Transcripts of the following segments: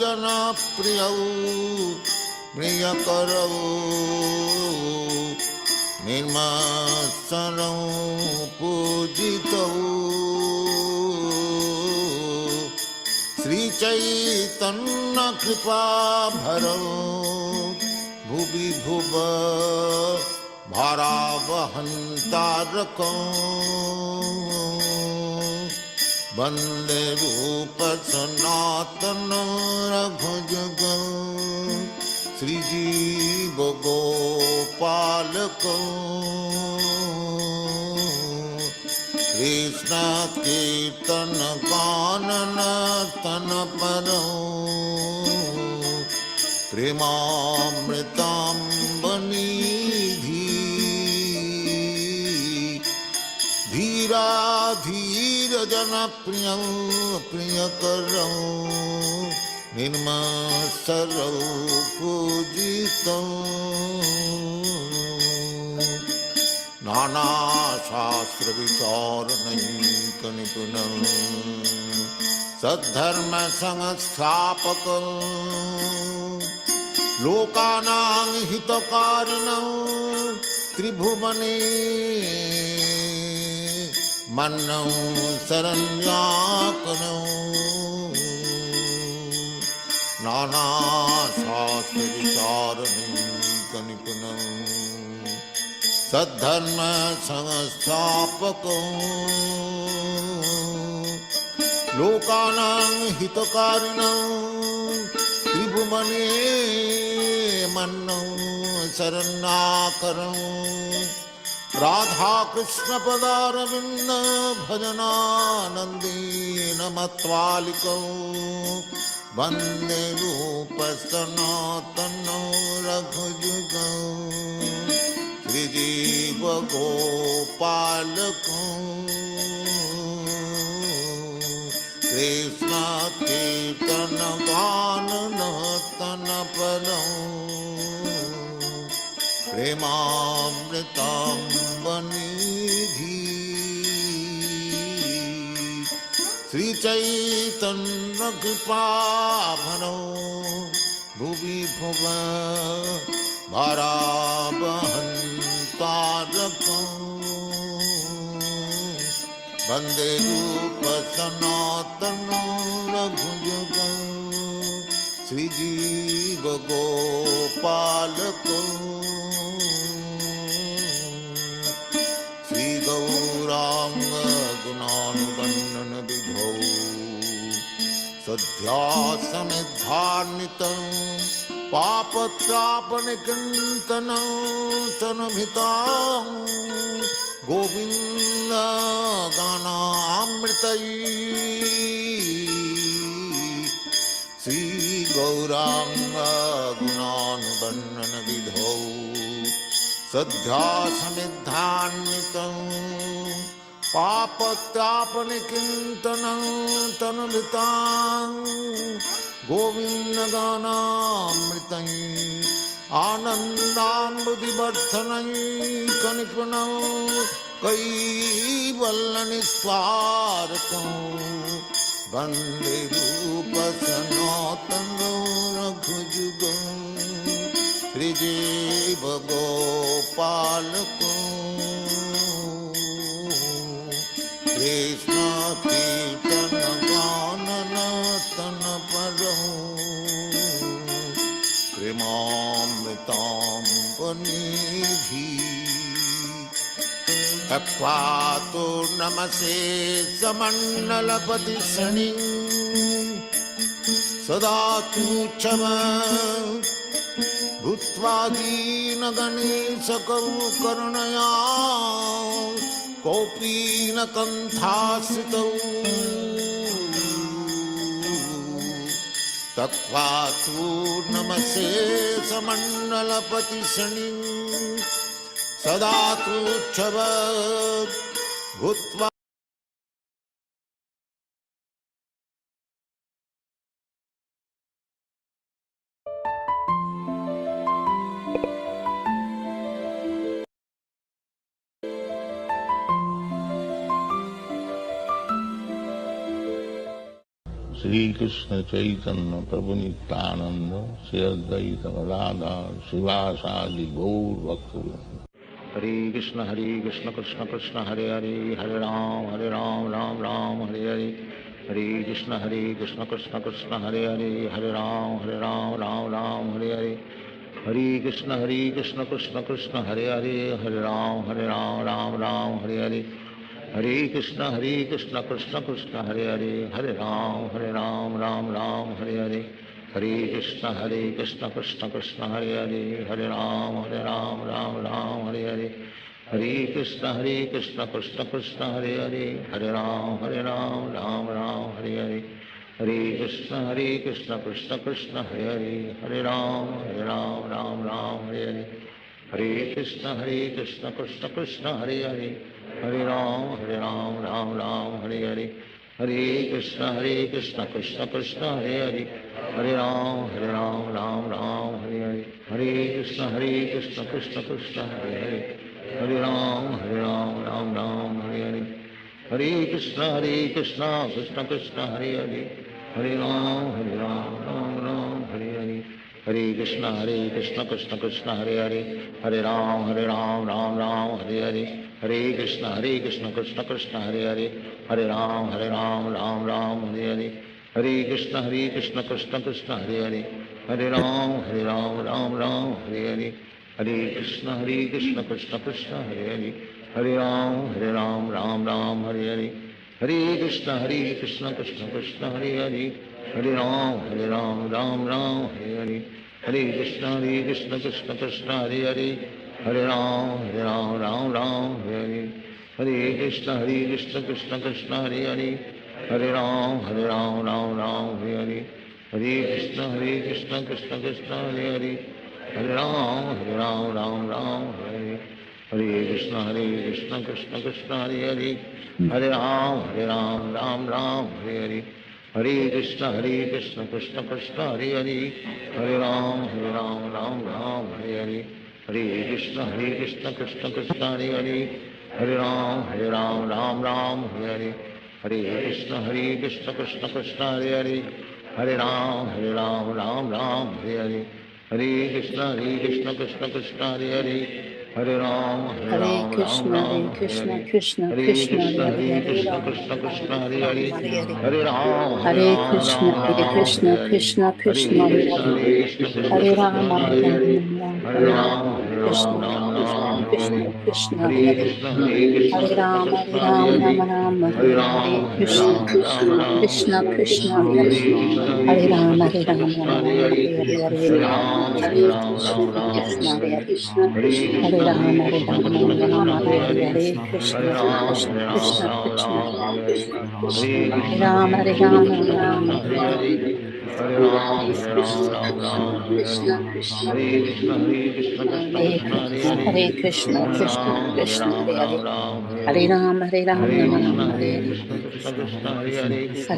जनप्रियौ प्रियकरौ निर्मत्सरौ पूजितौ श्री चैतन्य कृपा भरौ भुवि भुव भारावहंतारकौ वंदे रूप सनातन रघुजगौ श्रीजीव गोपालकौ कृष्ण कीर्तन गानन तन परौ प्रेमामृतांबनिधि धीरा धीर जनप्रियं प्रियकरौ निर्मत्सरौ पूजितौ नाना शास्त्र विचारणैक निपुणं सद्धर्म संस्थापकं लोकानां हितकारिणं त्रिभुवने मन्नौ शरण्याकरौ नाना शास्त्र विचारणैक निपुणं सद्धर्म संस्थापकौ लोकानां हितकारिणं त्रिभुवने मन्नौ शरण्याकरौ राधा कृष्ण पदारविंद भजनानंदेन मत्वालिकौ वंदे रूप सनातनौ रघुजुगौ श्रीजीव गोपालकौ कृष्ण कीर्तन गानन तन परौ प्रेमामृतांबनिधि श्री चैतन्य कृपा भरौ भुवि भुव भारावहंतारकौ वंदे रूप सनातनौ रघुजुगौ श्रीजीव गोपालकौ श्री गौरांग गुणानुबंधन विधौ सध्यासमिद्धार्नितं पापत्रापनिकृन्तनं तनुभृतां गोविन्द गानामृतैः श्री गौरांग गुणानुबंधन विधौ सध्यासमिद्धान्वितं पापत्रापनिकृन्तनं तनुभृतां गोविन्द गानामृतैः आनन्दाम्बुधिवर्धनैकनिपुणं कैवल्यनिस्वारकं वन्दे रूप सनातनौ रघुजुगौ श्रीजीव गोपालकौ कृष्ण कीर्तन गानन तन परौ प्रेमामृतांबनिधि तत्त्वातो नमसे समण्डलपति शनि सदा तुच्छम भूत्वा दीनगणेशकौ करुणया कौपीनकण्ठाश्रितौ तत्त्वातो नमसे समण्डलपति शनि सदा तुच्छम भूत्वा Shri Krishna Chaitanya Prabhu Nityananda Shri Advaita Gadadhar Srivasadi Gaur Bhaktivedanta. Hare Krishna Krishna Krishna Hare Hare Hare Ram Ram Hare Hare. Hare Krishna Krishna Krishna Hare Hare Hare Ram Ram Hare Hare. Hare Krishna Krishna Krishna Hare Hare Hare Ram Ram Hare Hare. Hare Krishna Krishna Krishna Hare Hare Hare Ram Ram Hare Hare. Hare Krishna Krishna Krishna Hare Hare Hare Ram Ram Hare Hare. Hare Krishna Krishna Krishna Hare Hare Hare Ram Ram Hare Hare. Hare Krishna Krishna Krishna Hare Hare Hare Ram Ram Hare Hare. Hare Krishna Krishna Krishna Hare Hare Hare Ram Ram Hare Hare. Hare Krishna Krishna Krishna Hare Hare Hare Ram Ram Hare Hare. Hare Krishna Krishna Krishna Hare Hare Hare Ram Ram Hare Hare. Hare Krishna Krishna Krishna Hare Hare Hare Ram Hare Hare. Hare Krishna Krishna Krishna Hare Hare Hare Ram Ram Hare Hare. Hare Krishna Krishna Krishna Hare Hare Hare Ram Ram Hare Hare. Hare Krishna Krishna Krishna Hare Hare Hare Ram Hare Hare. Hare Krishna Krishna Krishna Hare Hare Hare Ram Hare Hare. Hare Krishna Krishna Krishna Hare Hare Hare Ram Hare Hare. Hare Krishna Krishna Krishna Hare Hare Hare Ram Hare Hare. Hare Krishna Krishna Krishna Hare Hare Hare Ram Hare Hare. Hare Krishna Krishna Krishna Hare Hare Hare Ram Hare Hare. Hare Krishna Krishna Krishna Hare Hare Hare Ram Hare Hare. Hare Krishna Krishna Krishna Hare Hare Hare Ram Hare Hare. Hare Krishna Krishna Krishna Hare Hare Hare Ram Hare Hare. Hare Krishna Krishna Krishna Hare Hare Hare Ram Hare Hare. Hare Krishna Krishna Krishna Hare Hare Hare Ram Hare Krishna Krishna Hare Krishna Krishna Hare Krishna Hare Krishna Krishna Hare Hare Hare Hare Hare Ram Hare Krishna Hare Hare. Krishna Hare Krishna Hare Krishna Hare Krishna Hare Krishna Rama Hare Hare Hare. Rama Hare Hare Ram Krishna Krishna Hare Hare. Krishna Krishna Hare Hare Krishna Krishna Hare Rama Krishna Hare Hare. Rama Rama Hare Hare Ram Krishna Krishna Hare Hare. Krishna Hare Hare Krishna Hare Rama Krishna Krishna Rama Hare Hare. Hare Hare Hare Ram Hare Krishna Hare Krishna Hare. Hare Hare Hare Krishna Rama Krishna Rama Krishna Krishna Rama Hare Hare. Hare Hare Krishna Ram Krishna Krishna Krishna Hare Hare. Hare Hare Krishna Rama Krishna Rama Krishna Rama Hare Hare. Hare Ram Hare Hare. Krishna Krishna Hare Krishna Hare Krishna Hare Hare. Krishna Hare Krishna Krishna Ram Hare Hare Hare Hare. Rama Hare Rama Krishna Rama Hare Krishna Hare Hare. Hare Hare Krishna Ram Krishna Krishna Krishna Hare Hare Hare. Hare Hare Rama Krishna Krishna Hare Hare Hare. Hare Hare Krishna Krishna Krishna Krishna Ram Hare Hare Hare. Hare Krishna Hare Krishna Rama Krishna Hare Hare. Hare Hare Krishna Ram Hare Hare. Hare Krishna Hare Krishna Rama Krishna Hare Hare. Hare Ram Krishna Hare Hare. Krishna Hare Krishna Rama Krishna Hare Hare Hare. Hare Krishna Krishna Krishna Ram Hare Hare. Krishna Hare Hare Hare Krishna Krishna Krishna Hare Hare. Hare Hare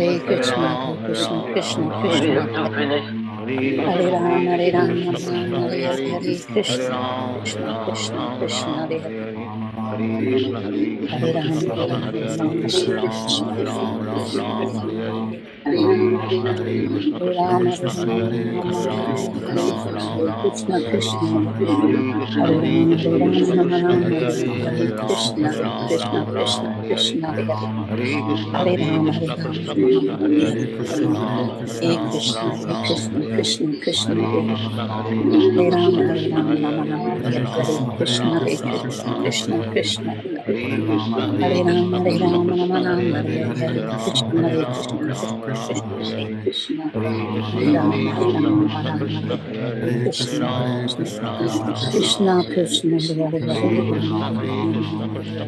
Krishna Hare Hare. Krishna Krishna Hare Hare Krishna Hare Krishna Rama Krishna Hare Hare. Hare Hare Krishna Krishna Hare Hare. Krishna Hare Hare Hare Krishna Krishna Krishna Hare Rama Hare. Hare Hare Ram Krishna Hare Hare. Krishna Hare Hare Rama Krishna Krishna Hare Hare. Hare Krishna Ram Krishna Hare Hare. Krishna Hare Krishna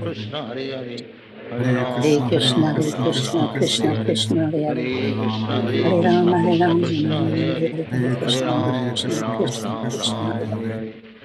Krishna Hare Hare. Hare Hare Ram Krishna Hare Krishna Hare. Krishna Hare Hare Krishna Hare Rama Krishna Krishna Hare Hare. Hare Krishna Ram Krishna Krishna Hare Krishna Hare.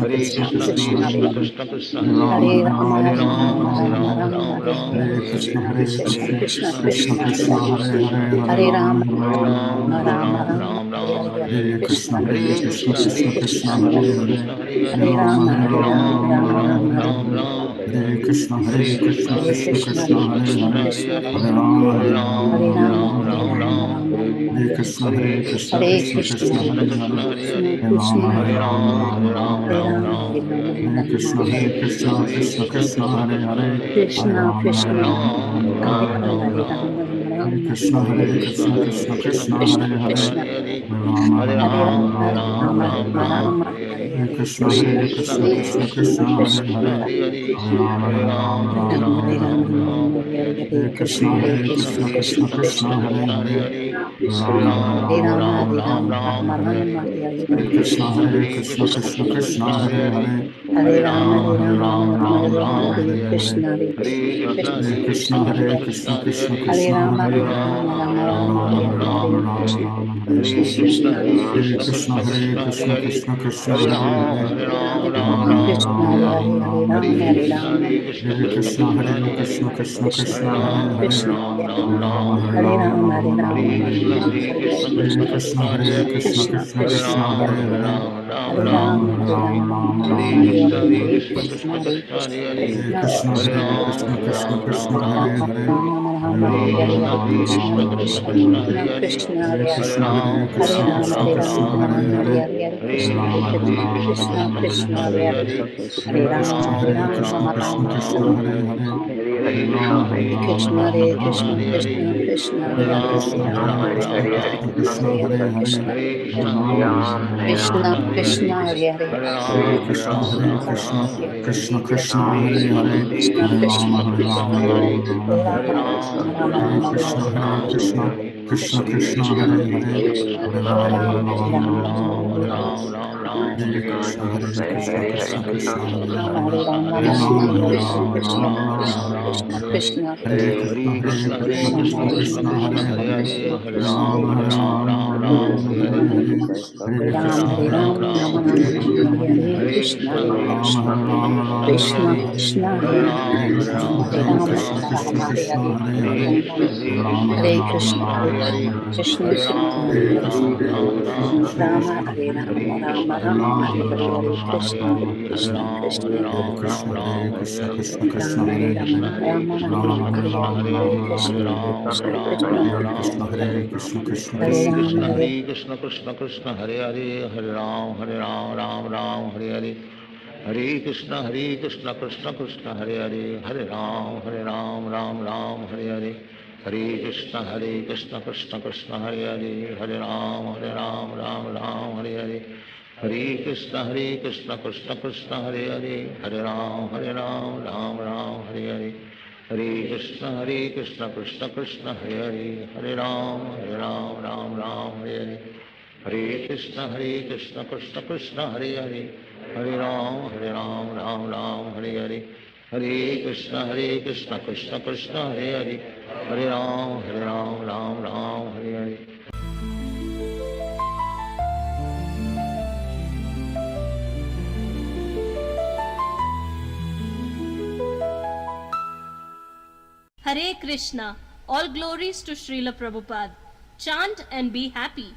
Krishna Hare Krishna Krishna, Hare Krishna Krishna, Hare Krishna Krishna, Hare Hare Hare, Rama Hare Rama Ram, Rama Hare Rama Ram, Rama Ram Ram, Hare Hare Krishna Hare, Hare Krishna Hare Krishna, Krishna Hare Krishna Krishna, Krishna Krishna Hare Krishna, Hare Hare Hare Hare, Rama Hare Rama Ram, Rama Hare Rama Ram, Rama Ram Hare Ram, Hare Hare Hare, Krishna Hare Hare Krishna Krishna, Krishna Hare Krishna Krishna, Hare Krishna Hare Krishna, Hare Hare Hare, Rama Hare Hare Rama Ram, Hare Rama Ram, Rama Ram Rama Ram, Hare Hare Hare, Krishna Hare Hare Krishna, Krishna Hare Krishna Krishna, Krishna Krishna Hare Krishna, Hare Hare Hare Hare, Rama Hare Hare Rama Ram, Hare Hare Ram, Rama Ram Rama Ram, Rama Hare Rama Hare, Hare Hare Krishna Krishna, Krishna Hare Krishna Krishna, Krishna Krishna Hare Krishna, Hare Hare Hare, Rama Hare Hare Rama Ram, Hare Rama Ram, Rama Ram Rama Ram, Hare Hare, Hare Hare Krishna Krishna, Hare Krishna Krishna, Krishna Krishna Hare Krishna, Hare Hare Hare, Hare Rama Hare Hare Ram, Rama Hare Rama Ram, Ram Rama Ram, Hare Hare, Hare Krishna Hare Hare Krishna, Krishna Hare Krishna Krishna, Krishna Krishna Hare Krishna, Hare Hare Hare, Rama Hare Hare Ram, Rama Hare Rama Ram, Rama Ram Rama Ram, Hare Hare, Hare Krishna Hare Hare Krishna, Krishna Hare Krishna Krishna, Krishna Krishna Hare Krishna, Hare Hare Hare, Rama Hare Hare Ram, Rama Hare Rama Ram, Rama Ram Hare Ram, Hare Hare, Hare Krishna Hare Hare Krishna, Krishna Hare Krishna Krishna, Krishna Krishna Hare Krishna, Hare Hare Hare, Hare Rama, Hare Rama, Rama Rama, Hare Hare, Krishna Krishna, Krishna Krishna, Hare Rama, Hare Rama, Rama Rama, Hare Krishna, Krishna Krishna, Hare Hare Rama, Hare Rama, Rama Rama, Hare Krishna Krishna, Krishna Hare Hare Rama, Hare Rama, Krishna Hare Rama, Hare Rama, Rama Hare Krishna Krishna Krishna Hare Hare Rama, Hare Rama, Rama Hare Krishna Krishna Krishna Rama Rama Hare Krishna Krishna Krishna Hare Rama, Hare Rama, Rama Hare Krishna Krishna Krishna Hare Rama, Hare Rama, Rama Krishna Hare Krishna Krishna Krishna Hare Rama, Krishna Hare Krishna Krishna Krishna Hare Hare Krishna Krishna Krishna Hare Rama, Rama Rama Krishna Hare Rama, Hare Rama, Rama Hare Rama, Rama Hare Krishna Krishna Krishna Ram Hare Ram Rama Rama Hare Krishna Krishna Krishna Ram Hare Ram Rama Hare Hare Krishna Krishna Rama Hare Rama Rama Rama Hare Krishna Krishna Krishna Ram Hare Rama Rama Rama Hare Krishna Krishna Krishna Hare Rama Hare Krishna Krishna Krishna Hare Hare Hare Ram Ram Ram Hare Hare Hare Krishna Krishna Krishna Hare Hare Hare Ram Ram Ram Hare Hare Hare Krishna Krishna Krishna Hare Hare Hare Ram Ram Ram Hare Hare Hare Krishna Krishna Krishna Hare Hare Hare Ram Ram Ram Hare Hare Hare Krishna Krishna Krishna Hare Hare Hare Ram Ram Ram Hare Hare Hare Krishna Krishna Krishna Hare Hare Hare Ram Ram Hare Hare Hare Krishna Krishna Krishna Hare Hare Hare Ram Ram Hare Hare. Hare Krishna, all glories to Śrīla Prabhupāda. Chant and be happy.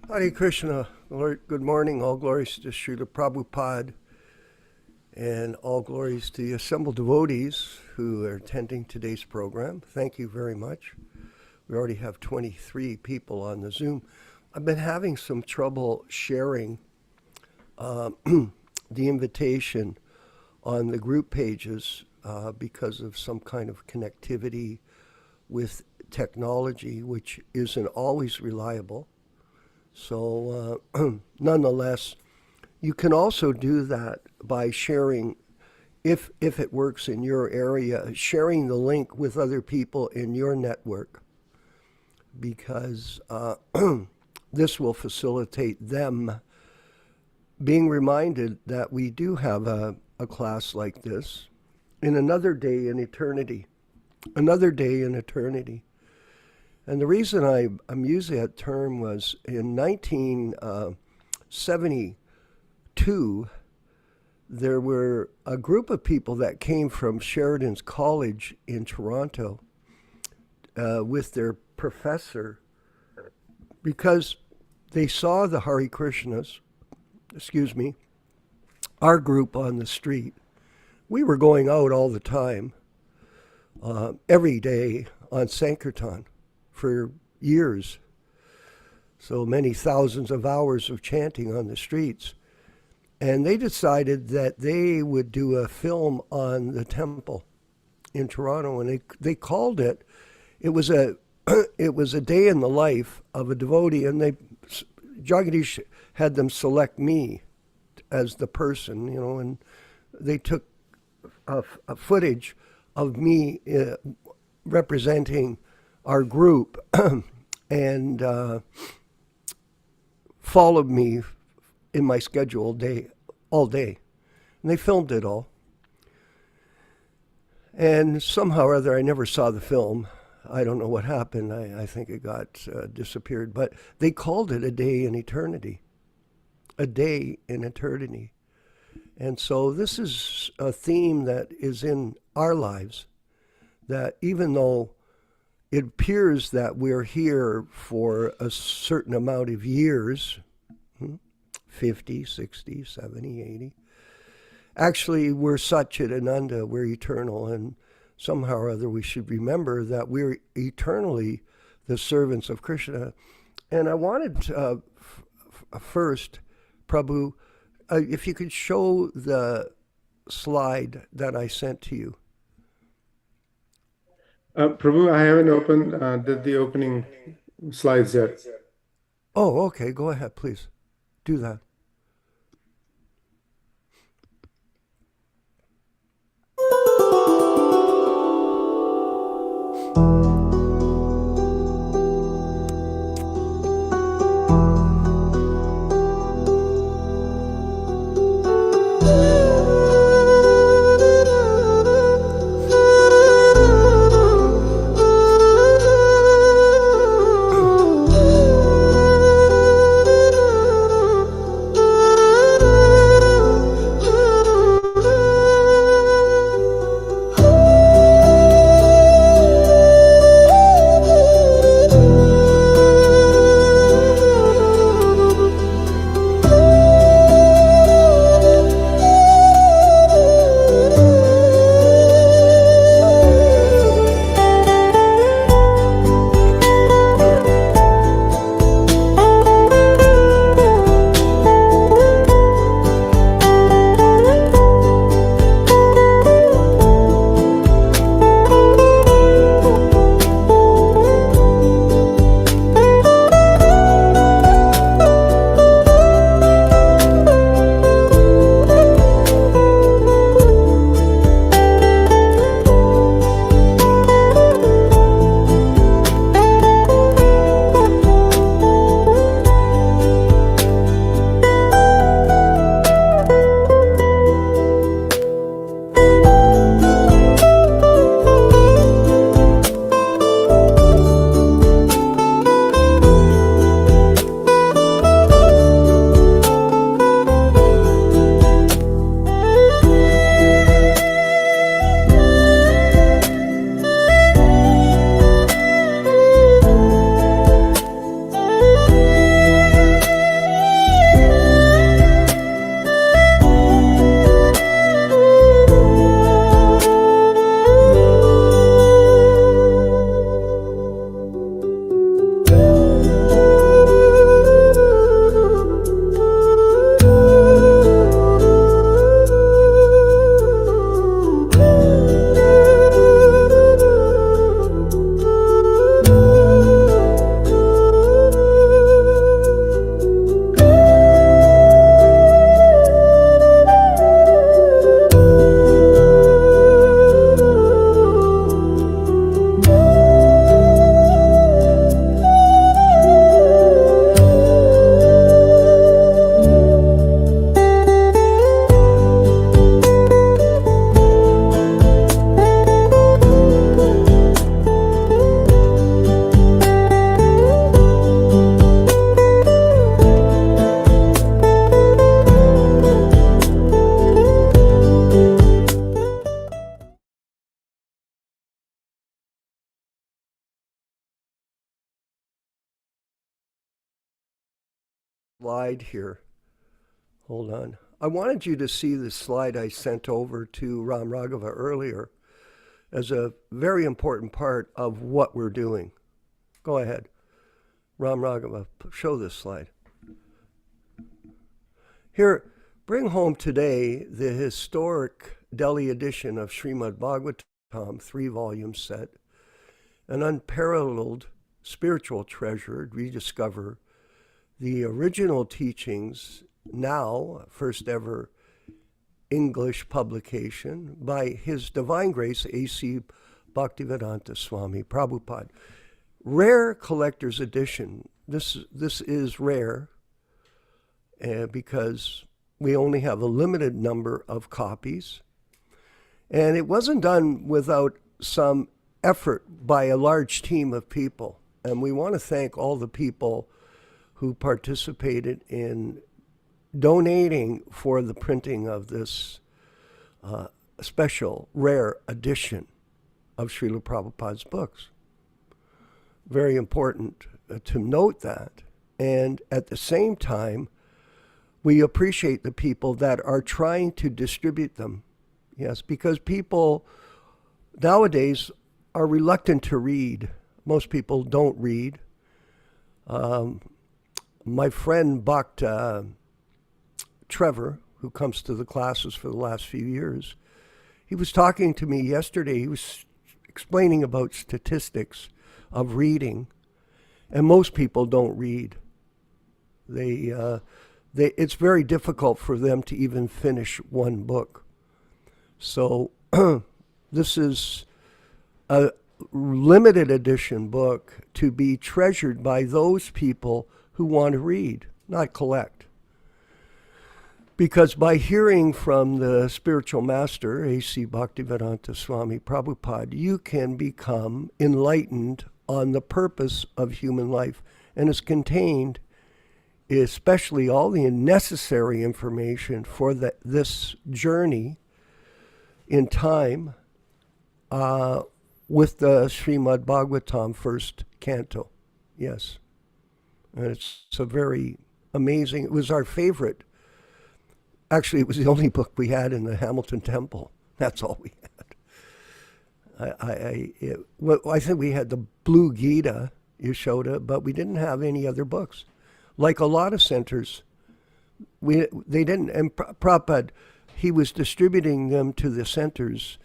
Hare Krishna. Lord, good morning. All glories to Śrīla Prabhupāda and all glories to the assembled devotees who are attending today's program. Thank you very much. We already have 23 people on the Zoom. I've been having some trouble sharing the invitation on the group pages because of some kind of connectivity with technology, which isn't always reliable. So nonetheless, you can also do that by sharing, if it works in your area, sharing the link with other people in your network, because this will facilitate them being reminded that we do have a class like this in another day in eternity. Another day in eternity. And the reason I'm using that term was in 1972, there were a group of people that came from Sheridan's College in Toronto with their professor, because they saw the Hare Krishnas, our group on the street. We were going out all the time, every day on Sankirtan for years. So many thousands of hours of chanting on the streets. And they decided that they would do a film on the temple in Toronto, and they called it, it was a day in the life of a devotee, and Jagadish had them select me as the person, and they took a footage of me representing our group and followed me in my schedule all day. And they filmed it all. And somehow or other, I never saw the film. I don't know what happened. I think it got disappeared. But they called it A Day in Eternity. A Day in Eternity. And so this is a theme that is in our lives, that even though it appears that we're here for a certain amount of years, 50, 60, 70, 80, actually we're Satchidananda, we're eternal, and somehow or other we should remember that we're eternally the servants of Krishna. And I wanted first, Prabhu, if you could show the slide that I sent to you. Prabhu, I haven't opened the opening slides yet. Oh, okay. Go ahead, please. Do that. Slide here. Hold on. I wanted you to see the slide I sent over to Ram Raghava earlier as a very important part of what we're doing. Go ahead. Ram Raghava, show this slide. Here, bring home today the historic Delhi edition of Śrīmad-Bhāgavatam, 3-volume set, an unparalleled spiritual treasure. Rediscover the original teachings now, first ever English publication by His Divine Grace A.C. Bhaktivedanta Swami Prabhupāda. Rare collector's edition. This is rare because we only have a limited number of copies. And it wasn't done without some effort by a large team of people. And we want to thank all the people who participated in donating for the printing of this special, rare edition of Śrīla Prabhupāda's books. Very important to note that. And at the same time, we appreciate the people that are trying to distribute them. Yes, because people nowadays are reluctant to read. Most people don't read. My friend Trevor, who comes to the classes for the last few years, he was talking to me yesterday. He was explaining about statistics of reading, and most people don't read. It's very difficult for them to even finish one book. So this is a limited edition book to be treasured by those people who want to read, not collect. Because by hearing from the spiritual master, A.C. Bhaktivedanta Swami Prabhupāda, you can become enlightened on the purpose of human life. And it's contained especially all the necessary information for this journey in time with the Śrīmad-Bhāgavatam first canto. Yes. And it's a very amazing, it was our favorite. Actually, it was the only book we had in the Hamilton Temple. That's all we had. I think we had the Blue Gita, Yaśodā, but we didn't have any other books. Like a lot of centers, they didn't. And Prabhupada, he was distributing them to the centers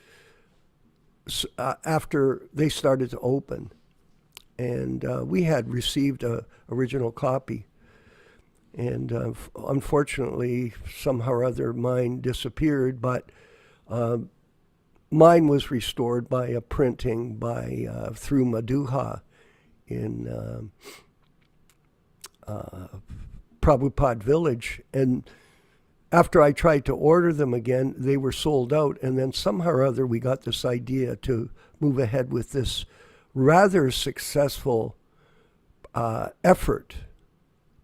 after they started to open. And we had received an original copy. And unfortunately, somehow or other, mine disappeared, but mine was restored by a printing through Maduha in Prabhupada Village. And after I tried to order them again, they were sold out. And then somehow or other, we got this idea to move ahead with this rather successful effort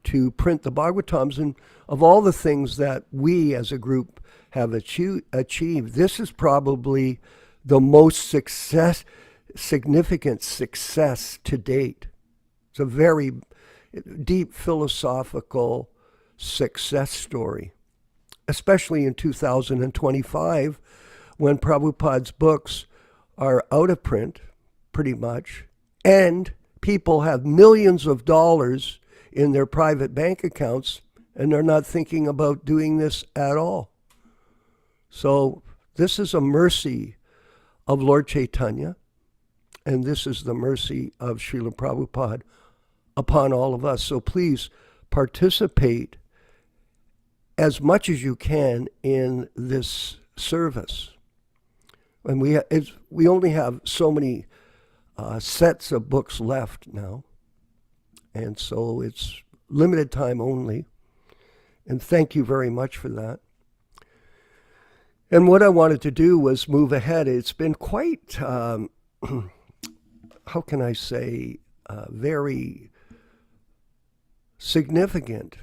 to print the Bhagavatams. And of all the things that we as a group have achieved, this is probably the most significant success to date. It's a very deep philosophical success story, especially in 2025, when Prabhupada's books are out of print, pretty much, and people have millions of dollars in their private bank accounts, and they're not thinking about doing this at all. So this is a mercy of Lord Chaitanya, and this is the mercy of Śrīla Prabhupada upon all of us. So please participate as much as you can in this service. And we only have so many sets of books left now. And so it's limited time only. And thank you very much for that. And what I wanted to do was move ahead. It's been quite, how can I say, very significant,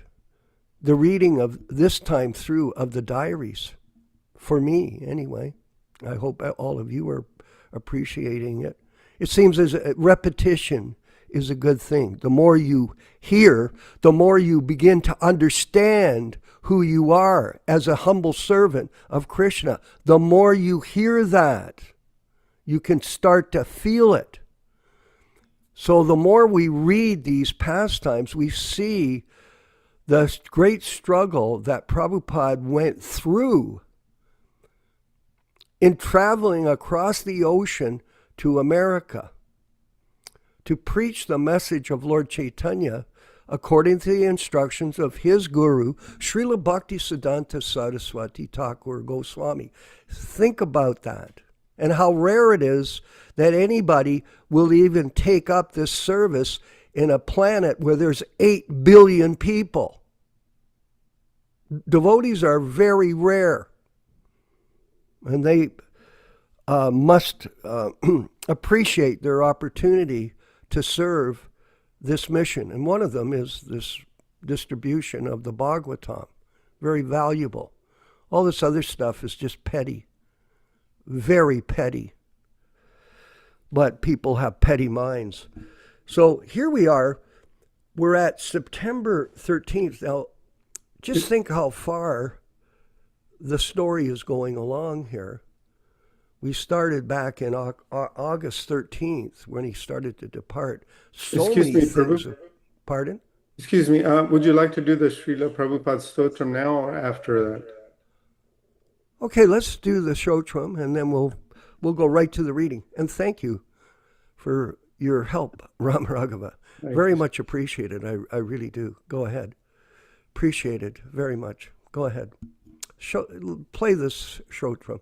the reading of this time through of the diaries, for me anyway. I hope all of you are appreciating it. It seems as a repetition is a good thing. The more you hear, the more you begin to understand who you are as a humble servant of Krishna. The more you hear that, you can start to feel it. So the more we read these pastimes, we see the great struggle that Prabhupada went through in traveling across the ocean to America to preach the message of Lord Chaitanya according to the instructions of his guru, Srila Bhaktisiddhanta Saraswati Thakur Goswami. Think about that and how rare it is that anybody will even take up this service in a planet where there's 8 billion people. Devotees are very rare, and they must appreciate their opportunity to serve this mission. And one of them is this distribution of the Bhagavatam. Very valuable. All this other stuff is just petty. Very petty. But people have petty minds. So here we are. We're at September 13th. Now, just think how far the story is going along here. We started back in August 13th when he started to depart. Excuse me, Prabhu. Pardon? Excuse me, would you like to do the Śrīla Prabhupada Stotram now or after that? Okay, let's do the Shotram, and then we'll go right to the reading. And thank you for your help, Ram Raghava. Very much appreciated. I really do. Go ahead. Appreciate it very much. Go ahead. Play this Shotram.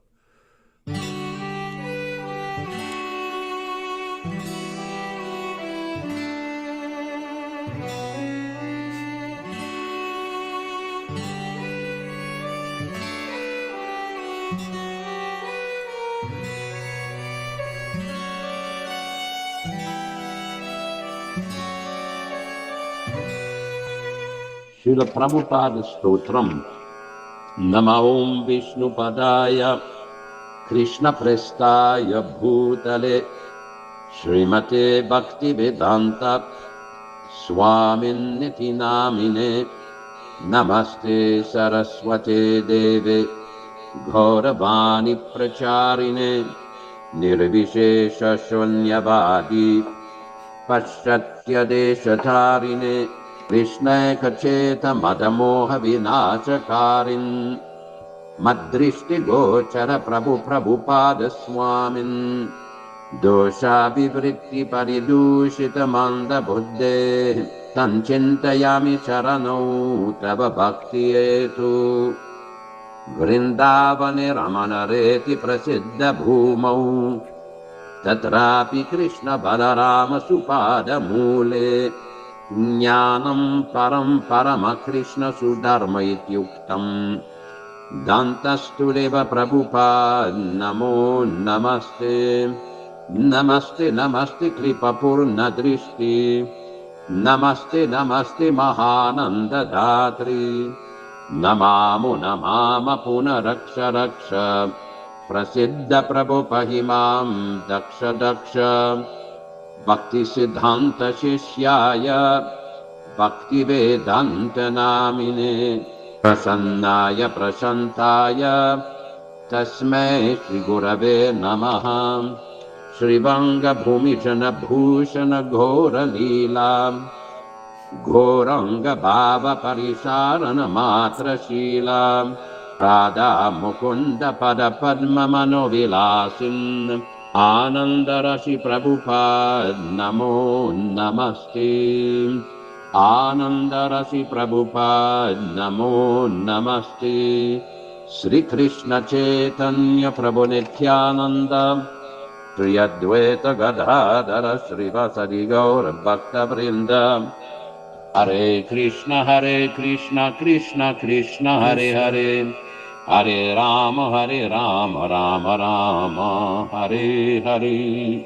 Śrīla Prabhupāda Stotram. Nama Om Vishnupadaya Krishna Prestaya Bhutale Śrīmate Bhaktivedanta Swami Namine Namaste Saraswate Deve Gauravani Pracharine Nirvishesha Shunyavadi Paschatya Deshatarine Krishna Kacheta Madamoha Vinachakarin Madrishti Gochara Prabhupada Swamin Dosha Vivritti Paridushita Manda Buddhe Tanchintayami Charano Tava Bhakti Etu Vrindavane Ramanareti Prasiddha Bhumau Tatrapi Krishna Balarama Supada Mule Jnanam param parama Krishna sudharma ityuktam Dantastu deva Prabhupada namo namaste Namaste namaste kripa purna drishti Namaste namaste mahananda dhatri Namamo namama punaraksha raksha Prasiddha Prabhupahimam daksha daksha Bhaktisiddhanta Shishyaya Bhaktivedanta Namine Prasannaya Prashantaya Tasmai Shri Gurave Namaha Shrivanga Bhumijana Bhushana Ghora Leela Ghoranga Bhava Parisharana Matra Shila Radha Mukunda Pada Padma Manovilasin Ananda Rashi Prabhupada Namo Namaste Ananda Rashi Prabhupada Namo Namaste Sri Krishna Chaitanya Prabhu Nityananda Priyadvaita Gadadhara Srivasadi Gaura Bhakta Vrinda Hare Krishna Krishna Krishna Hare Hare Hare Rama, Rama Rama, Hare Hare.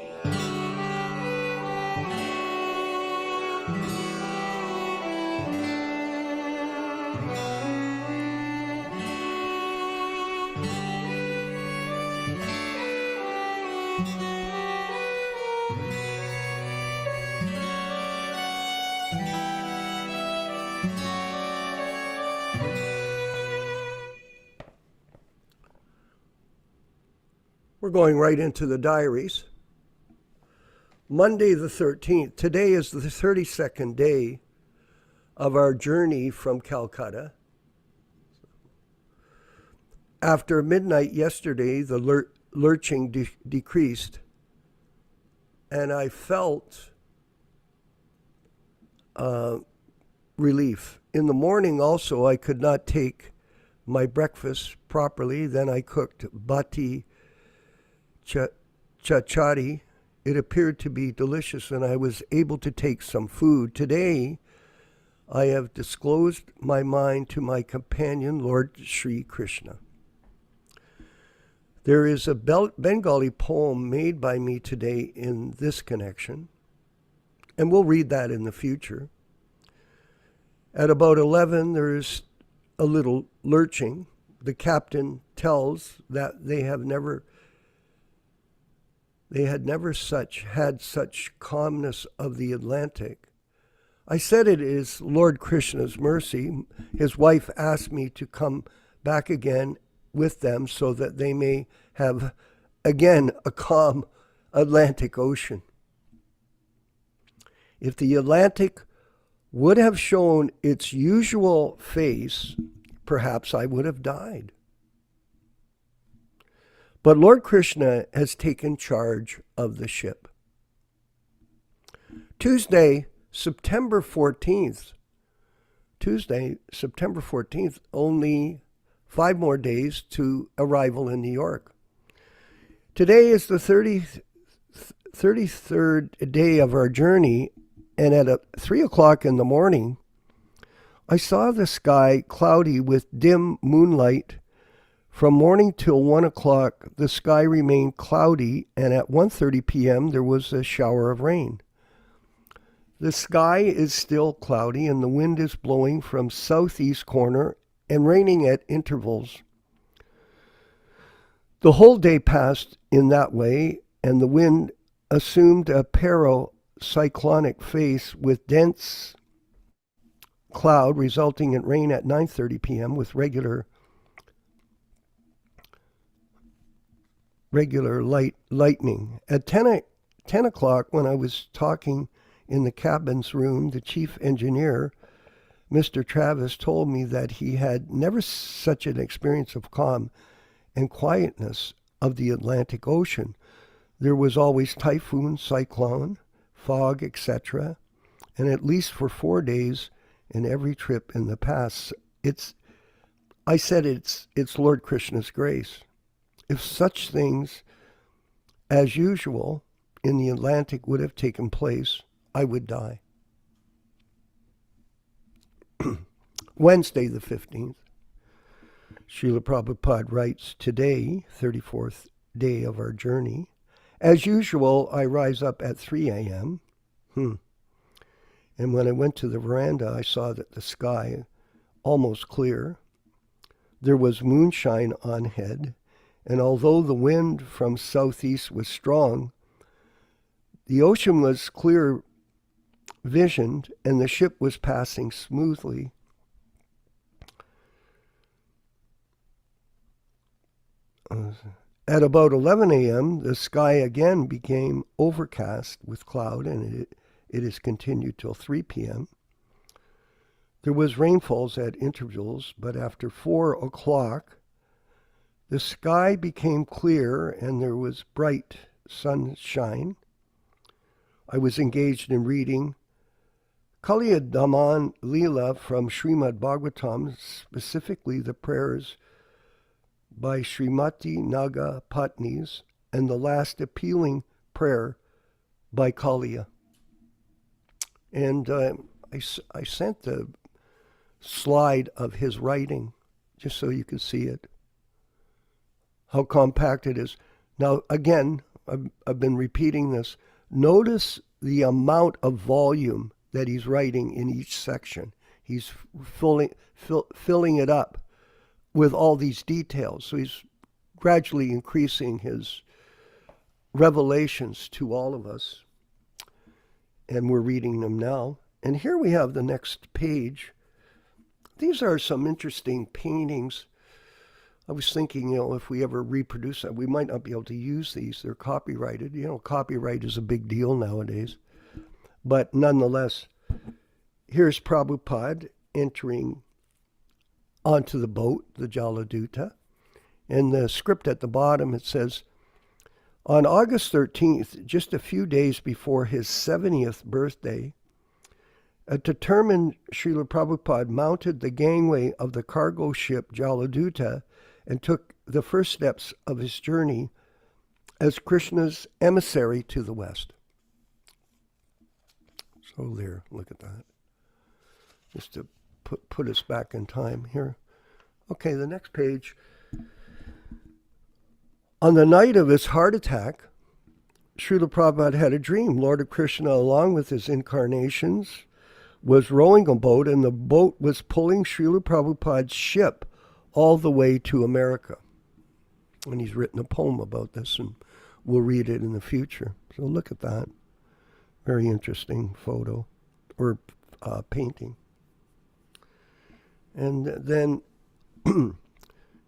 We're going right into the diaries. Monday the 13th. Today is the 32nd day of our journey from Calcutta. After midnight yesterday, the lurching decreased, and I felt relief. In the morning also, I could not take my breakfast properly. Then I cooked bhati chachari. It appeared to be delicious, and I was able to take some food. Today, I have disclosed my mind to my companion, Lord Sri Krishna. There is a Bengali poem made by me today in this connection, and we'll read that in the future. At about 11, there is a little lurching. The captain tells that they had never had such calmness of the Atlantic. I said it is Lord Krishna's mercy. His wife asked me to come back again with them so that they may have again a calm Atlantic Ocean. If the Atlantic would have shown its usual face, perhaps I would have died. But Lord Krishna has taken charge of the ship. Tuesday, September 14th, only 5 more days to arrival in New York. Today is the 33rd day of our journey, and at 3 o'clock in the morning, I saw the sky cloudy with dim moonlight. From morning till 1 o'clock, the sky remained cloudy, and at 1:30 p.m., there was a shower of rain. The sky is still cloudy, and the wind is blowing from southeast corner and raining at intervals. The whole day passed in that way, and the wind assumed a paracyclonic face with dense cloud, resulting in rain at 9:30 p.m. with regular lightning. At 10 o'clock, when I was talking in the cabin's room, the chief engineer, Mr. Travis, told me that he had never such an experience of calm and quietness of the Atlantic Ocean. There was always typhoon, cyclone, fog, etc., and at least for 4 days in every trip in the past. I said it's Lord Krishna's grace. If such things as usual in the Atlantic would have taken place, I would die. Wednesday the 15th, Śrīla Prabhupāda writes, today, 34th day of our journey, as usual, I rise up at 3 a.m. And when I went to the veranda, I saw that the sky almost clear. There was moonshine on head, and although the wind from southeast was strong, the ocean was clear visioned, and the ship was passing smoothly. At about 11 a.m., the sky again became overcast with cloud, and it has continued till 3 p.m. There was rainfalls at intervals, but after 4 o'clock, the sky became clear and there was bright sunshine. I was engaged in reading Kaliyadaman Leela from Śrīmad-Bhāgavatam, specifically the prayers by Srimati Naga Patnis and the last appealing prayer by Kaliya. And I sent the slide of his writing just so you could see it, how compact it is. Now, again, I've been repeating this. Notice the amount of volume that he's writing in each section. He's filling it up with all these details. So he's gradually increasing his revelations to all of us. And we're reading them now. And here we have the next page. These are some interesting paintings. I was thinking, if we ever reproduce that, we might not be able to use these. They're copyrighted. Copyright is a big deal nowadays. But nonetheless, here's Prabhupada entering onto the boat, the Jaladuta. And the script at the bottom, it says, on August 13th, just a few days before his 70th birthday, A determined Śrīla Prabhupada mounted the gangway of the cargo ship Jaladuta and took the first steps of his journey as Krishna's emissary to the West. So there, look at that. Just to put us back in time here. Okay, the next page. On the night of his heart attack, Śrīla Prabhupada had a dream. Lord Krishna, along with his incarnations, was rowing a boat, and the boat was pulling Śrīla Prabhupada's ship all the way to America. And he's written a poem about this, and we'll read it in the future. So look at that. Very interesting photo, or painting. And then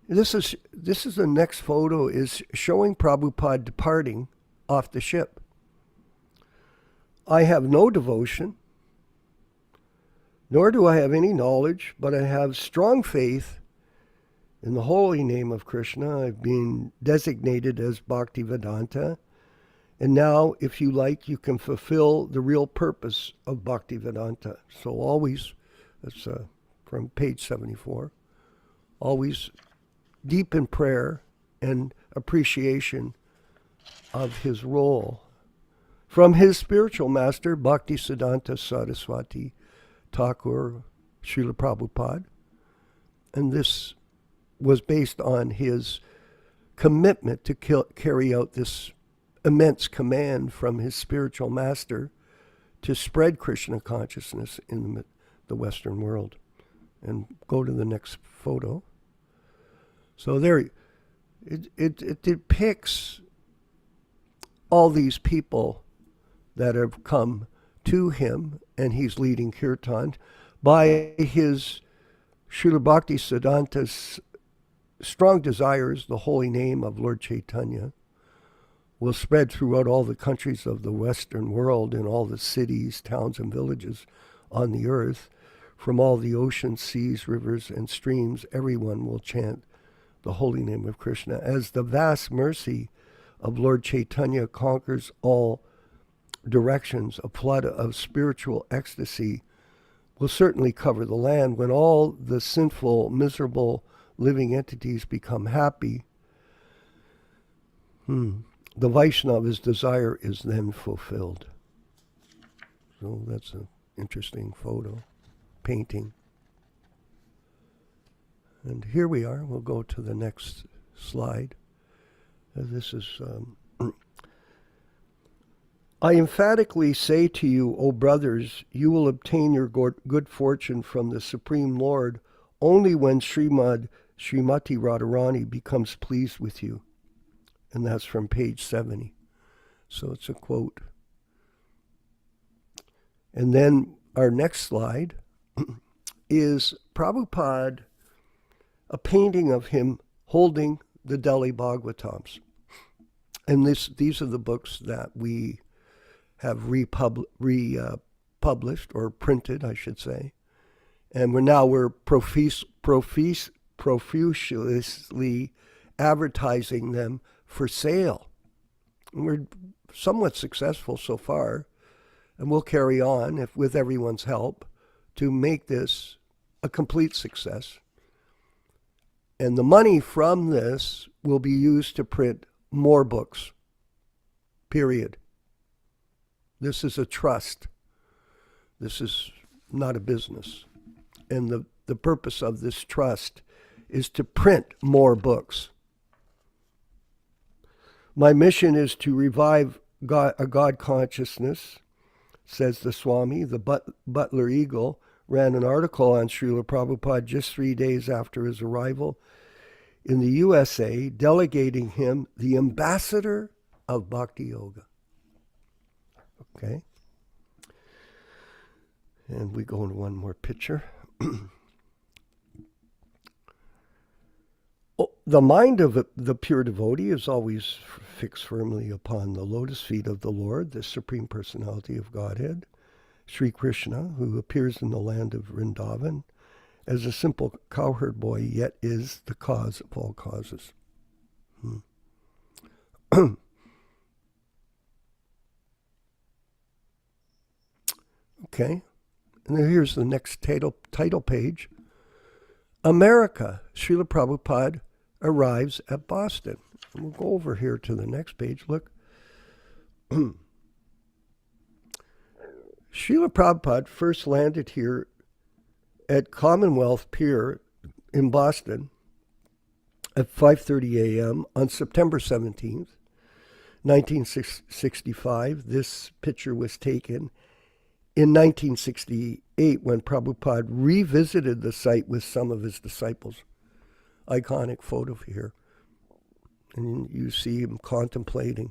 this is the next photo, is showing Prabhupada departing off the ship. I have no devotion, nor do I have any knowledge, but I have strong faith in the holy name of Krishna. I've been designated as Bhaktivedanta, and now, if you like, you can fulfill the real purpose of Bhaktivedanta. So always, that's from page 74, always deep in prayer and appreciation of his role. From his spiritual master, Bhaktisiddhanta Saraswati Thakur Śrīla Prabhupada. And this was based on his commitment to carry out this immense command from his spiritual master to spread Krishna consciousness in the Western world. And go to the next photo. So there, it depicts all these people that have come to him, and he's leading kirtan by his Srila Bhaktisiddhanta's strong desires. The holy name of Lord Chaitanya will spread throughout all the countries of the Western world, in all the cities, towns, and villages on the earth. From all the oceans, seas, rivers, and streams, everyone will chant the holy name of Krishna. As the vast mercy of Lord Chaitanya conquers all directions, a flood of spiritual ecstasy will certainly cover the land. When all the sinful, miserable living entities become happy, the Vaishnava's desire is then fulfilled. So that's an interesting photo, painting. And here we are. We'll go to the next slide. This is, I emphatically say to you, O brothers, you will obtain your good fortune from the Supreme Lord only when Srimati Radharani becomes pleased with you. And that's from page 70. So it's a quote. And then our next slide is Prabhupada, a painting of him holding the Delhi Bhagavatams. And these are the books that we have republished, or printed, I should say. And we're profusely advertising them for sale. And we're somewhat successful so far, and we'll carry on, with everyone's help, to make this a complete success. And the money from this will be used to print more books, period. This is a trust. This is not a business. And the purpose of this trust is to print more books. My mission is to revive a God consciousness, says the Swami. The Butler Eagle ran an article on Śrīla Prabhupada just 3 days after his arrival in the USA, delegating him the ambassador of Bhakti Yoga. Okay. And we go into one more picture. The mind of the pure devotee is always fixed firmly upon the lotus feet of the Lord, the Supreme Personality of Godhead, Sri Krishna, who appears in the land of Vrindavan as a simple cowherd boy, yet is the cause of all causes. Okay. And then here's the next title page. America, Śrīla Prabhupada arrives at Boston. We'll go over here to the next page. Look. Śrīla Prabhupada first landed here at Commonwealth Pier in Boston at 5:30 a.m. on September 17th, 1965. This picture was taken in 1968 when Prabhupada revisited the site with some of his disciples. Iconic photo here. And you see him contemplating.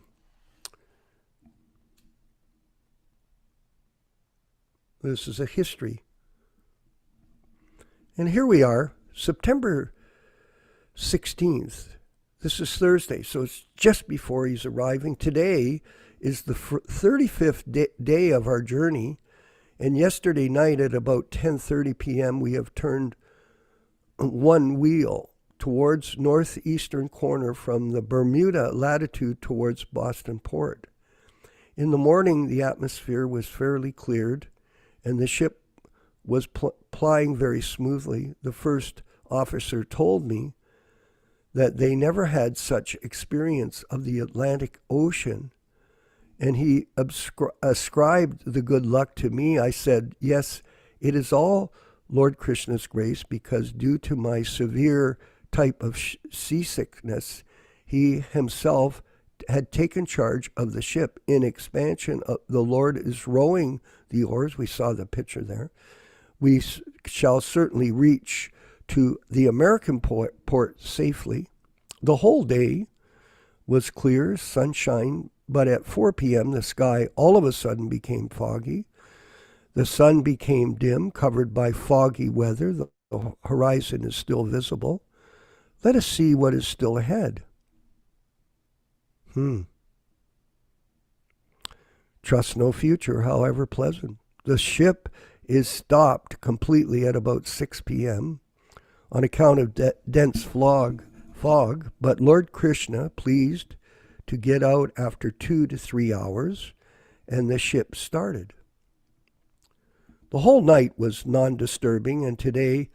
This is a history. And here we are, September 16th. This is Thursday, so it's just before he's arriving. Today is the 35th day of our journey. And yesterday night at about 10:30 p.m., we have turned one wheel towards northeastern corner from the Bermuda latitude towards Boston Port. In the morning, the atmosphere was fairly cleared, and the ship was plying very smoothly. The first officer told me that they never had such experience of the Atlantic Ocean, and he ascribed the good luck to me. I said, yes, it is all Lord Krishna's grace, because due to my severe type of seasickness, he himself had taken charge of the ship. In expansion, the Lord is rowing the oars. We saw the picture there. We shall certainly reach to the American port safely. The whole day was clear, sunshine, but at 4 p.m. the sky all of a sudden became foggy. The sun became dim, covered by foggy weather. The horizon is still visible. Let us see what is still ahead. Trust no future, however pleasant. The ship is stopped completely at about 6 p.m. on account of dense fog, but Lord Krishna pleased to get out after 2 to 3 hours, and the ship started. The whole night was non-disturbing, and today,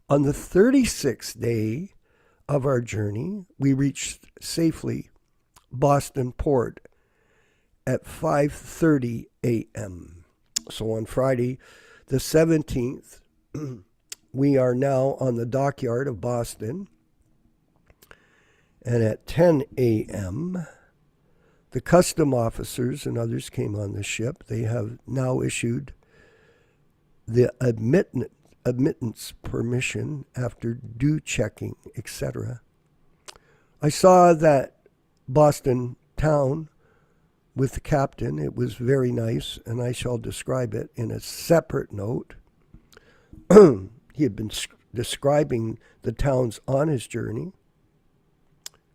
on the 36th day of our journey, we reached safely Boston Port at 5:30 a.m. So on Friday, the 17th, we are now on the dockyard of Boston, and at 10 a.m., the custom officers and others came on the ship. They have now issued the admittance permission after due checking, etc. I saw that Boston town with the captain. It was very nice, and I shall describe it in a separate note. He had been describing the towns on his journey,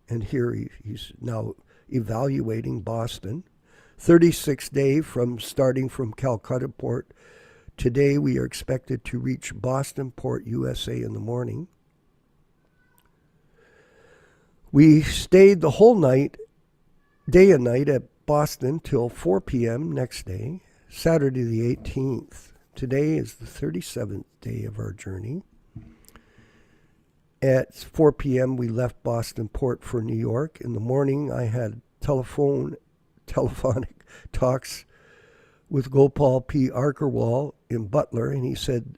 and here he's now evaluating Boston. 36th day from starting from Calcutta Port. Today we are expected to reach Boston Port, USA in the morning. We stayed the whole night, day and night, at Boston till 4 p.m. next day, Saturday the 18th. Today is the 37th day of our journey. At 4 p.m. we left Boston Port for New York. In the morning I had telephonic talks with Gopal P. Arkarwal in Butler, and he said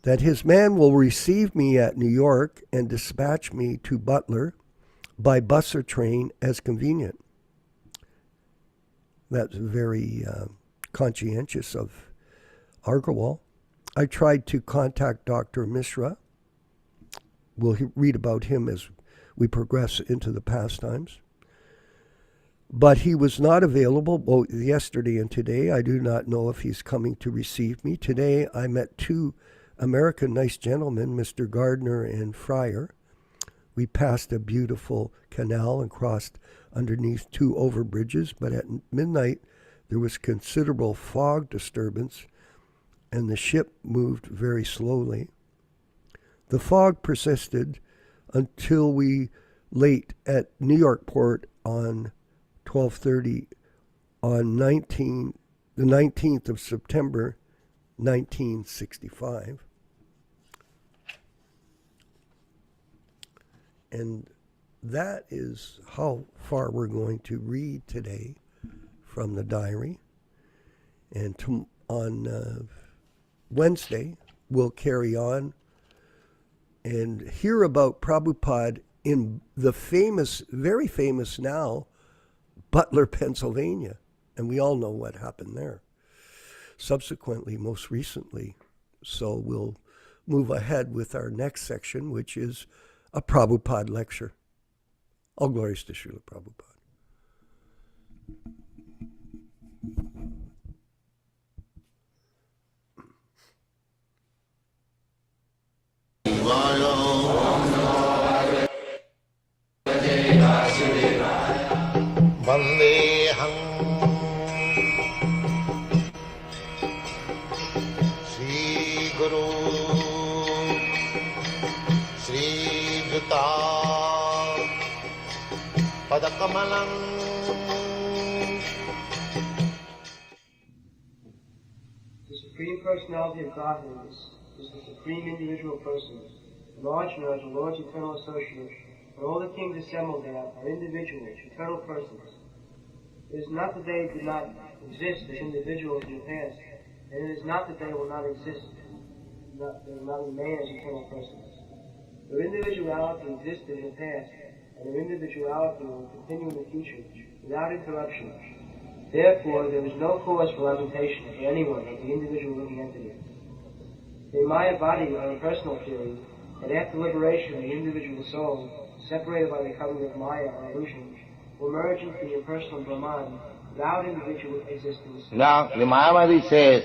that his man will receive me at New York and dispatch me to Butler by bus or train as convenient. That's very conscientious of Arkarwal. I tried to contact Dr. Mishra. We'll read about him as we progress into the pastimes. But he was not available both yesterday and today. I do not know if he's coming to receive me. Today I met two American nice gentlemen, Mr. Gardner and Fryer. We passed a beautiful canal and crossed underneath two overbridges, but at midnight there was considerable fog disturbance and the ship moved very slowly. The fog persisted until we late at New York Port on 12:30 on the 19th of September 1965. And that is how far we're going to read today from the diary. And on Wednesday, we'll carry on and hear about Prabhupada in the famous, very famous now, Butler, Pennsylvania. And we all know what happened there. Subsequently, most recently. So we'll move ahead with our next section, which is a Prabhupada lecture. All glories to Śrīla Prabhupāda. Vandeham Shri Guru Shri Juta Padakamalam. The Supreme Personality of Godhead is the Supreme Individual Person. And Arjuna, the Lord's eternal associate, and all the kings assembled there are individuals, eternal persons. It is not that they did not exist as individuals in the past, and it is not that they will not exist, they will not remain as eternal persons. Their individuality existed in the past, and their individuality will continue in the future, without interruption. Therefore, there is no cause for lamentation for anyone of the individual living entity. The Maya body, on a personal theory, and after liberation, the individual soul, separated by the covering of Maya or illusion, will merge into the impersonal Brahman without individual existence. Now, the Mayavadi says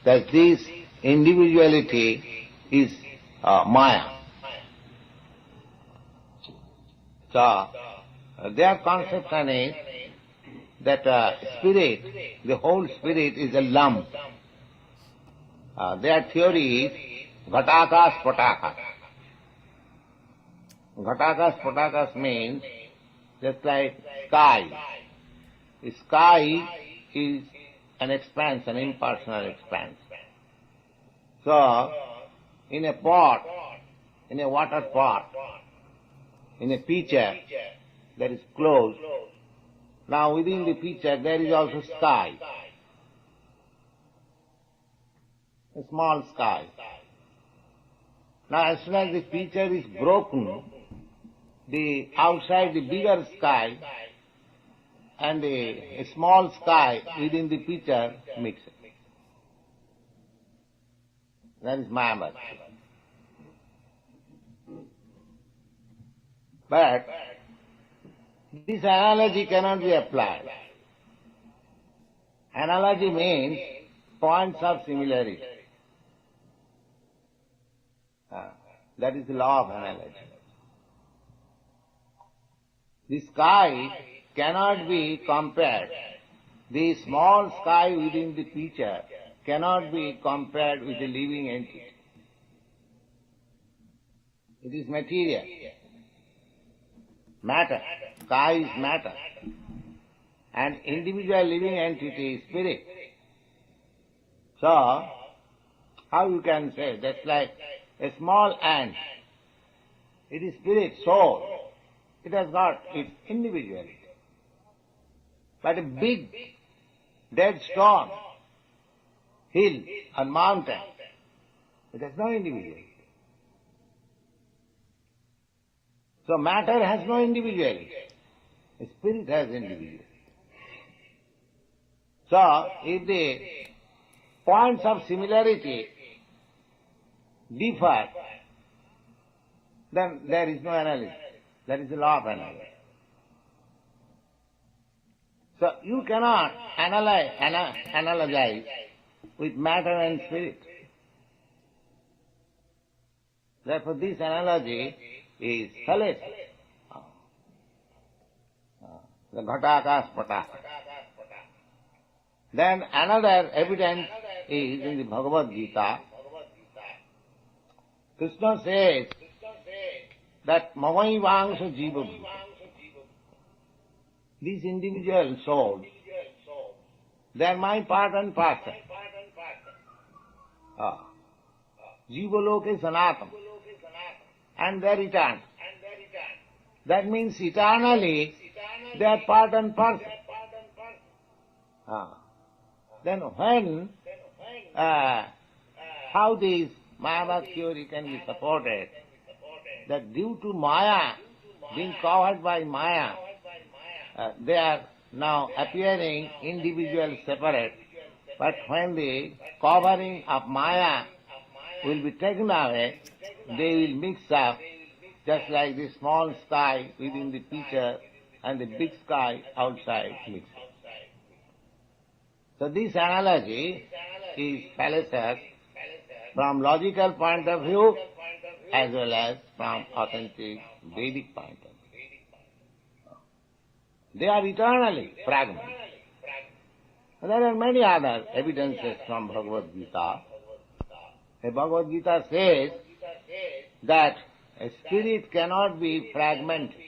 that this individuality is Maya. So, their conception is that spirit, the whole spirit is a lump. Their theory is Ghatakas Patakas. Ghatakas Patakas means just like sky. The sky is an expanse, an impersonal expanse. So, in a pot, in a water pot, in a pitcher that is closed, now within the pitcher there is also sky, a small sky. Now as soon as the pitcher is broken, the outside the bigger sky and a small sky within the pitcher mix. That is Mayavad. But this analogy cannot be applied. Analogy means points of similarity. That is the law of analogy. The sky cannot be compared. The small sky within the pitcher cannot be compared with a living entity. It is material. Matter. Sky is matter. And individual living entity is spirit. So, how you can say, that's like a small ant. It is spirit, soul. It has got its individuality. But a big dead stone, hill or mountain, it has no individuality. So matter has no individuality. The spirit has individuality. So if the points of similarity differ, then there is no analogy. That is the law of analogy. So you cannot analogize with matter and spirit. Therefore this analogy is fallacious. The Ghatakas Pataka. Then another evidence is in the Bhagavad Gita. Krishna says that Mamaivangsha Jiva Bhuta. These individual souls, they are my part and parcel. Jivaloke Sanatana. And they are eternal. That means eternally they are part and parcel. Then when, how this Mayavad theory can be supported, that due to Maya, being covered by Maya, they are now appearing individual separate, but when the covering of Maya will be taken away, they will mix up, just like the small sky within the pitcher and the big sky outside mix up. So this analogy is fallacious from logical point of view as well as from authentic Vedic point of view. They are eternally fragments. There are many other evidences from Bhagavad Gita. The Bhagavad Gita says that a spirit cannot be fragmented.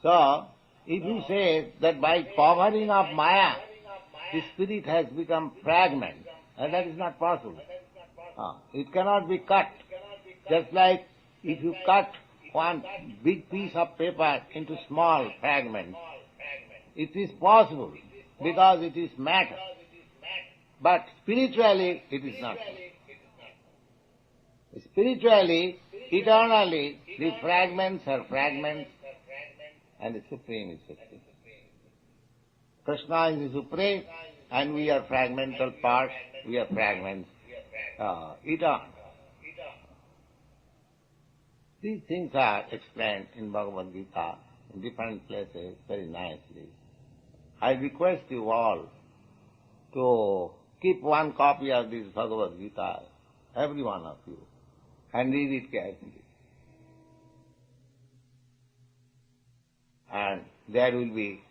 So, if you say that by covering of Maya, the spirit has become fragment, and that is not possible. It cannot be cut. Just like if you cut one big piece of paper into small fragments, it is possible because it is matter. But spiritually, it is not possible. Spiritually, eternally, the fragments are fragments and the Supreme is Supreme. Krishna is the Supreme and we are fragmental parts, we are fragments, eternal. These things are explained in Bhagavad Gita in different places very nicely. I request you all to keep one copy of this Bhagavad Gita, every one of you, and read it carefully. And there will be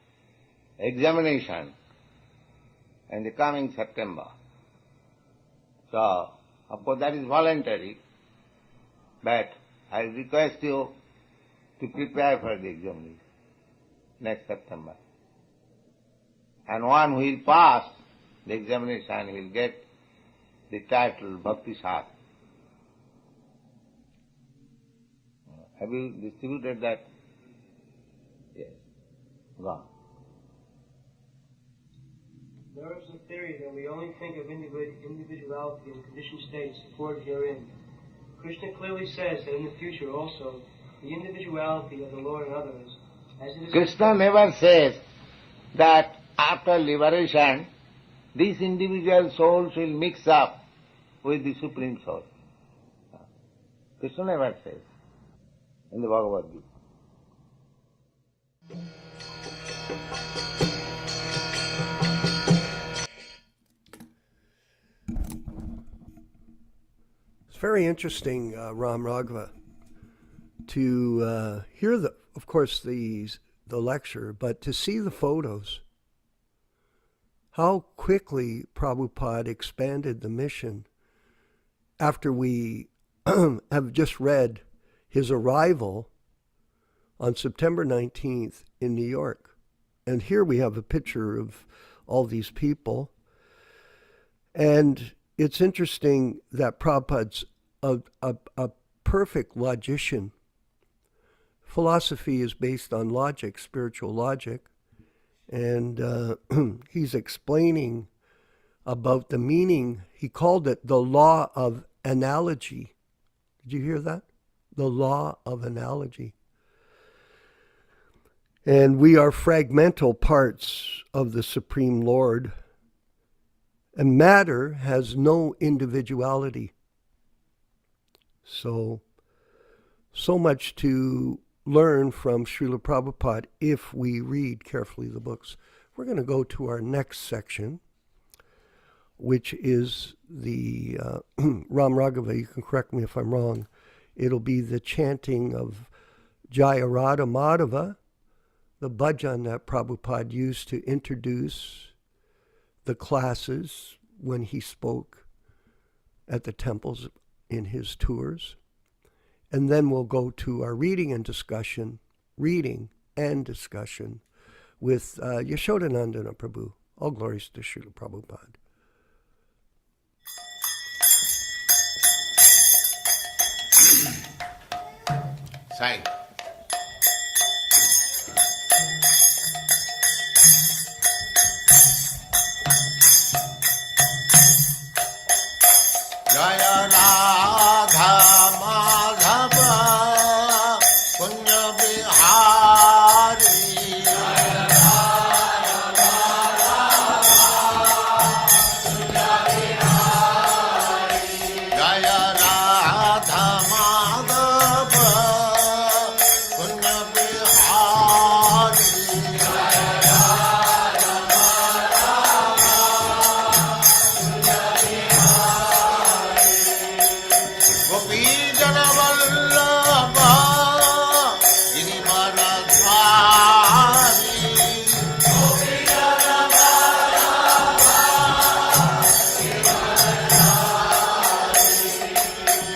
examination in the coming September. So, of course that is voluntary, but I request you to prepare for the examination next September. And one who will pass the examination will get the title Bhakti Shastra. Have you distributed that? Yes. Gone. There is a theory that we only think of individuality in conditioned states supported herein. Krishna clearly says that in the future also, the individuality of the Lord and others, as it is... Krishna never says that after liberation, these individual souls will mix up with the Supreme Soul. Krishna never says in the Bhagavad Gita. It's very interesting, Ram Raghava, to hear of course, the lecture, but to see the photos. How quickly Prabhupada expanded the mission after we have just read his arrival on September 19th in New York. And here we have a picture of all these people. And it's interesting that Prabhupada's a perfect logician. Philosophy is based on logic, spiritual logic. And he's explaining about the meaning. He called it the law of analogy. Did you hear that? The law of analogy. And we are fragmental parts of the Supreme Lord. And matter has no individuality. So much to learn from Śrīla Prabhupāda if we read carefully the books. We're going to go to our next section, which is the Ram Raghava. You can correct me if I'm wrong. It'll be the chanting of Jaya Radha Madhava, the bhajan that Prabhupada used to introduce the classes when he spoke at the temples in his tours. And then we'll go to our reading and discussion with Yaśodā-nandana Prabhu. All glories to Śrīla Prabhupāda. side. Jaya Radha Madhava Punya Bihari. Jaya Radha Madhava Punya Bihari. Gopi Jana Vallabha Girivaradhari.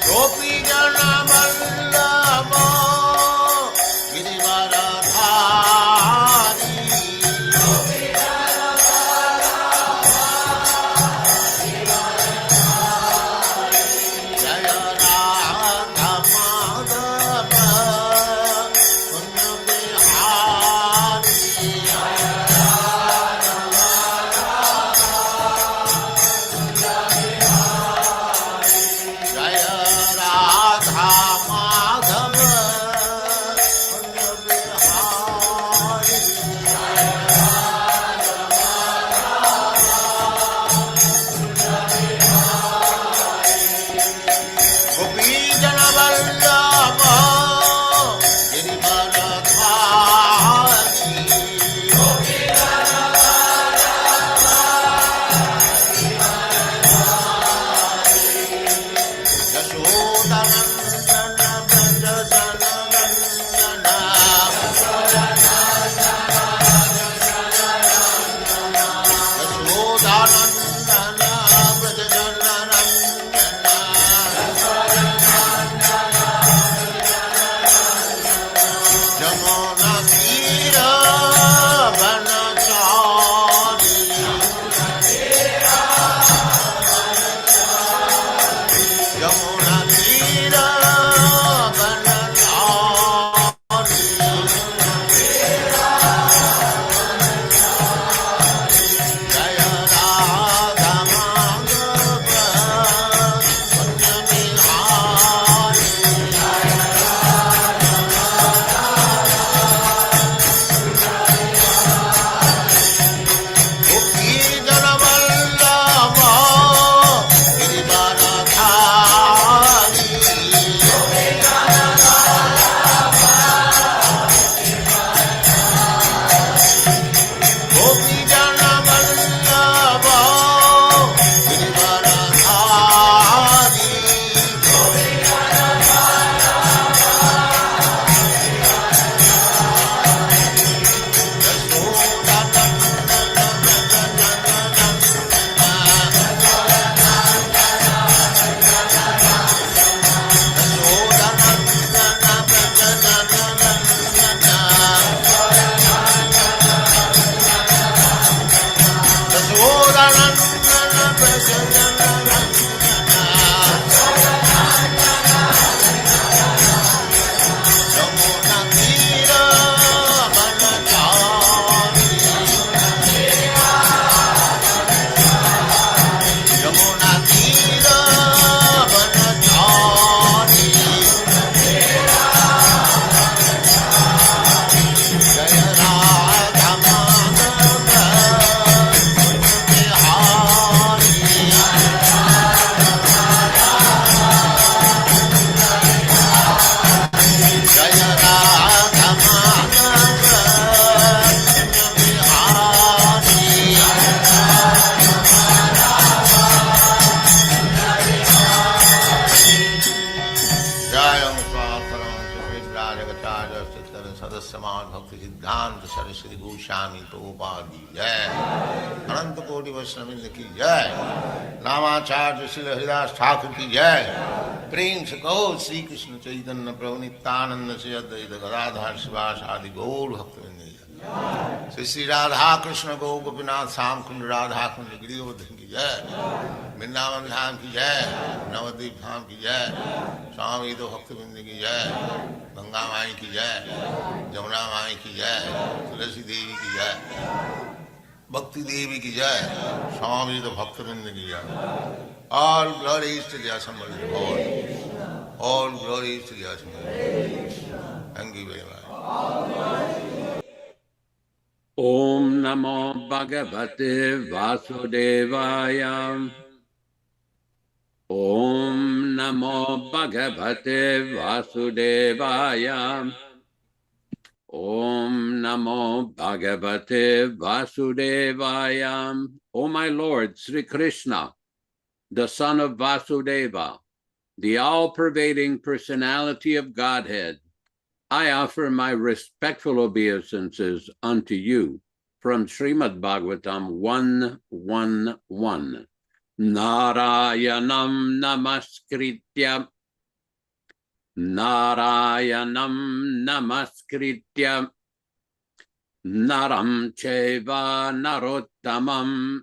Gopi Jana Vallabha Girivaradhari. Jaya Radha Madhava Punya Bihari. Jaya Radha Madhava Punya Bihari. Gopi Jana Vallabha Girivaradhari. Yasoda-nandana Jamuna Tira Vanachari. Jamuna Tira Vanachari. Jaya Radha Madhava Punya Bihari. Gopi Jana Vallabha Girivaradhari. Gopi Jana Vallabha Bhaktivedanta Swami Prabhupāda ki jai. Ananta Koti Vaishnavindra ki jai. Namacharya Śrīla Haridas Thakur ki jai. Prem se kaho Sri Krishna Chaitanya Prabhu Nityananda Sri Advaita Gadadhar Sivasadi Gaur Bhaktivedanta Sri Sri Radha Krishna Gaur Gopinath Sam Kund Radha Kund Giridhar ki jai. Vrindavan धाम की जय, नवद्वीप धाम की जय, स्वामी तो भक्तवृंद की जय, गंगा माई की जय, जमुना माई की जय, तुलसी देवी की जय, भक्ति देवी की जय, स्वामी तो भक्तवृंद की जय. All glories to the assembled Lord. All glories to the assembled Lord. Thank you very much. Om Namo Bhagavate Vasudevaya. Om Namo Bhagavate Vasudevaya. Om Namo Bhagavate Vasudevaya. O my Lord, Sri Krishna, the son of Vasudeva, the all-pervading personality of Godhead, I offer my respectful obeisances unto you from Śrīmad-Bhāgavatam 1:1:1. Narayanam namaskritya, Narayanam namaskritya, Naram cheva narottamam,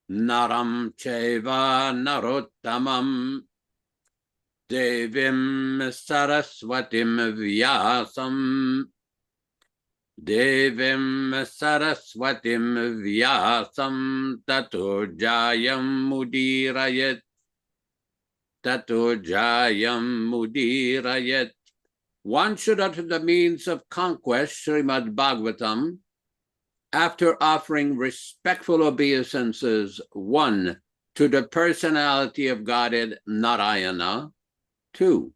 Naram cheva narottamam, Devim saraswatim vyasam, Devim saraswatim vyasam, tato jayam mudirayat, tato jayam mudirayat. One should utter the means of conquest, Śrīmad-Bhāgavatam, after offering respectful obeisances, 1, to the personality of Godhead Narayana, 2,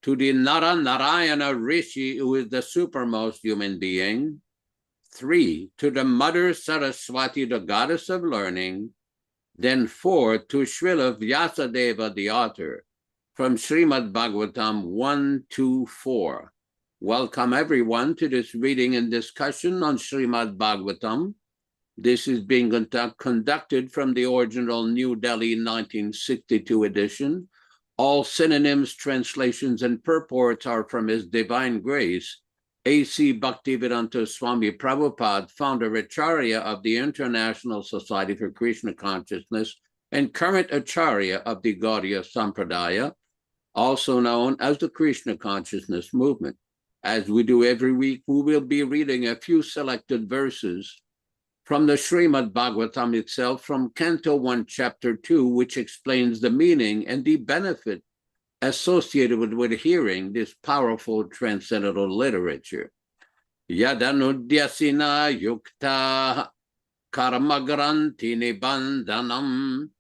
to the Narayana Rishi, who is the supermost human being, 3, to the Mother Saraswati, the goddess of learning, then 4, to Śrīla Vyasadeva, the author, from Śrīmad-Bhāgavatam 1-4. Welcome everyone to this reading and discussion on Śrīmad-Bhāgavatam. This is being conducted from the original New Delhi 1962 edition. All synonyms, translations, and purports are from His Divine Grace A.C. Bhaktivedanta Swami Prabhupāda, Founder-Ācārya of the International Society for Krishna Consciousness and current Acharya of the Gaudiya Sampradaya, also known as the Krishna Consciousness movement. As we do every week, we will be reading a few selected verses from the Śrīmad-Bhāgavatam itself, from Canto 1, Chapter 2, which explains the meaning and the benefit associated with hearing this powerful transcendental literature. Yadanudyasina yukta karmagranti nibandhanam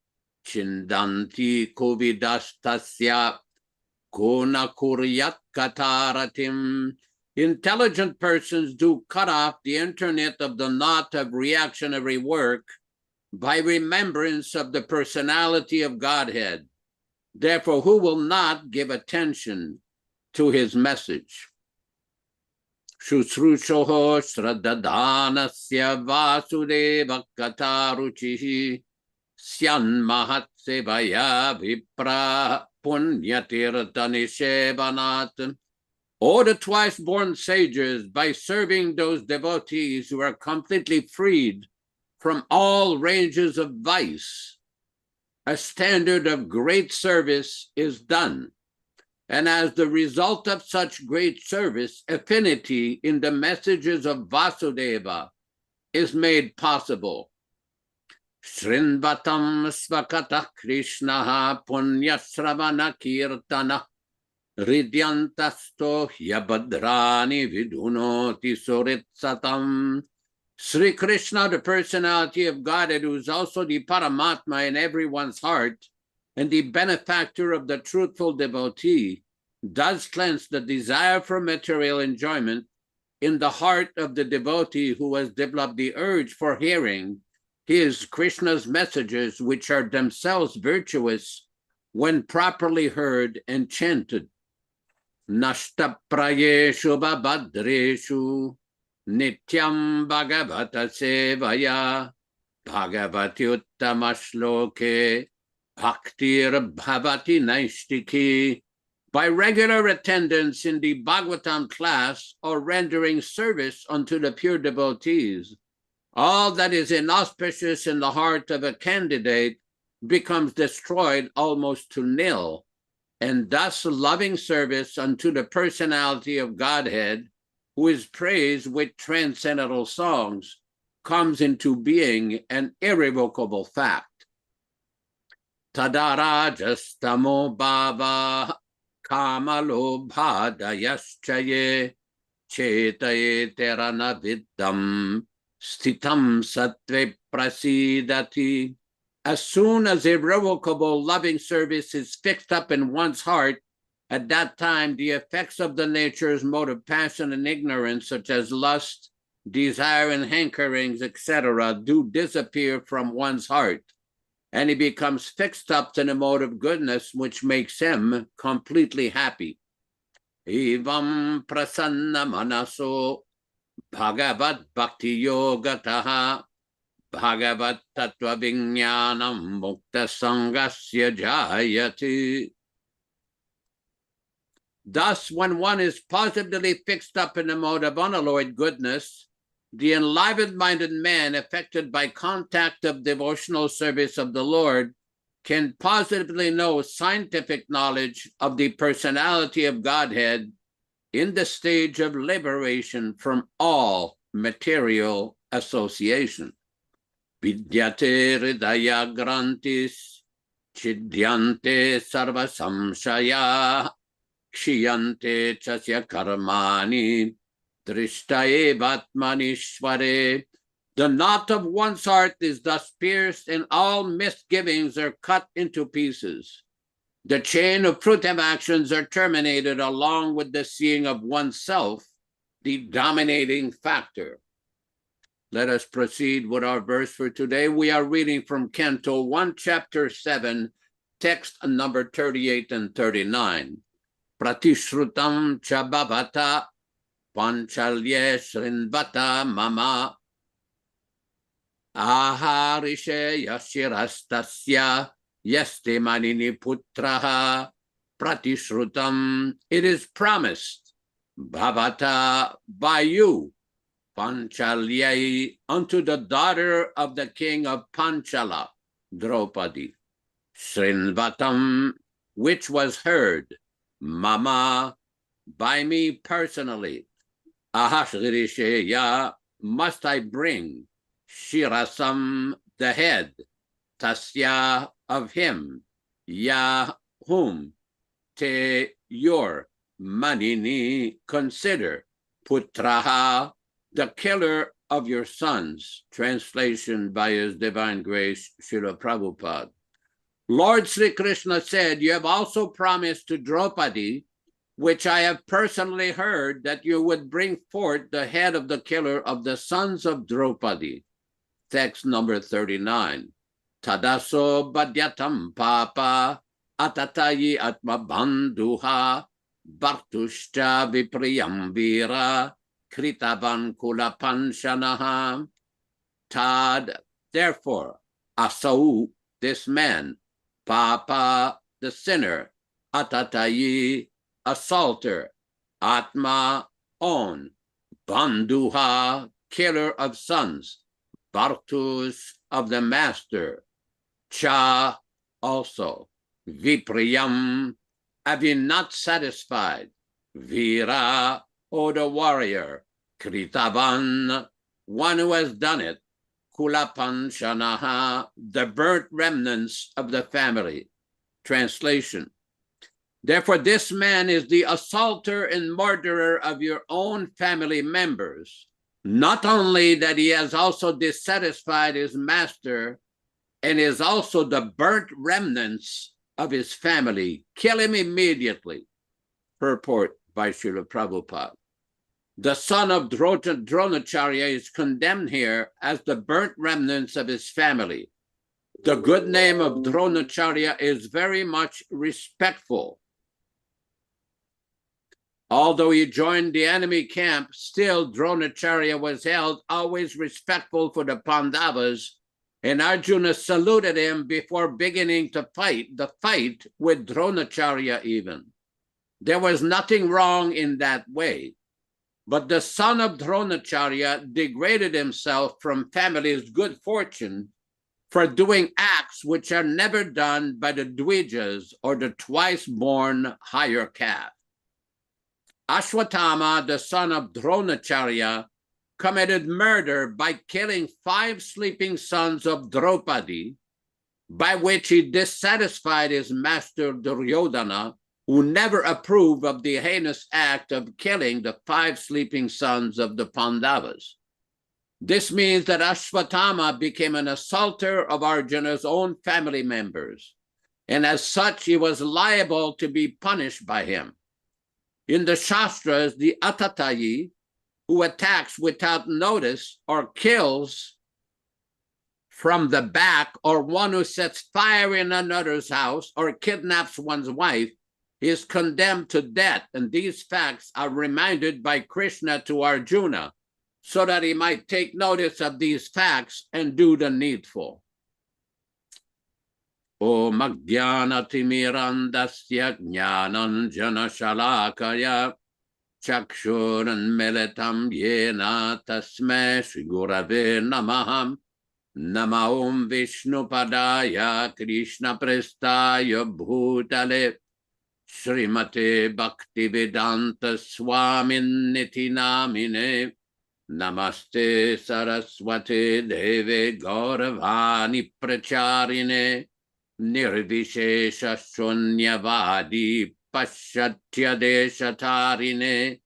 chindanti kovidastasya kona kuryat kataratim. Intelligent persons do cut off the internet of the knot of reactionary work by remembrance of the personality of Godhead. Therefore, who will not give attention to his message? Shushrushoho Shraddhadanasya Vasudeva Kataruchihi Syan Mahatsevaya Vipra Punyatirtanishevanat. Or the twice-born sages, by serving those devotees who are completely freed from all ranges of vice, a standard of great service is done. And as the result of such great service, affinity in the messages of Vasudeva is made possible. Shrinvatam svakata Krishnaha punyasravana kirtana Ridyantasto Yabadrani Vidunoti Suritsatam. Sri Krishna, the personality of Godhead, who is also the Paramatma in everyone's heart and the benefactor of the truthful devotee, does cleanse the desire for material enjoyment in the heart of the devotee who has developed the urge for hearing his Krishna's messages, which are themselves virtuous when properly heard and chanted. Nashtaprayeshu babhadreshu nityam bhagavata sevaya bhagavati uttama-shloke bhaktir bhavati naishtiki. By regular attendance in the Bhagavatam class or rendering service unto the pure devotees, all that is inauspicious in the heart of a candidate becomes destroyed almost to nil, and thus loving service unto the personality of Godhead, who is praised with transcendental songs, comes into being an irrevocable fact. Tadarajastamo bhava kamalobhadayaschaye chetaye terana viddam stitam sattve prasidati. As soon as irrevocable loving service is fixed up in one's heart, at that time the effects of the nature's mode of passion and ignorance, such as lust, desire, and hankerings, etc., do disappear from one's heart, and he becomes fixed up in a mode of goodness which makes him completely happy. Evam prasanna manaso bhagavat bhakti yogataha bhagavat tattva vijnanam mukta sangasya jayati. Thus, when one is positively fixed up in the mode of unalloyed goodness, the enlivened-minded man affected by contact of devotional service of the Lord can positively know scientific knowledge of the personality of Godhead in the stage of liberation from all material association. Vidyate hridaya grantis chidyante sarva samshaya kshiyante chasya karmani drishtaye vatmanishvare. The knot of one's heart is thus pierced, and all misgivings are cut into pieces. The chain of fruitive actions are terminated along with the seeing of oneself, the dominating factor. Let us proceed with our verse for today. We are reading from Canto 1, Chapter 7, text number 38 and 39. Pratishrutam cha bhavata panchalye srinvata mama aharishe yashirastasya yaste manini putraha pratishrutam. It is promised, bhavata, by you, Panchalya, unto the daughter of the king of Panchala, Draupadi, Srinvatam, which was heard, mama, by me personally, ahashgirisheya, must I bring, shirasam, the head, tasya, of him, ya, whom, te, your, manini, consider, putraha, the killer of your sons. Translation by His Divine Grace, Śrīla Prabhupāda. Lord Sri Krishna said, you have also promised to Draupadi, which I have personally heard, that you would bring forth the head of the killer of the sons of Draupadi. Text number 39. Tadaso badyatam papa atatayi atma bandhuha bhartushcha vipriyam vira kritavan kula panshanaha. Tad, therefore, asau, this man, papa, the sinner, atatayi, assaulter, atma, own, bandhuha, killer of sons, bhartus, of the master, cha, also, vipriyam, having not satisfied, vira, or the warrior, kritavan, one who has done it, kulapanshanaha, the burnt remnants of the family. Translation. Therefore, this man is the assaulter and murderer of your own family members. Not only that he has also dissatisfied his master, and is also the burnt remnants of his family. Kill him immediately. Purport by Śrīla Prabhupāda. The son of Dronacharya is condemned here as the burnt remnants of his family. The good name of Dronacharya is very much respectful. Although he joined the enemy camp, still Dronacharya was held always respectful for the Pandavas, and Arjuna saluted him before beginning to fight, the fight with Dronacharya even. There was nothing wrong in that way. But the son of Dronacharya degraded himself from family's good fortune for doing acts which are never done by the Dvijas or the twice-born higher caste. Ashwatthama, the son of Dronacharya, committed murder by killing 5 sleeping sons of Draupadi, by which he dissatisfied his master Duryodhana, who never approved of the heinous act of killing the 5 sleeping sons of the Pandavas. This means that Ashwatthama became an assaulter of Arjuna's own family members, and as such, he was liable to be punished by him. In the Shastras, the Atatayi, who attacks without notice or kills from the back, or one who sets fire in another's house or kidnaps one's wife, is condemned to death. And these facts are reminded by Krishna to Arjuna, so that he might take notice of these facts and do the needful. Om Ajnanatirmirandasya Jnananjana Shalakaya Chakshuran Melitam Yena Tasmai Shri Gurave Namaham Nama Om Vishnupadaya Krishna Prestaya Bhutale Srimate Bhaktivedanta Swami Namine Namaste Saraswate Deve Gauravani Pracharine Nirvishesha Shunyavadi Pashatya Deshatarine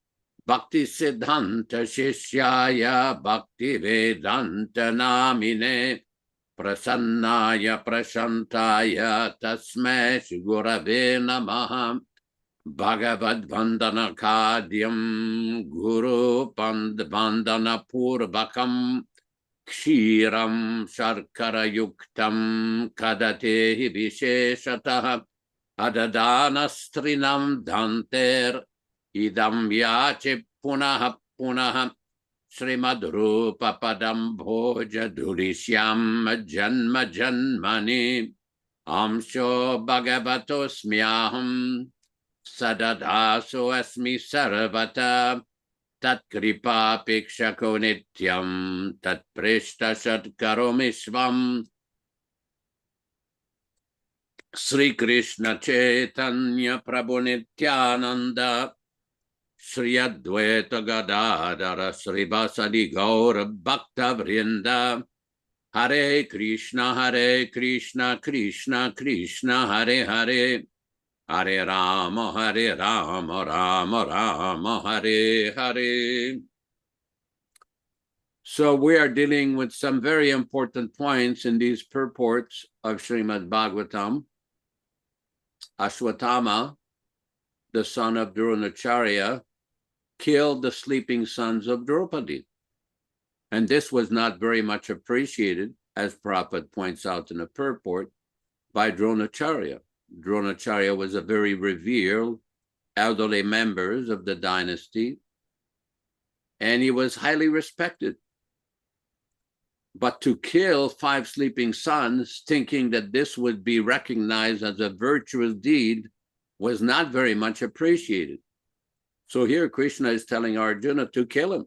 Bhakti Siddhanta Shishyaya Bhaktivedanta Namine Prasannaya Prashantaya Tasmai Gurave Namaha Bhagavad Vandana Kadyam Guru Vandana Purvakam Kshiram Sharkara Yuktam Kadatehi Visheshataha Adadana Strinam Danter Idam Yache Punaha Punaha Śrīmad Padam Bhoja Dhurishyam Janma Janmani Amsho Bhagavatosmyaham Sadadaso Asmi Sarvata Tat Kripa Pikshako Nityam Tat Prishta Shatkaromishvam Sri Krishna Chaitanya Prabhu Nityananda Shri Advaita Gadadhara Sri Vasadi Gaura Bhakta Vrinda Hare Krishna Krishna Krishna Hare Hare Hare Rama Rama Rama Hare Hare. So we are dealing with some very important points in these purports of Śrīmad-Bhāgavatam. Ashwatthama, the son of Dronacharya, killed the sleeping sons of Draupadi. And this was not very much appreciated, as Prabhupada points out in a purport, by Dronacharya. Dronacharya was a very revered elderly member of the dynasty, and he was highly respected. But to kill 5 sleeping sons, thinking that this would be recognized as a virtuous deed, was not very much appreciated. So here Krishna is telling Arjuna to kill him.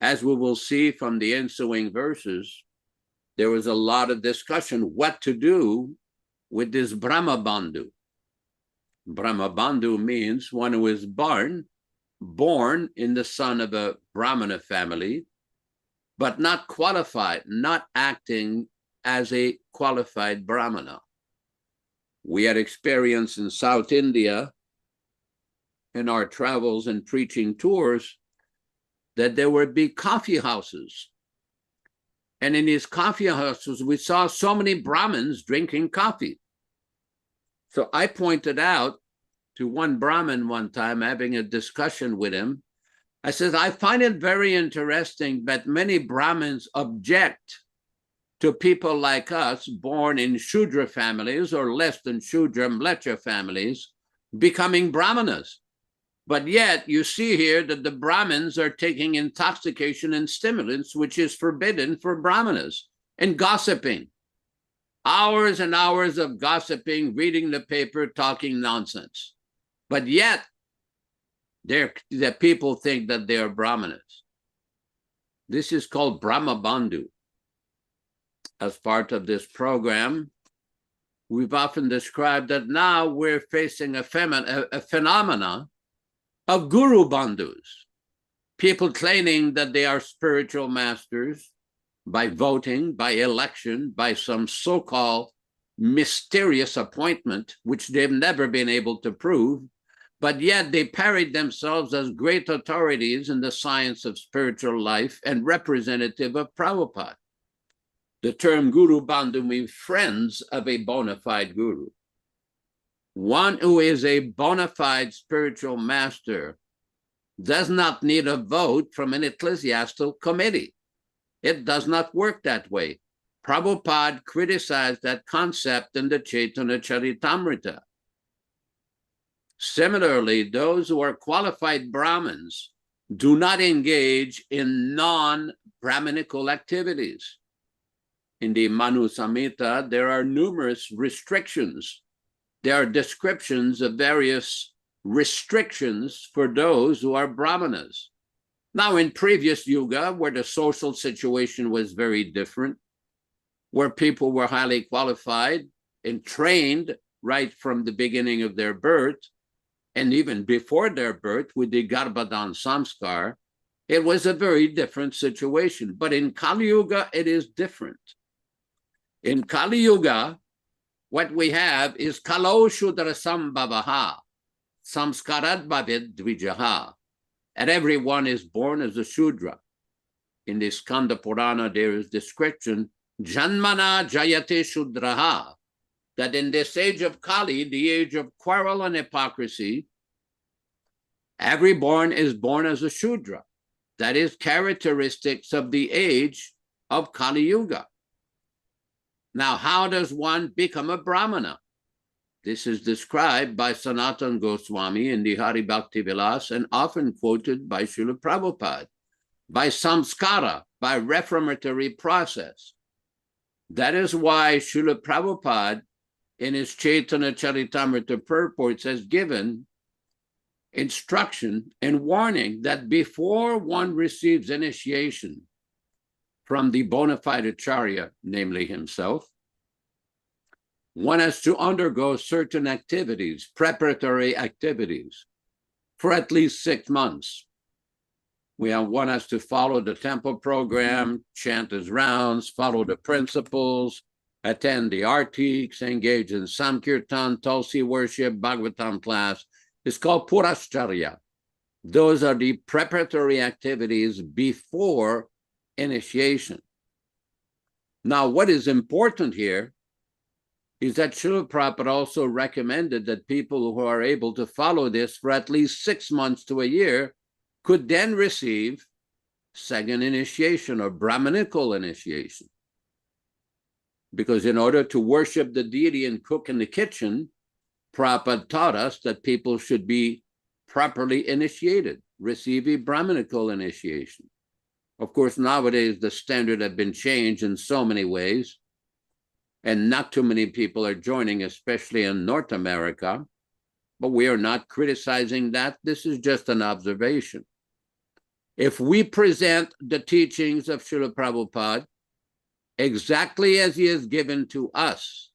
As we will see from the ensuing verses, there was a lot of discussion what to do with this Brahmabandhu. Brahmabandhu means one who is born in the son of a Brahmana family, but not qualified, not acting as a qualified Brahmana. We had experience in South India in our travels and preaching tours that there were big coffee houses. And in these coffee houses, we saw so many Brahmins drinking coffee. So I pointed out to one Brahmin one time, having a discussion with him, I said, I find it very interesting that many Brahmins object to people like us born in Shudra families or less than Shudra Mlecha families becoming Brahmanas. But yet you see here that the Brahmins are taking intoxication and stimulants, which is forbidden for Brahmanas, and gossiping. Hours and hours of gossiping, reading the paper, talking nonsense. But yet the people think that they are Brahmanas. This is called Brahmabandhu. as part of this program, we've often described that now we're facing a phenomena of guru bandhus, people claiming that they are spiritual masters by voting, by election, by some so-called mysterious appointment, which they've never been able to prove, but yet they parade themselves as great authorities in the science of spiritual life and representative of Prabhupada. The term Guru Bandhu means friends of a bona fide guru. One who is a bona fide spiritual master does not need a vote from an ecclesiastical committee. It does not work that way. Prabhupada criticized that concept in the Chaitanya Charitamrita. Similarly, those who are qualified Brahmins do not engage in non-Brahminical activities. In the Manu Samhita, there are numerous restrictions. There are descriptions of various restrictions for those who are Brahmanas. Now, in previous yuga, where the social situation was very different, where people were highly qualified and trained right from the beginning of their birth, and even before their birth with the Garbhadan Samskar, it was a very different situation. But in Kali Yuga, it is different. In Kali Yuga, what we have is Kalo Shudra Sambhavaha, Samskarat Bhavid Dvijaha, and everyone is born as a Shudra. In the Skanda Purana, there is description, Janmana Jayate Shudraha, that in this age of Kali, the age of quarrel and hypocrisy, everyone is born as a Shudra. That is characteristics of the age of Kali Yuga. Now, how does one become a Brahmana? This is described by Sanatana Goswami in the Hari Bhakti Vilas and often quoted by Śrīla Prabhupāda, by samskara, by reformatory process. That is why Śrīla Prabhupāda in his Chaitanya Charitamrita purports has given instruction and warning that before one receives initiation from the bona fide Acharya, namely himself, one has to undergo certain activities, preparatory activities, for at least 6 months. One has to follow the temple program, chant his rounds, follow the principles, attend the artiks, engage in Samkirtan, Tulsi worship, Bhagavatam class. It's called Purashcharya. Those are the preparatory activities before initiation. Now, what is important here is that Śrīla Prabhupada also recommended that people who are able to follow this for at least 6 months to a year could then receive second initiation or Brahminical initiation. Because in order to worship the deity and cook in the kitchen, Prabhupada taught us that people should be properly initiated, receive a Brahminical initiation. Of course, nowadays the standard has been changed in so many ways, and not too many people are joining, especially in North America, but we are not criticizing that. This is just an observation. If we present the teachings of Śrīla Prabhupada exactly as he has given to us,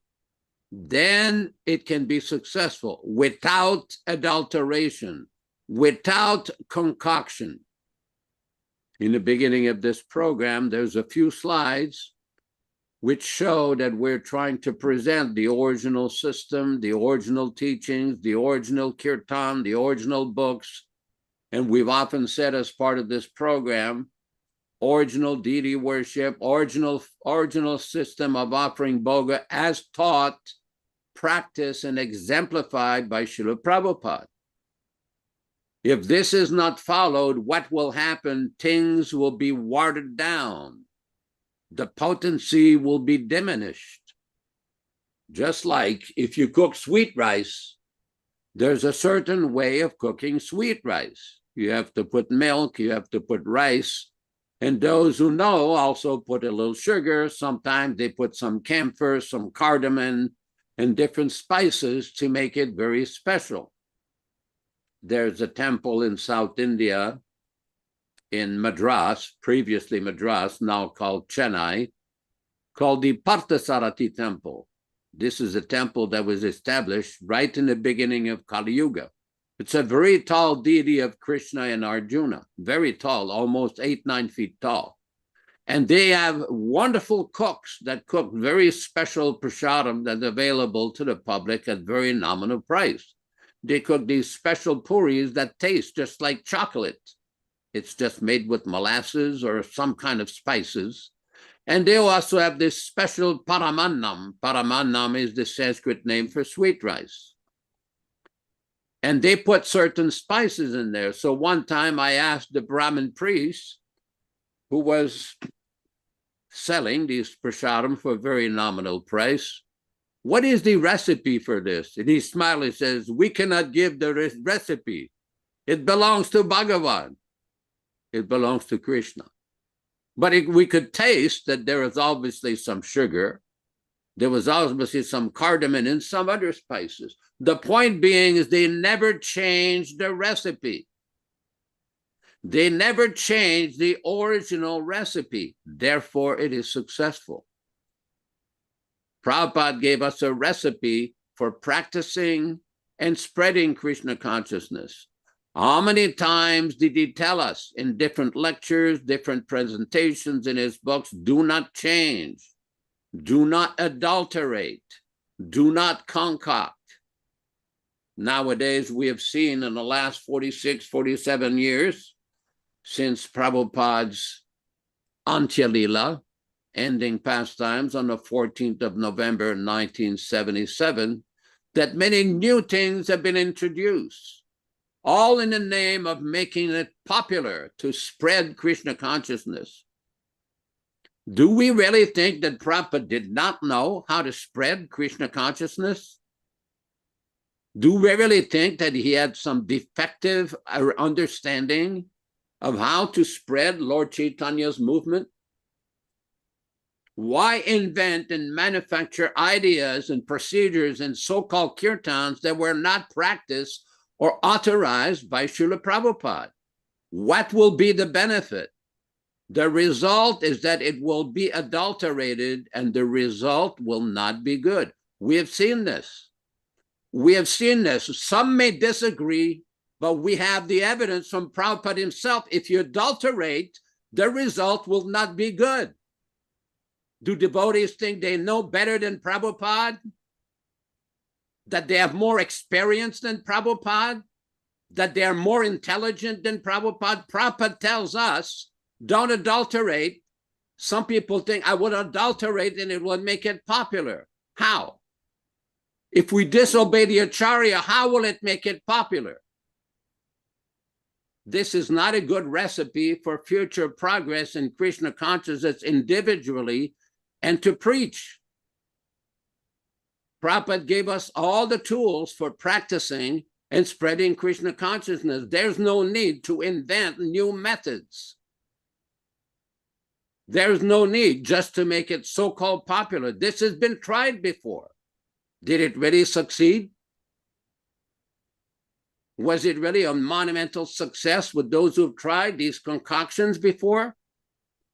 then it can be successful without adulteration, without concoction. In the beginning of this program, there's a few slides which show that we're trying to present the original system, the original teachings, the original kirtan, the original books. And we've often said as part of this program, original deity worship, original system of offering bhoga as taught, practiced, and exemplified by Śrīla Prabhupada. If this is not followed, what will happen? Things will be watered down. The potency will be diminished. Just like if you cook sweet rice, there's a certain way of cooking sweet rice. You have to put milk, you have to put rice, and those who know also put a little sugar. Sometimes they put some camphor, some cardamom, and different spices to make it very special. There's a temple in South India, in Madras, previously Madras, now called Chennai, called the Parthasarathi temple. This is a temple that was established right in the beginning of Kali Yuga. It's a very tall deity of Krishna and Arjuna, very tall, almost 8-9 feet tall. And they have wonderful cooks that cook very special prasadam that's available to the public at very nominal price. They cook these special puris that taste just like chocolate. It's just made with molasses or some kind of spices. And they also have this special paramannam. Paramannam is the Sanskrit name for sweet rice. And they put certain spices in there. So one time I asked the Brahmin priest who was selling these prasadam for a very nominal price, what is the recipe for this? And he smiled and says, we cannot give the recipe. It belongs to Bhagavan. It belongs to Krishna. But we could taste that there was obviously some sugar. There was obviously some cardamom and some other spices. The point being is they never changed the recipe. They never changed the original recipe. Therefore, it is successful. Prabhupada gave us a recipe for practicing and spreading Krishna consciousness. How many times did he tell us in different lectures, different presentations in his books, do not change, do not adulterate, do not concoct. Nowadays, we have seen in the last 46, 47 years, since Prabhupada's Antya Lila, ending pastimes on the 14th of November, 1977, that many new things have been introduced, all in the name of making it popular to spread Krishna consciousness. Do we really think that Prabhupada did not know how to spread Krishna consciousness? Do we really think that he had some defective understanding of how to spread Lord Chaitanya's movement? Why invent and manufacture ideas and procedures and so-called kirtans that were not practiced or authorized by Śrīla Prabhupāda? What will be the benefit? The result is that it will be adulterated and the result will not be good. We have seen this. We have seen this. Some may disagree, but we have the evidence from Prabhupada himself. If you adulterate, the result will not be good. Do devotees think they know better than Prabhupada? That they have more experience than Prabhupada? That they are more intelligent than Prabhupada? Prabhupada tells us, don't adulterate. Some people think, I would adulterate and it would make it popular. How? If we disobey the Acharya, how will it make it popular? This is not a good recipe for future progress in Krishna consciousness individually and to preach. Prabhupada gave us all the tools for practicing and spreading Krishna consciousness. There's no need to invent new methods. There's no need just to make it so-called popular. This has been tried before. Did it really succeed? Was it really a monumental success with those who've tried these concoctions before?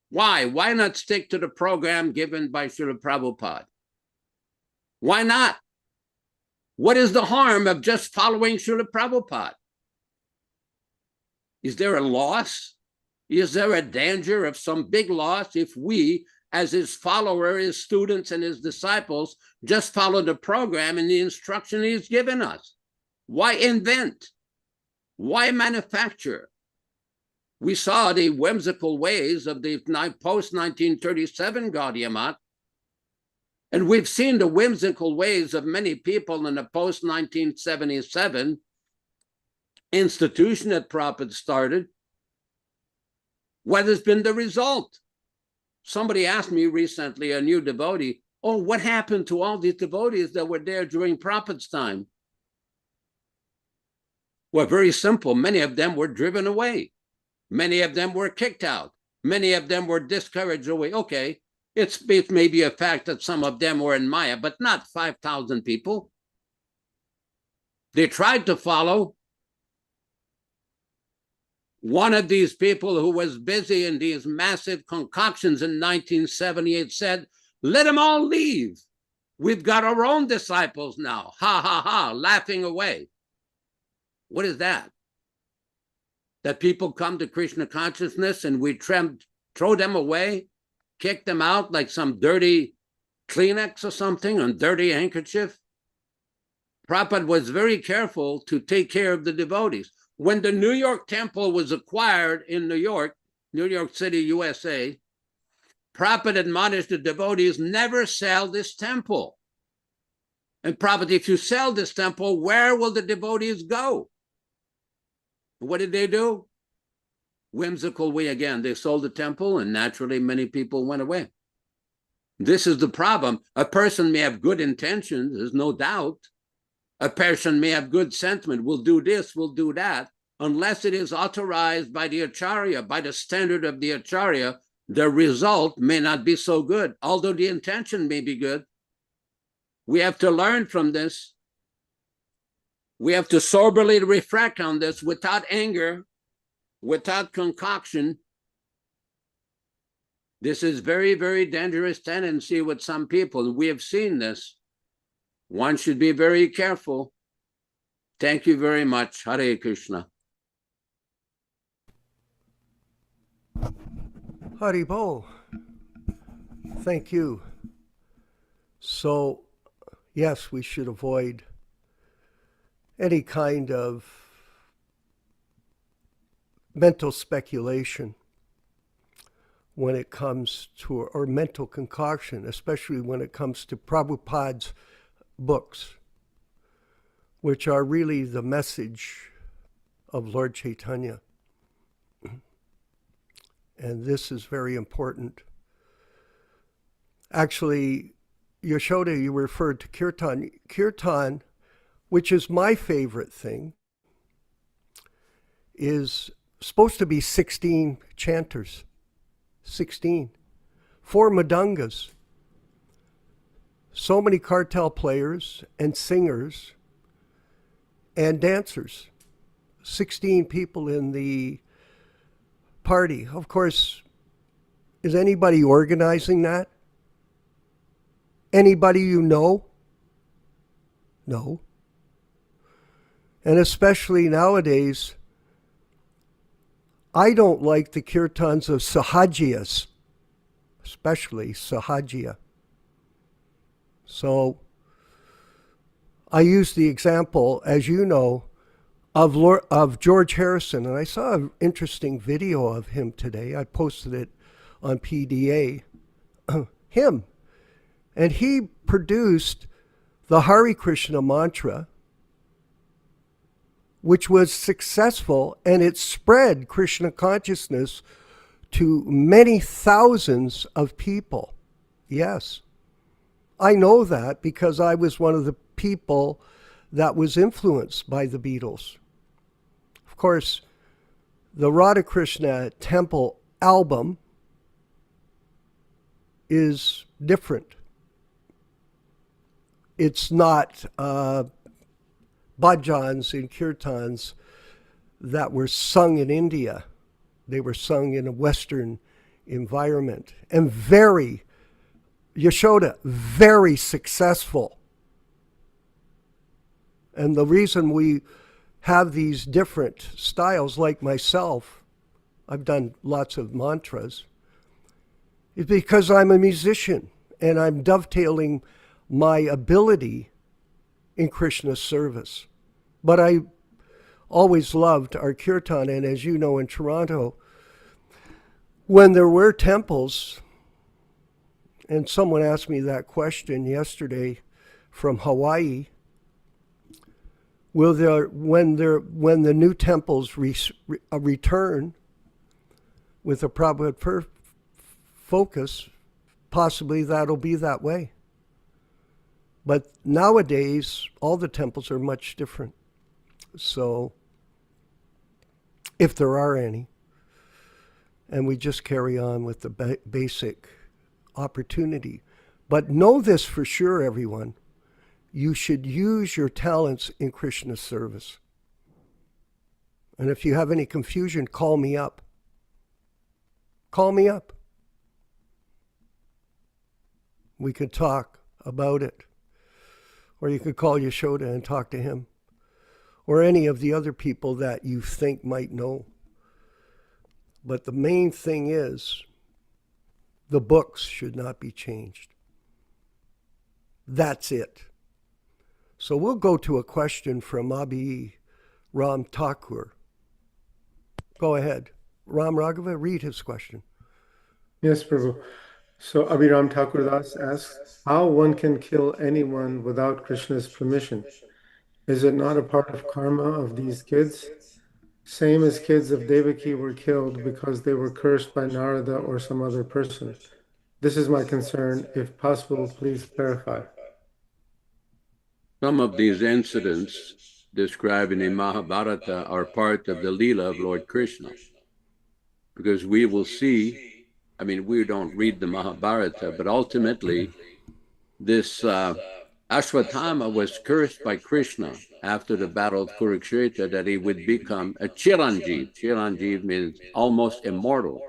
Why? Why not stick to the program given by Śrīla Prabhupāda? Why not? What is the harm of just following Śrīla Prabhupāda? Is there a loss? Is there a danger of some big loss if we, as his follower, his students, and his disciples, just follow the program and the instruction he's given us? Why invent? Why manufacture? We saw the whimsical ways of the post-1937 Gaudiya Math, and we've seen the whimsical ways of many people in the post-1977 institution that Prabhupada started. What has been the result? Somebody asked me recently, a new devotee, oh, what happened to all these devotees that were there during Prabhupada's time? Well, very simple. Many of them were driven away. Many of them were kicked out. Many of them were discouraged away. Okay, it's maybe a fact that some of them were in Maya, but not 5,000 people. They tried to follow. One of these people who was busy in these massive concoctions in 1978 said, Let them all leave. We've got our own disciples now. Ha, ha, ha, laughing away. What is that? That people come to Krishna consciousness and we throw them away, kick them out like some dirty Kleenex or something, or dirty handkerchief? Prabhupada was very careful to take care of the devotees. When the New York temple was acquired in New York City, USA, Prabhupada admonished the devotees, never sell this temple. And Prabhupada, if you sell this temple, where will the devotees go? What did they do? Whimsical way again. They sold the temple, and naturally many people went away. This is the problem. A person may have good intentions, there's no doubt. A person may have good sentiment, will do this, will do that. Unless it is authorized by the Acharya, by the standard of the Acharya, the result may not be so good, although the intention may be good. We have to learn from this. We have to soberly reflect on this without anger, without concoction. This is very, very dangerous tendency with some people. We have seen this. One should be very careful. Thank you very much. Hare Krishna. Haribol. Thank you. So, yes, we should avoid any kind of mental speculation when it comes to, or mental concoction, especially when it comes to Prabhupada's books, which are really the message of Lord Chaitanya. And this is very important. Actually, Yaśodā, you referred to kirtan. Kirtan, which is my favorite thing, is supposed to be 16 chanters. 16. 4 madangas. So many cartel players and singers and dancers. 16 people in the party. Of course, is anybody organizing that? Anybody you know? No. And especially nowadays, I don't like the kirtans of Sahajiyas, especially Sahajiya. So I use the example, as you know, of George Harrison, and I saw an interesting video of him today. I posted it on PDA. Him. And he produced the Hare Krishna mantra, which was successful, and it spread Krishna consciousness to many thousands of people. Yes. I know that because I was one of the people that was influenced by the Beatles. Of course, the Radha Krishna Temple album is different. It's not bhajans and kirtans that were sung in India. They were sung in a Western environment, and very, Yaśodā, very successful. And the reason we have these different styles, like myself, I've done lots of mantras, is because I'm a musician and I'm dovetailing my ability in Krishna's service. But I always loved our kirtan, and as you know, in Toronto, when there were temples, and someone asked me that question yesterday from Hawaii, when the new temples return with a Prabhupada focus, possibly that'll be that way. But nowadays, all the temples are much different. So, if there are any, and we just carry on with the basic opportunity. But know this for sure, everyone. You should use your talents in Krishna's service. And if you have any confusion, call me up. Call me up. We could talk about it. Or you could call Yaśodā and talk to him. Or any of the other people that you think might know. But the main thing is, the books should not be changed. That's it. So we'll go to a question from Abhi Ram Thakur. Go ahead. Ram Raghava, read his question. Yes, Prabhu. So Abhiram Thakur Das asks, how one can kill anyone without Krishna's permission? Is it not a part of karma of these kids? Same as kids of Devaki were killed because they were cursed by Narada or some other person. This is my concern. If possible, please clarify. Some of these incidents described in the Mahabharata are part of the Leela of Lord Krishna. Because we will see, I mean, we don't read the Mahabharata, but ultimately this Ashwatthama was cursed by Krishna after the battle of Kurukshetra that he would become a Chiranjeev. Chiranjeev means almost immortal.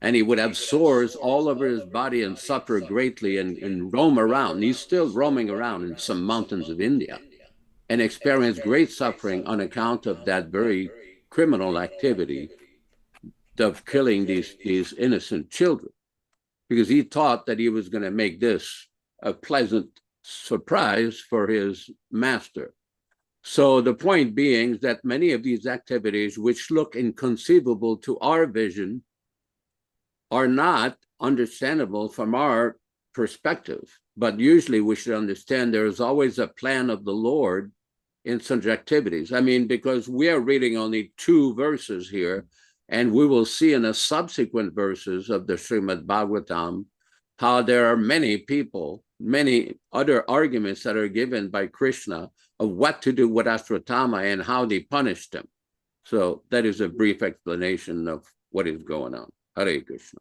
And he would have sores all over his body and suffer greatly and roam around. He's still roaming around in some mountains of India and experience great suffering on account of that very criminal activity of killing these innocent children, because he thought that he was going to make this a pleasant surprise for his master. So the point being that many of these activities, which look inconceivable to our vision, are not understandable from our perspective. But usually we should understand there is always a plan of the Lord in such activities. I mean, because we are reading only 2 verses here, and we will see in the subsequent verses of the Śrīmad-Bhāgavatam how there are many people, many other arguments that are given by Krishna of what to do with Ashwatthama and how they punished him. So that is a brief explanation of what is going on. Hare Krishna.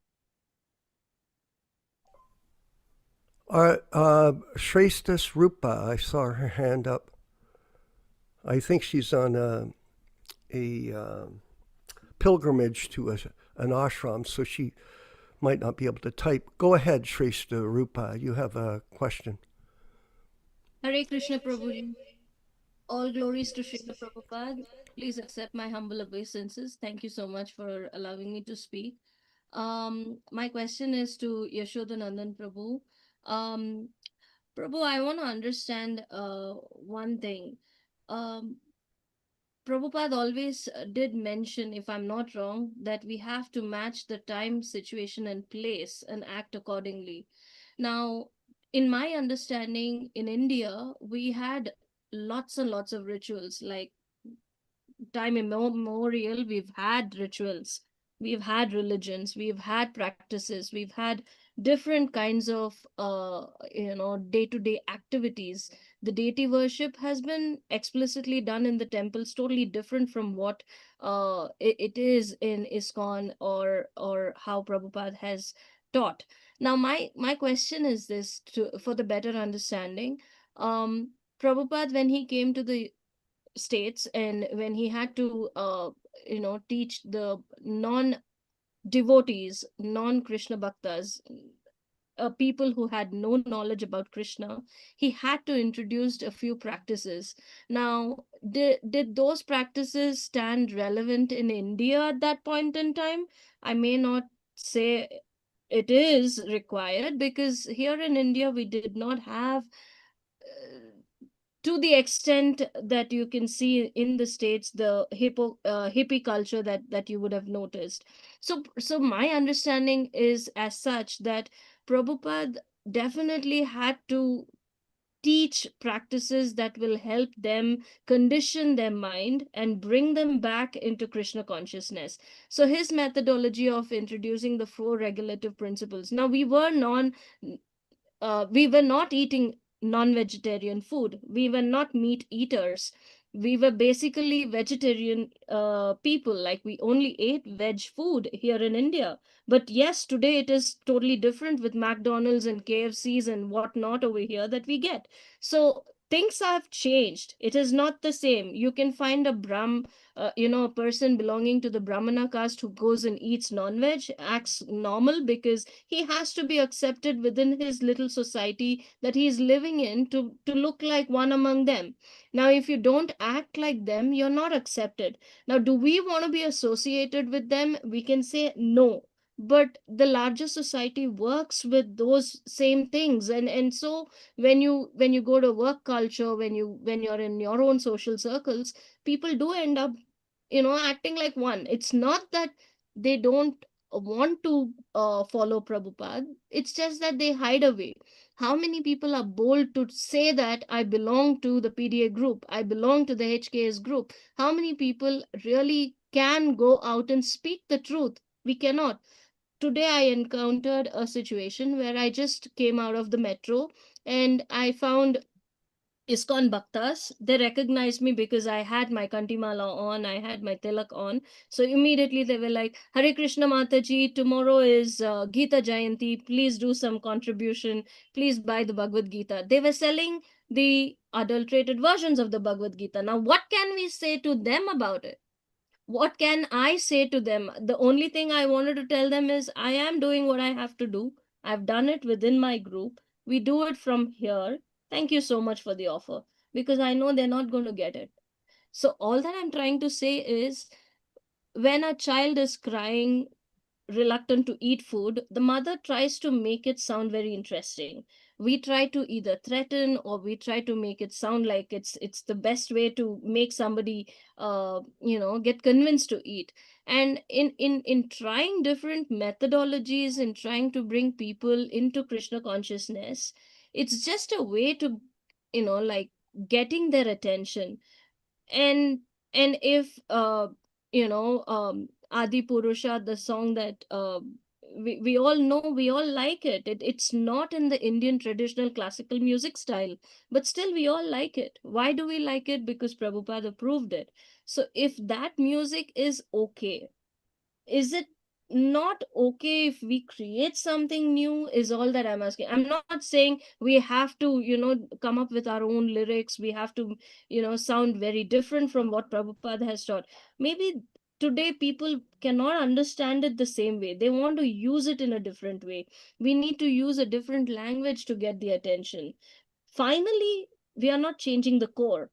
Shrestha Rupa, I saw her hand up. I think she's on a pilgrimage to an ashram, so she might not be able to type. Go ahead, Shrestha Rupa. You have a question. Hare Krishna Prabhuji. All glories to Śrīla Prabhupāda. Please accept my humble obeisances. Thank you so much for allowing me to speak. My question is to Yaśodā-nandana Prabhu. Prabhu, I want to understand one thing. Prabhupada always did mention, if I'm not wrong, that we have to match the time, situation, and place and act accordingly. Now, in my understanding, in India, we had lots and lots of rituals. Like time immemorial, we've had rituals, we've had religions, we've had practices, we've had different kinds of day-to-day activities. The deity worship has been explicitly done in the temples, totally different from what it is in ISKCON or how Prabhupada has taught. Now, my question is this, for the better understanding. Prabhupada, when he came to the States and when he had to teach the non-devotees, non-Krishna bhaktas, people who had no knowledge about Krishna, he had to introduce a few practices. Now, did those practices stand relevant in India at that point in time? I may not say it is required, because here in India we did not have to the extent that you can see in the States, the hippie culture that you would have noticed. So my understanding is as such that Prabhupada definitely had to teach practices that will help them condition their mind and bring them back into Krishna consciousness. So his methodology of introducing the 4 regulative principles. Now, we were not eating non-vegetarian food. We were not meat eaters. We were basically vegetarian people. Like, we only ate veg food here in India. But yes, today it is totally different with McDonald's and KFCs and whatnot over here that we get. So things have changed. It is not the same. You can find a a person belonging to the Brahmana caste who goes and eats non-veg, acts normal because he has to be accepted within his little society that he is living in to look like one among them. Now, if you don't act like them, you're not accepted. Now, do we want to be associated with them? We can say no. But the larger society works with those same things, and so when you go to work culture, when you're in your own social circles, people do end up acting like one. It's not that they don't want to follow Prabhupada. It's just that they hide away. How many people are bold to say that I belong to the PDA group, I belong to the HKS group? How many people really can go out and speak the truth? We cannot. Today I encountered a situation where I just came out of the metro and I found ISKCON Bhaktas. They recognized me because I had my Kantimala on, I had my Tilak on. So immediately they were like, Hare Krishna Mataji, tomorrow is Gita Jayanti. Please do some contribution. Please buy the Bhagavad Gita. They were selling the adulterated versions of the Bhagavad Gita. Now, what can we say to them about it? What can I say to them? The only thing I wanted to tell them is I am doing what I have to do. I've done it within my group. We do it from here. Thank you so much for the offer, because I know they're not going to get it. So all that I'm trying to say is, when a child is crying, reluctant to eat food, the mother tries to make it sound very interesting. We try to either threaten, or we try to make it sound like it's the best way to make somebody get convinced to eat. And in trying different methodologies and trying to bring people into Krishna consciousness, it's just a way to like getting their attention. And and if Adi Purusha, the song that we all know, we all like it's not in the Indian traditional classical music style, but still we all like it. Why do we like it? Because Prabhupada approved it. So if that music is okay, is it not okay if we create something new? Is all that I'm asking. I'm not saying we have to come up with our own lyrics. We have to sound very different from what Prabhupada has taught. Maybe today people cannot understand it the same way. They want to use it in a different way. We need to use a different language to get the attention. Finally, we are not changing the core.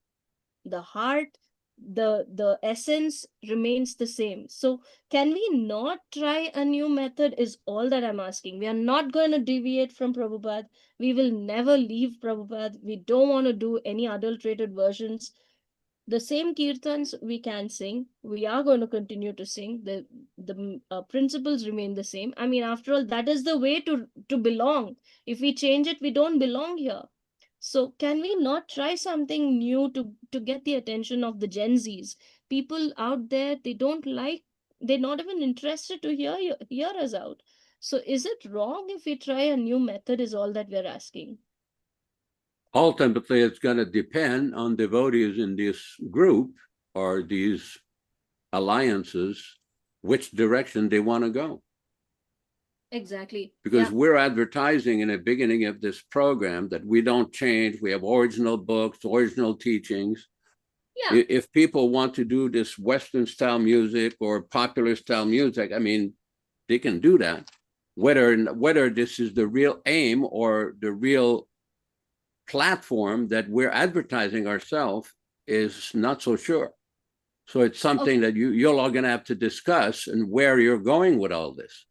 The heart, the essence remains the same. So can we not try a new method, is all that I'm asking. We are not going to deviate from Prabhupada. We will never leave Prabhupada. We don't want to do any adulterated versions. The same kirtans we can sing, we are going to continue to sing. The principles remain the same. I mean, after all, that is the way to belong. If we change it, we don't belong here. So can we not try something new to get the attention of the Gen Zs? People out there, they don't like, they're not even interested to hear us out. So is it wrong if we try a new method, is all that we're asking? Ultimately, it's going to depend on devotees in this group or these alliances, which direction they want to go. Exactly. Because we're advertising in the beginning of this program that we don't change. We have original books, original teachings. Yeah. If people want to do this Western style music or popular style music, I mean, they can do that. Whether this is the real aim or the real platform that we're advertising ourselves is not so sure. So it's something that you're all going to have to discuss, and where you're going with all this.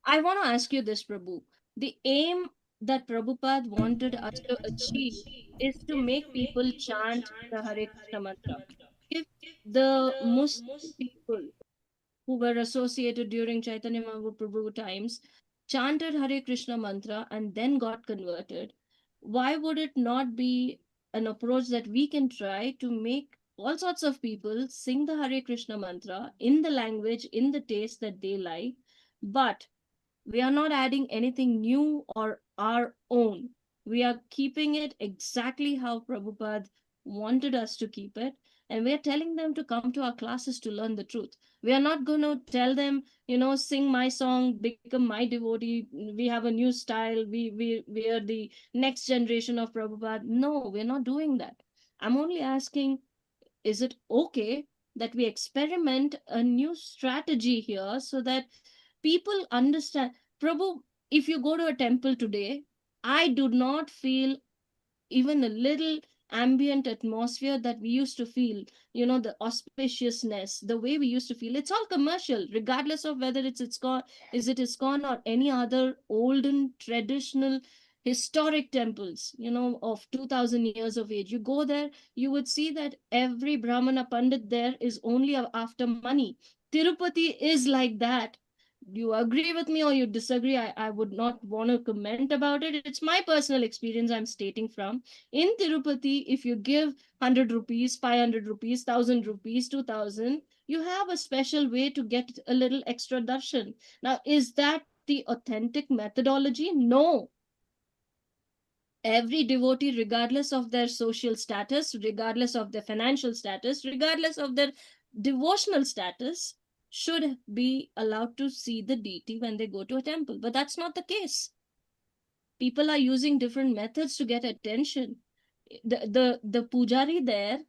I want to ask you this, Prabhu. The aim that Prabhupada wanted us to achieve is to make people chant the Hare Krishna mantra. If the Muslim people who were associated during Chaitanya Mahaprabhu times chanted Hare Krishna mantra and then got converted, why would it not be an approach that we can try to make all sorts of people sing the Hare Krishna mantra in the language, in the taste that they like, but we are not adding anything new or our own. We are keeping it exactly how Prabhupada wanted us to keep it. And we're telling them to come to our classes to learn the truth. We are not going to tell them, sing my song, become my devotee. We have a new style. We are the next generation of Prabhupada. No, we're not doing that. I'm only asking, is it okay that we experiment a new strategy here so that people understand? Prabhu, if you go to a temple today, I do not feel even a little ambient atmosphere that we used to feel, the auspiciousness, the way we used to feel. It's all commercial, regardless of whether it's ISKCON or any other olden traditional historic temples, of 2000 years of age. You go there, you would see that every Brahmana Pandit there is only after money. Tirupati is like that. You agree with me or you disagree, I would not want to comment about it. It's my personal experience I'm stating from. In Tirupati, if you give 100 rupees, 500 rupees, 1000 rupees, 2000, you have a special way to get a little extra darshan. Now, is that the authentic methodology? No. Every devotee, regardless of their social status, regardless of their financial status, regardless of their devotional status, should be allowed to see the deity when they go to a temple. But that's not the case. People are using different methods to get attention. The pujari there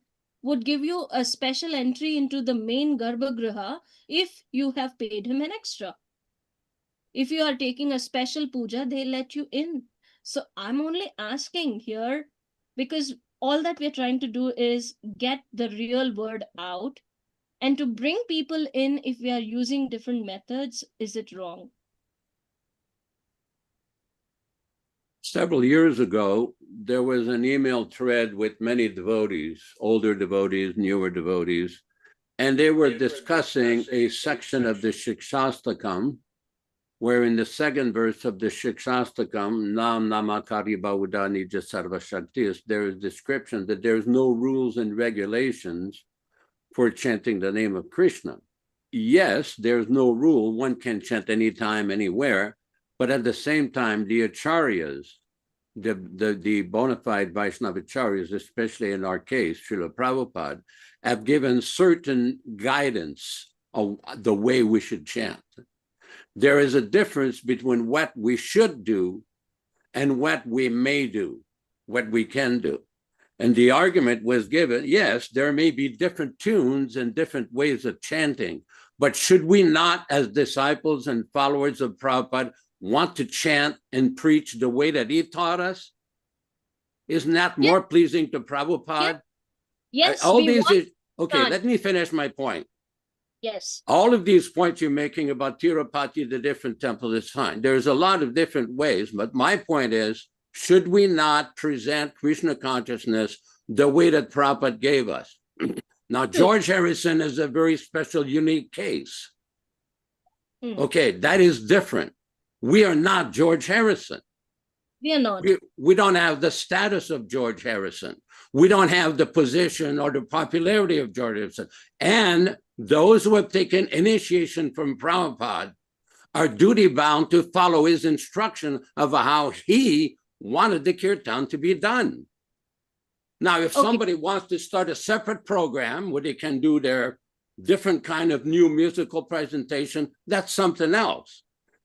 would give you a special entry into the main Garbhagriha if you have paid him an extra. If you are taking a special puja, they let you in. So I'm only asking here because all that we're trying to do is get the real word out. And to bring people in, if we are using different methods, is it wrong? Several years ago, there was an email thread with many devotees, older devotees, newer devotees, and they were discussing a section of the Shikshastakam, where in the second verse of the Shikshastakam, Nam Namakari Bhavudani Jasarva Shaktis, there is description that there's no rules and regulations for chanting the name of Krishna. Yes, there's no rule. One can chant anytime, anywhere. But at the same time, the acharyas, the bona fide Vaishnava acharyas, especially in our case, Śrīla Prabhupāda, have given certain guidance of the way we should chant. There is a difference between what we should do and what we may do, what we can do. And the argument was given, yes, there may be different tunes and different ways of chanting, but should we not, as disciples and followers of Prabhupada, want to chant and preach the way that he taught us? Isn't that more pleasing to Prabhupada? Yes. Okay, let me finish my point. Yes. All of these points you're making about Tirupati, the different temples, is fine. There's a lot of different ways, but my point is, should we not present Krishna consciousness the way that Prabhupada gave us? Now, George Harrison is a very special, unique case. Okay, that is different. We are not George Harrison. We are not. We don't have the status of George Harrison. We don't have the position or the popularity of George Harrison. And those who have taken initiation from Prabhupada are duty-bound to follow his instruction of how he wanted the kirtan to be done. Now, if somebody wants to start a separate program where they can do their different kind of new musical presentation, that's something else.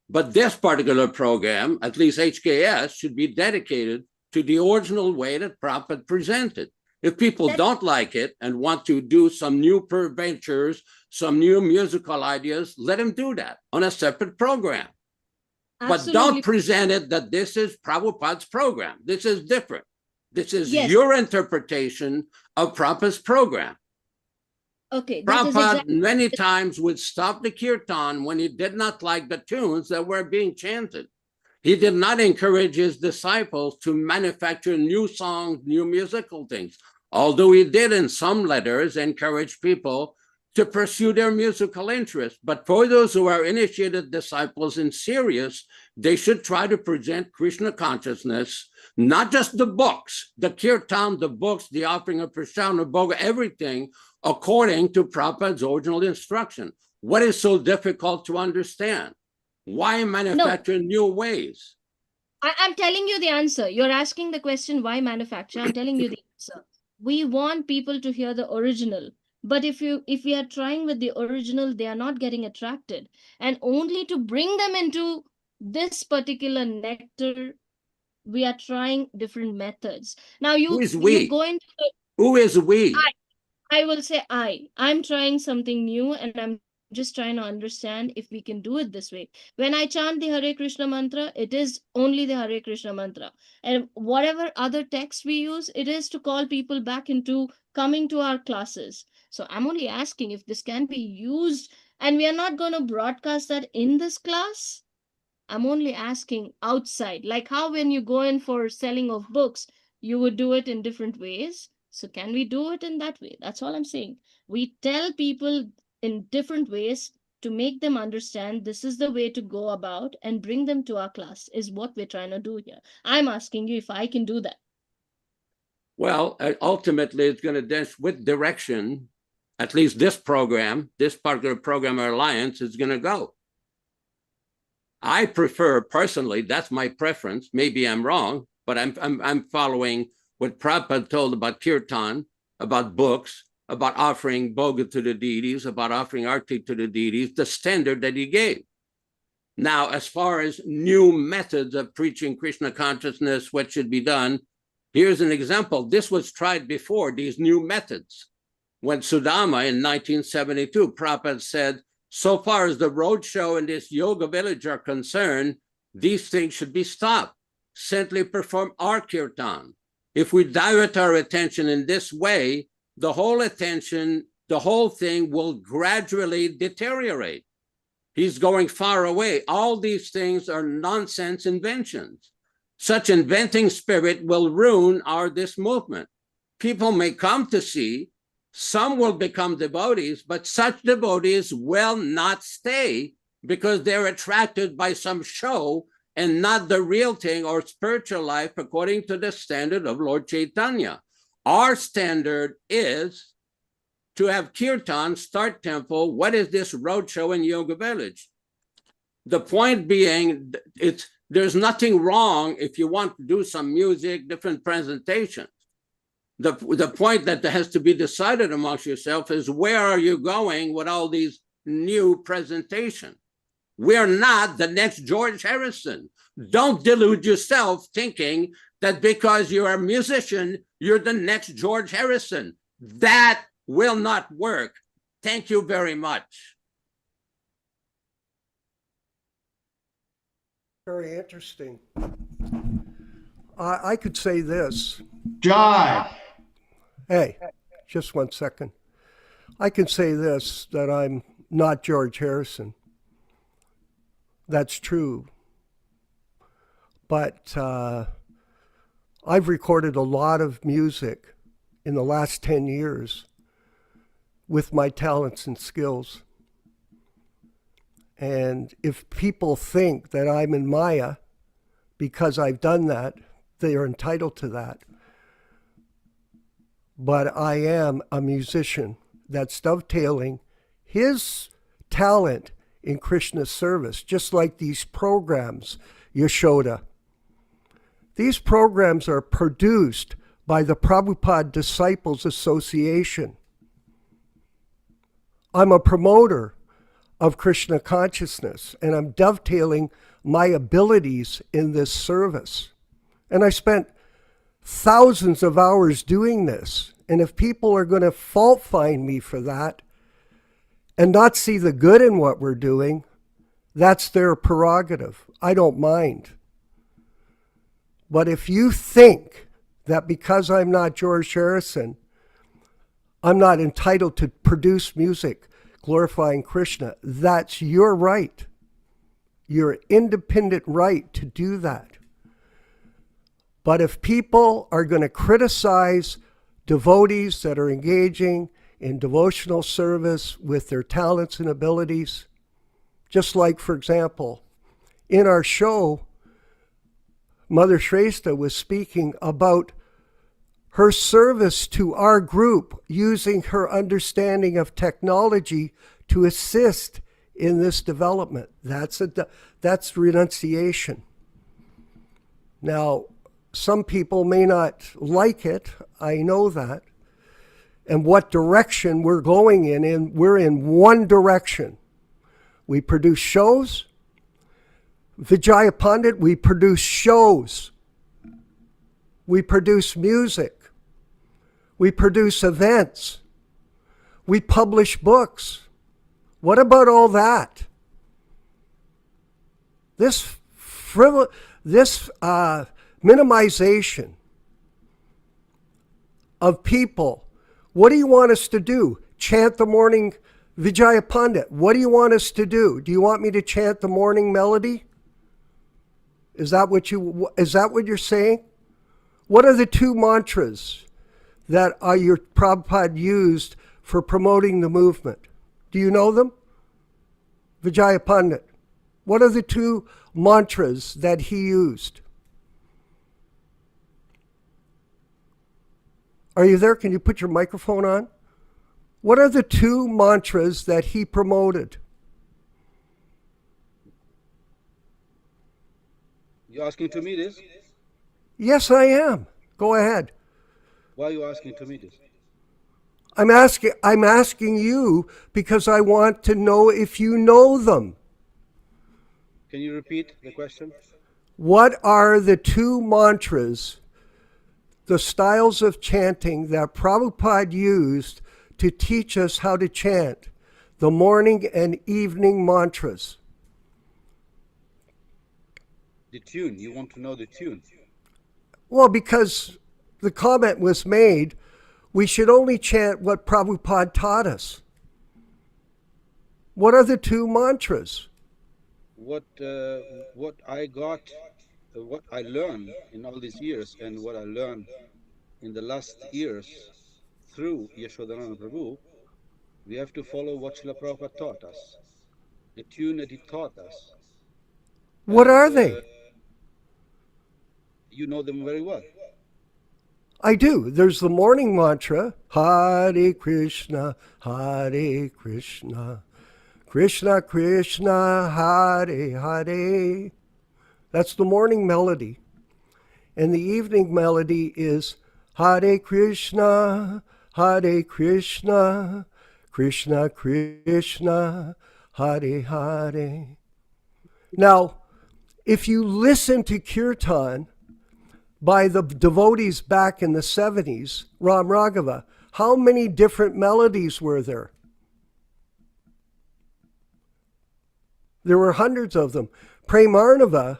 But this particular program, at least HKS, should be dedicated to the original way that Prabhupada presented. If people don't like it and want to do some new peradventures, some new musical ideas, let them do that on a separate program. Absolutely. But don't present it that this is Prabhupada's program. This is different. This is your interpretation of Prabhupada's program. Okay. Prabhupada many times would stop the kirtan when he did not like the tunes that were being chanted. He did not encourage his disciples to manufacture new songs, new musical things, although he did in some letters encourage people to pursue their musical interests. But for those who are initiated disciples and serious, they should try to present Krishna consciousness, not just the books, the kirtan, the books, the offering of prasad, bhoga, everything, according to Prabhupada's original instruction. What is so difficult to understand? Why manufacture new ways? I'm telling you the answer. You're asking the question, why manufacture? I'm telling you the answer. We want people to hear the original. But if we are trying with the original, they are not getting attracted. And only to bring them into this particular nectar, we are trying different methods. Now Who is you we? go into the, Who is we? I will say I'm trying something new, and I'm just trying to understand if we can do it this way. When I chant the Hare Krishna mantra, it is only the Hare Krishna mantra. And whatever other text we use, it is to call people back into coming to our classes. So I'm only asking if this can be used, and we are not going to broadcast that in this class. I'm only asking outside, like how when you go in for selling of books, you would do it in different ways. So can we do it in that way? That's all I'm saying. We tell people in different ways to make them understand this is the way to go about and bring them to our class is what we're trying to do here. I'm asking you if I can do that. Well, ultimately, it's going to, with direction, at least this program, this particular program or alliance is going to go. I prefer, personally, that's my preference. Maybe I'm wrong, but I'm following what Prabhupada told about kirtan, about books, about offering bhoga to the deities, about offering arti to the deities, the standard that he gave. Now, as far as new methods of preaching Krishna consciousness, what should be done, here's an example. This was tried before, these new methods. When Sudama in 1972, Prabhupada said, so far as the roadshow and this yoga village are concerned, these things should be stopped. Simply perform our kirtan. If we divert our attention in this way, the whole attention, the whole thing will gradually deteriorate. He's going far away. All these things are nonsense inventions. Such inventing spirit will ruin this movement. People may come to see, some will become devotees, but such devotees will not stay because they're attracted by some show and not the real thing or spiritual life according to the standard of Lord Chaitanya. Our standard is to have kirtan, start temple. What is this roadshow in Yoga Village? The point being, there's nothing wrong if you want to do some music, different presentations. The point that has to be decided amongst yourself is where are you going with all these new presentations? We're not the next George Harrison. Don't delude yourself thinking that because you're a musician, you're the next George Harrison. That will not work. Thank you very much. Very interesting. I could say this. Jai. Hey, just 1 second. I can say this, that I'm not George Harrison. That's true. But I've recorded a lot of music in the last 10 years with my talents and skills. And if people think that I'm in Maya because I've done that, they are entitled to that. But I am a musician that's dovetailing his talent in Krishna's service, just like these programs, Yaśodā. These programs are produced by the Prabhupada Disciples Association. I'm a promoter of Krishna Consciousness, and I'm dovetailing my abilities in this service. And I spent thousands of hours doing this. And if people are going to fault find me for that and not see the good in what we're doing, that's their prerogative. I don't mind. But if you think that because I'm not George Harrison, I'm not entitled to produce music glorifying Krishna, that's your right. Your independent right to do that. But if people are going to criticize devotees that are engaging in devotional service with their talents and abilities, just like, for example, in our show, Mother Shrestha was speaking about her service to our group using her understanding of technology to assist in this development. That's renunciation. Now, some people may not like it. I know that. And what direction we're going in, and we're in one direction. We produce shows. Vijaya Pandit, we produce shows. We produce music. We produce events. We publish books. What about all that? This minimization of people. What do you want us to do? Chant the morning Vijaya Pandit. What do you want us to do? Do you want me to chant the morning melody? Is that what you're saying? What are the two mantras that your Prabhupada used for promoting the movement? Do you know them? Vijaya Pandit. What are the two mantras that he used? Are you there? Can you put your microphone on? What are the two mantras that he promoted? You asking to me this? Yes, I am. Go ahead. Why are you asking to me this? I'm asking you because I want to know if you know them. Can you repeat the question? What are the two mantras, the styles of chanting that Prabhupada used to teach us how to chant the morning and evening mantras? The tune. You want to know the tune? Well, because the comment was made, we should only chant what Prabhupada taught us. What are the two mantras? What I got, what I learned in all these years, and what I learned in the last years through Yaśodā-nandana Prabhu, we have to follow what Śrīla Prabhupāda taught us, the tune that he taught us. What are they? You know them very well. I do. There's the morning mantra, Hare Krishna, Hare Krishna, Krishna Krishna, Hare Hare. That's the morning melody. And the evening melody is Hare Krishna, Hare Krishna, Krishna Krishna, Hare Hare. Now, if you listen to kirtan by the devotees back in the 70s, Ram Raghava, how many different melodies were there? There were hundreds of them. Premarnava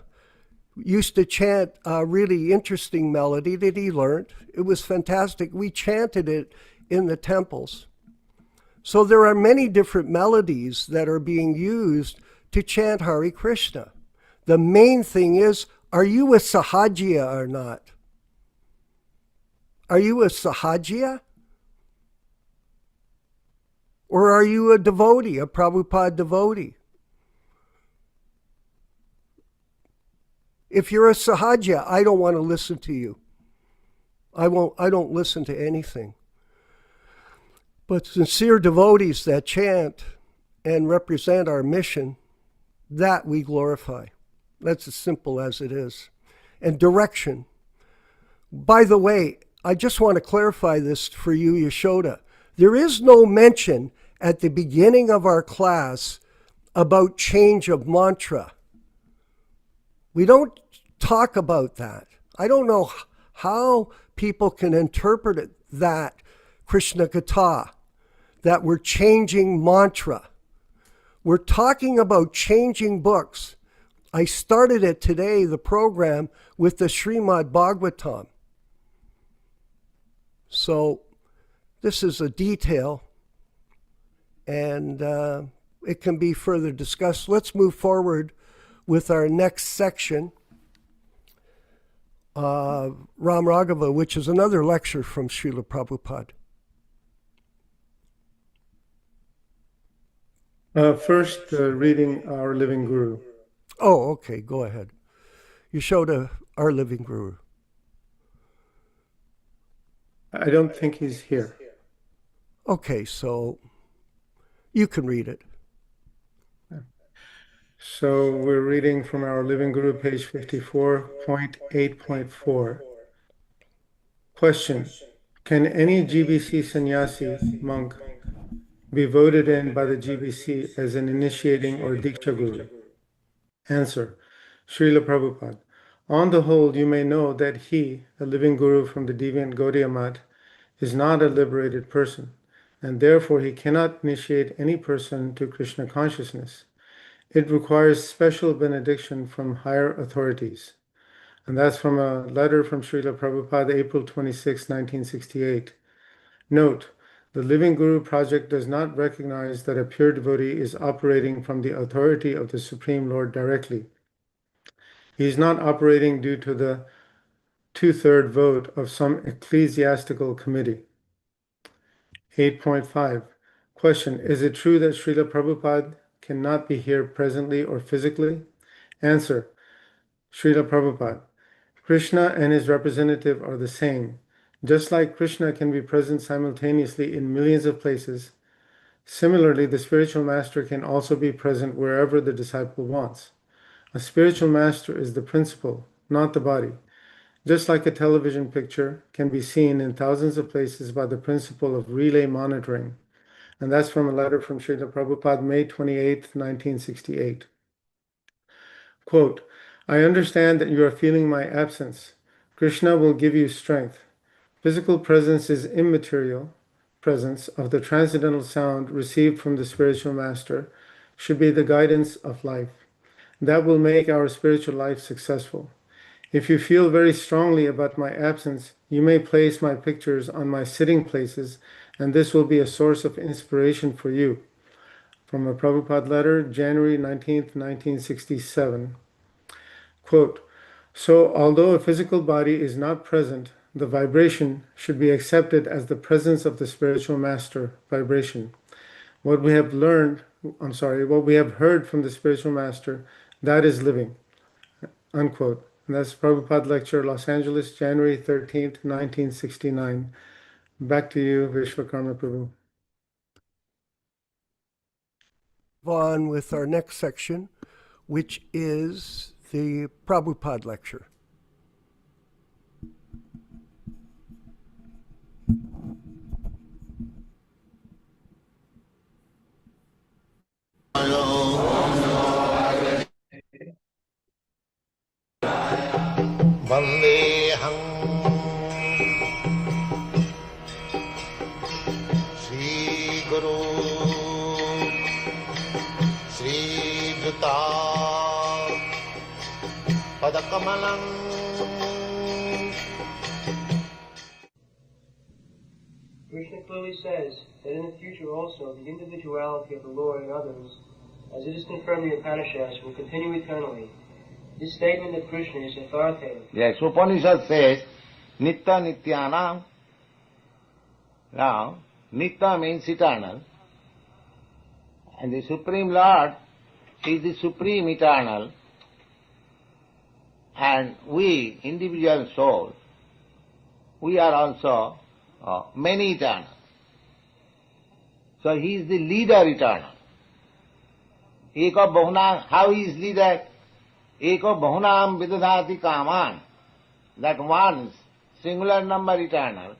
used to chant a really interesting melody that he learned. It was fantastic. We chanted it in the temples. So there are many different melodies that are being used to chant Hare Krishna. The main thing is, are you a Sahajya or not? Are you a Sahajya? Or are you a devotee, a Prabhupada devotee? If you're a Sahajya, I don't want to listen to you. I don't listen to anything. But sincere devotees that chant and represent our mission, that we glorify. That's as simple as it is. And direction. By the way, I just want to clarify this for you, Yaśodā. There is no mention at the beginning of our class about change of mantra. We don't talk about that. I don't know how people can interpret it, that Krishna Katha, that we're changing mantra. We're talking about changing books. I started it today, the program, with the Śrīmad-Bhāgavatam. So this is a detail, and it can be further discussed. Let's move forward with our next section, Ram Raghava, which is another lecture from Śrīla Prabhupāda. First, reading Our Living Guru. Oh, okay, go ahead. Yaśodā, Our Living Guru. I don't think he's here. Okay, so you can read it. So we're reading from our Living Guru, page 54.8.4. Question: can any GBC sannyasi monk be voted in by the GBC as an initiating or Diksha Guru? Answer: Śrīla Prabhupāda. On the whole, you may know that he, a living Guru from the deviant Gaudiya Math, is not a liberated person, and therefore he cannot initiate any person to Krishna consciousness. It requires special benediction from higher authorities. And that's from a letter from Śrīla Prabhupāda, April 26, 1968. Note: the Living Guru project does not recognize that a pure devotee is operating from the authority of the Supreme Lord directly. He is not operating due to the 2/3 vote of some ecclesiastical committee. 8.5. Question: is it true that Śrīla Prabhupada cannot be here presently or physically? Answer: Śrīla Prabhupada. Krishna and his representative are the same. Just like Krishna can be present simultaneously in millions of places, similarly, the spiritual master can also be present wherever the disciple wants. A spiritual master is the principle, not the body. Just like a television picture can be seen in thousands of places by the principle of relay monitoring. And that's from a letter from Śrīla Prabhupada, May 28, 1968. Quote: I understand that you are feeling my absence. Krishna will give you strength. Physical presence is immaterial. Presence of the transcendental sound received from the spiritual master should be the guidance of life. That will make our spiritual life successful. If you feel very strongly about my absence, you may place my pictures on my sitting places, and this will be a source of inspiration for you. From a Prabhupada letter, January 19, 1967. Quote: so although a physical body is not present, the vibration should be accepted as the presence of the spiritual master vibration. What we have heard from the spiritual master, that is living. Unquote. And that's Prabhupada lecture, Los Angeles, January 13th, 1969. Back to you, Vishwakarma Prabhu. On with our next section, which is the Prabhupada lecture. Vandeham Shri Guru Shri Juta Padakamalam. Krishna clearly says that in the future also the individuality of the Lord and others, as it is confirmed in the Upanishads, will continue eternally. This statement of Krishna is authoritative. Yes, Upanishad says, Nitya Nityanam. Now, Nitya means eternal. And the Supreme Lord is the Supreme Eternal. And we, individual souls, we are also many eternal. So he is the leader eternal. Eka Bahunam, how he is leader? Eko Bahunam Vidadhati Kaman, that one singular number eternal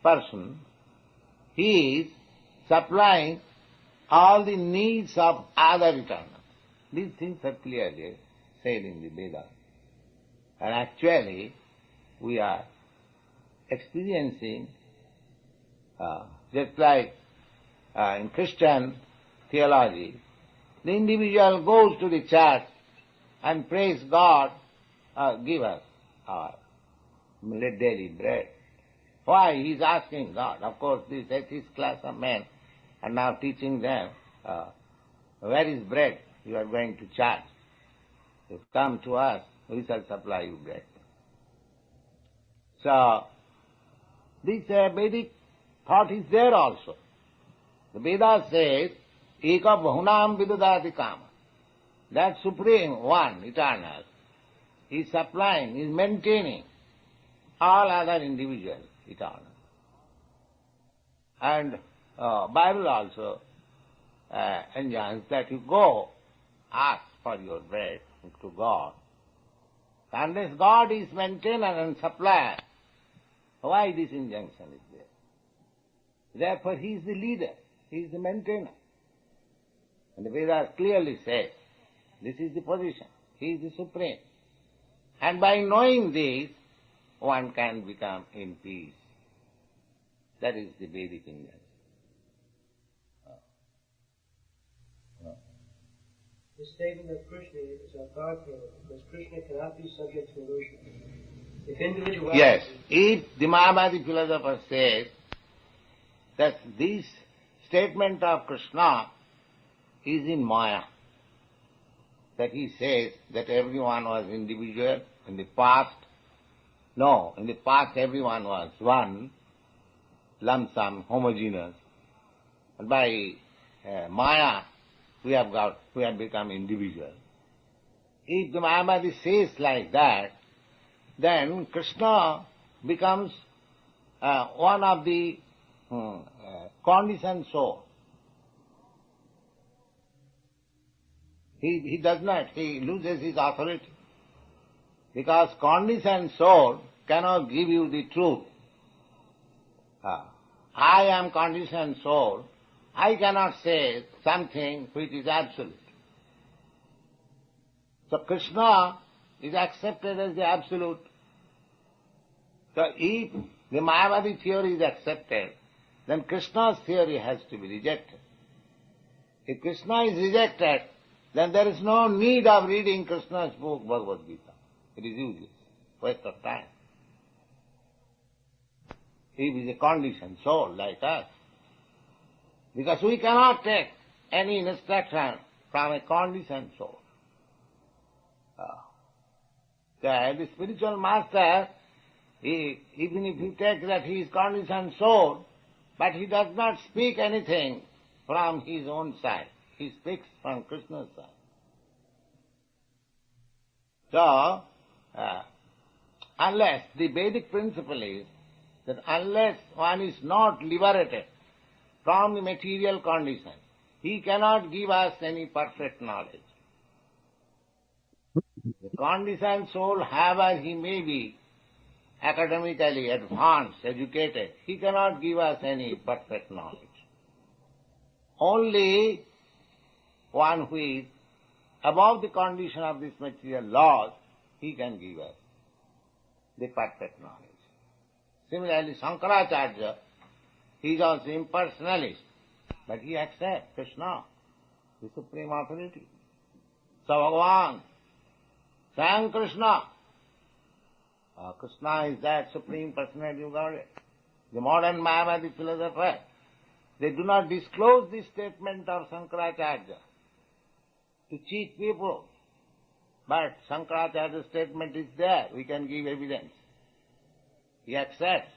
person, he is supplying all the needs of other eternal. These things are clearly said in the Vedas. And actually, we are experiencing, just like in Christian theology, the individual goes to the church and prays God, give us our daily bread. Why? He is asking God. Of course, this atheist class of men are now teaching them, where is bread? You are going to church. You come to us, we shall supply you bread. So, this Vedic thought is there also. The Vedas says, Eka Bahunam Vidadhati Kama. That Supreme One, Eternal, is supplying, is maintaining all other individuals, eternal. And Bible also enjoins that you go ask for your bread to God. Unless God is maintainer and supplier, why this injunction is there? Therefore he is the leader, he is the maintainer. And the Vedas clearly says, this is the position, he is the supreme. And by knowing this, one can become in peace. That is the Vedic injunction. The statement of Krishna is authoritative because Krishna cannot be subject to illusion. If individuality... Yes, if the Mayavadi philosopher says that this statement of Krishna is in Maya, that he says that everyone was individual in the past. No, in the past everyone was one, lump sum, homogeneous. And by Maya we have become individual. If the Mayavadi says like that, then Krishna becomes one of the conditioned soul. He does not, he loses his authority. Because conditioned soul cannot give you the truth. I am conditioned soul, I cannot say something which is absolute. So Krishna is accepted as the absolute. So if the Mayavadi theory is accepted, then Krishna's theory has to be rejected. If Krishna is rejected, then there is no need of reading Krishna's book, Bhagavad Gita. It is useless, waste of time. He is a conditioned soul like us. Because we cannot take any instruction from a conditioned soul. The spiritual master, even if you take that he is conditioned soul, but he does not speak anything from his own side. He speaks from Krishna's side. So, unless the Vedic principle is that unless one is not liberated from the material condition, he cannot give us any perfect knowledge. The conditioned soul, however he may be academically advanced, educated, he cannot give us any perfect knowledge. Only one who is above the condition of these material laws, he can give us the perfect knowledge. Similarly, Shankaracharya, he is also impersonalist, but he accepts Krishna, the supreme authority. So Bhagavan, Swayam Krishna. Krishna is that supreme personality of Godhead. The modern Mayavadi philosophers, they do not disclose this statement of Shankaracharya to cheat people. But Shankaracharya's statement is there, we can give evidence. He accepts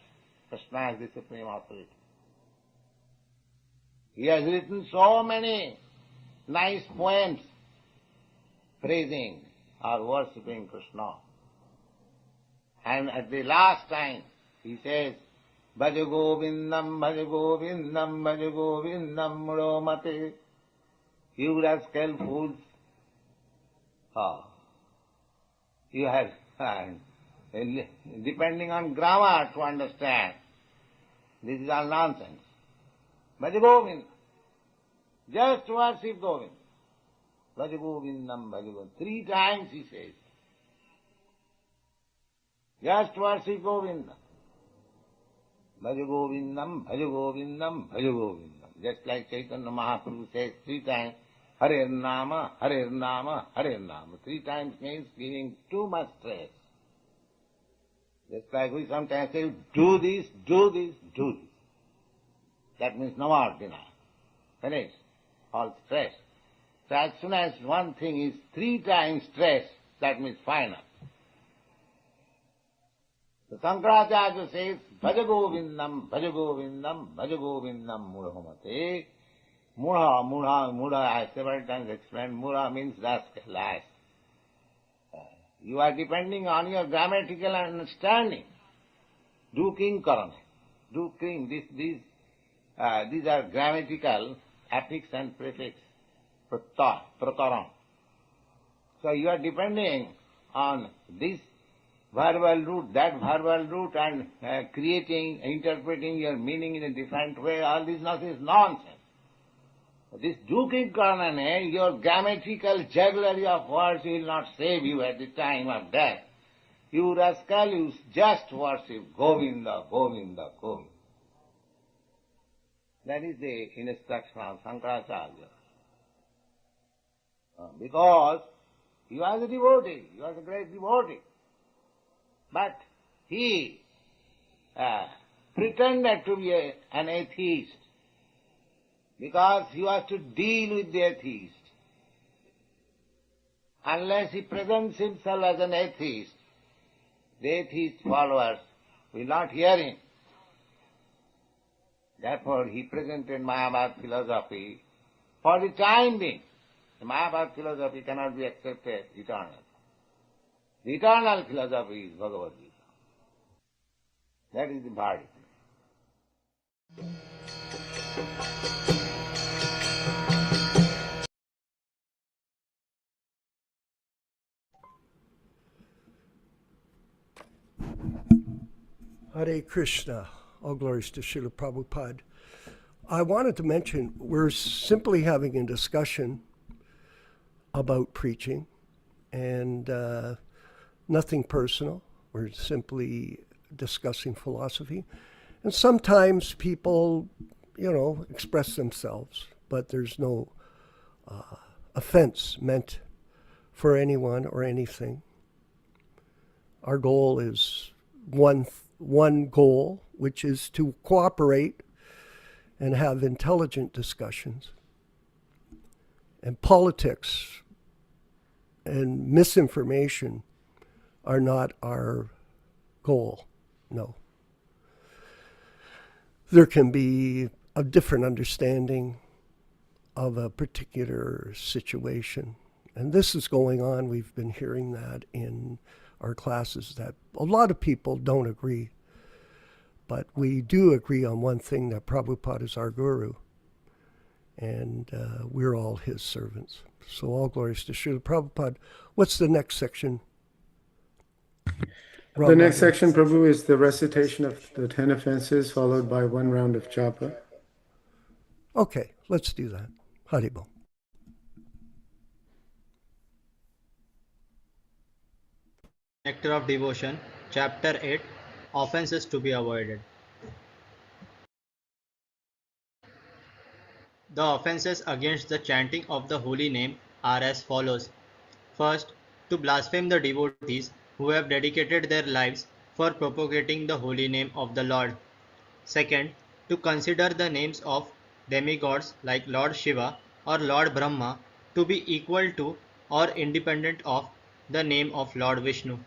Krishna as the supreme authority. He has written so many nice poems praising or worshipping Krishna. And at the last time, he says, Bhaja Govindam, Bhaja Govindam, Bhaja Govindam, Muromate. You rascal fools. You have, depending on grammar to understand, this is all nonsense. Bhaja Govindam. Just worship Govinda. Bhaja Govindam, Bhaja Govindam. 3 times he says. Just worship Govinda. Bhaja Govindam, Bhaja Govindam, Bhaja Govindam. Just like Chaitanya Mahaprabhu says 3 times, Hare Nama, Hare Nama, Hare Nama. 3 times means giving too much stress. Just like we sometimes say, do this, do this, do this. That means no more denial. Finish. All stress. So as soon as one thing is 3 times stress, that means final. So Shankaracharya says, Bhaja Govindam, Bhaja Govindam, Bhaja Govindam Murhamate. Mudha, I have several times explained, Mudha means rascal, ass. You are depending on your grammatical understanding. Do king karana. Do king. These are grammatical affix and prefix. Prataram. So you are depending on this verbal root, that verbal root, and interpreting your meaning in a different way. All this is nonsense. This Duking Karnane, your grammatical jugglery of words will not save you at the time of death. You rascal, you just worship Govinda, Govinda, Govinda. That is the instruction of Shankaracharya. Because he was a devotee, he was a great devotee. But he pretended to be an atheist because he was to deal with the atheist. Unless he presents himself as an atheist, the atheist followers will not hear him. Therefore he presented Mayavad philosophy for the time being. The Mayavad philosophy cannot be accepted eternally. The eternal philosophy is Bhagavad Gita. That is the verdict. Hare Krishna. All glories to Śrīla Prabhupāda. I wanted to mention we're simply having a discussion about preaching and nothing personal. We're simply discussing philosophy. And sometimes people, express themselves, but there's no offense meant for anyone or anything. Our goal is one goal, which is to cooperate and have intelligent discussions. And politics and misinformation are not our goal, no. There can be a different understanding of a particular situation. And this is going on. We've been hearing that in our classes, that a lot of people don't agree. But we do agree on one thing, that Prabhupada is our guru. And we're all his servants. So all glories to Śrīla Prabhupada. What's the next section? The next section, Prabhu, is the recitation of the 10 offenses followed by one round of japa. Okay, let's do that. Haribol. Nectar of Devotion, Chapter 8, Offenses to be Avoided. The offenses against the chanting of the holy name are as follows. First, to blaspheme the devotees who have dedicated their lives for propagating the holy name of the Lord. Second, to consider the names of demigods like Lord Shiva or Lord Brahma to be equal to or independent of the name of Lord Vishnu.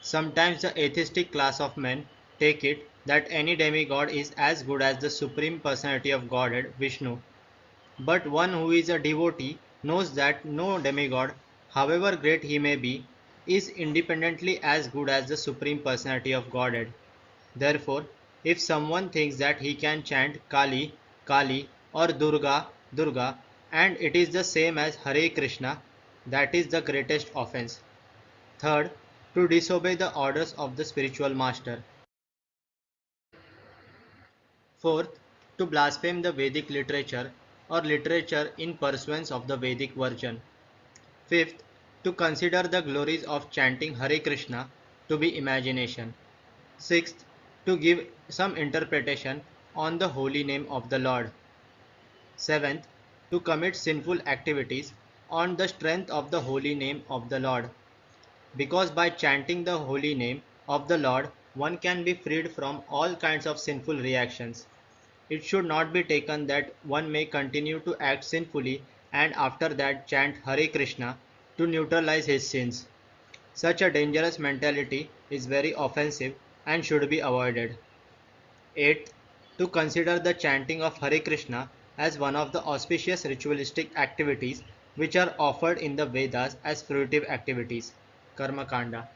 Sometimes the atheistic class of men take it that any demigod is as good as the Supreme Personality of Godhead, Vishnu. But one who is a devotee knows that no demigod, however great he may be, is independently as good as the Supreme Personality of Godhead. Therefore, if someone thinks that he can chant Kali, Kali or Durga, Durga, and it is the same as Hare Krishna, that is the greatest offense. Third, to disobey the orders of the spiritual master. Fourth, to blaspheme the Vedic literature or literature in pursuance of the Vedic version. Fifth, to consider the glories of chanting Hare Krishna to be imagination. Sixth, to give some interpretation on the holy name of the Lord. Seventh, to commit sinful activities on the strength of the holy name of the Lord. Because by chanting the holy name of the Lord, one can be freed from all kinds of sinful reactions. It should not be taken that one may continue to act sinfully and after that chant Hare Krishna to neutralize his sins. Such a dangerous mentality is very offensive and should be avoided. 8. To consider the chanting of Hare Krishna as one of the auspicious ritualistic activities which are offered in the Vedas as fruitive activities. Karma Kanda.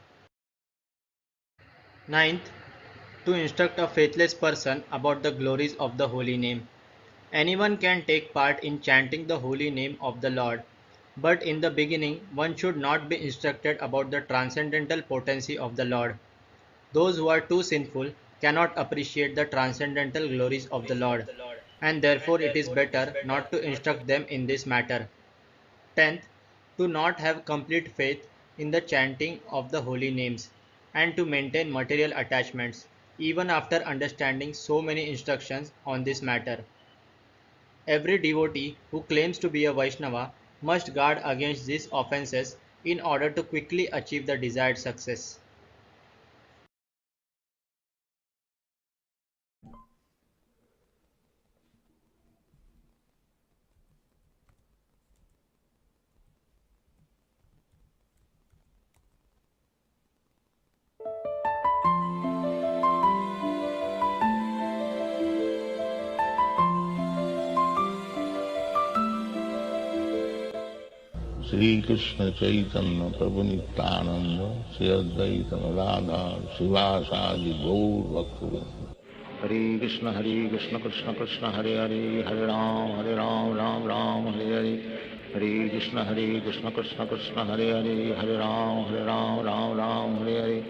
9th, to instruct a faithless person about the glories of the holy name. Anyone can take part in chanting the holy name of the Lord, But in the beginning, one should not be instructed about the transcendental potency of the Lord. Those who are too sinful cannot appreciate the transcendental glories of the Lord, and therefore it is better not to instruct them in this matter. 10th, to not have complete faith in the chanting of the holy names, and to maintain material attachments, even after understanding so many instructions on this matter. Every devotee who claims to be a Vaishnava must guard against these offenses in order to quickly achieve the desired success. Sri Krishna Chaitanya Prabhu Nityananda Sri Advaita Gadadhar Srivasadi Gaur Bhaktivedanta. Hare Krishna Krishna Krishna Hare Hare Hare Ram Ram Ram Hare Hare Hare Krishna Krishna Krishna Hare Hare Hare Ram Ram Hare Hare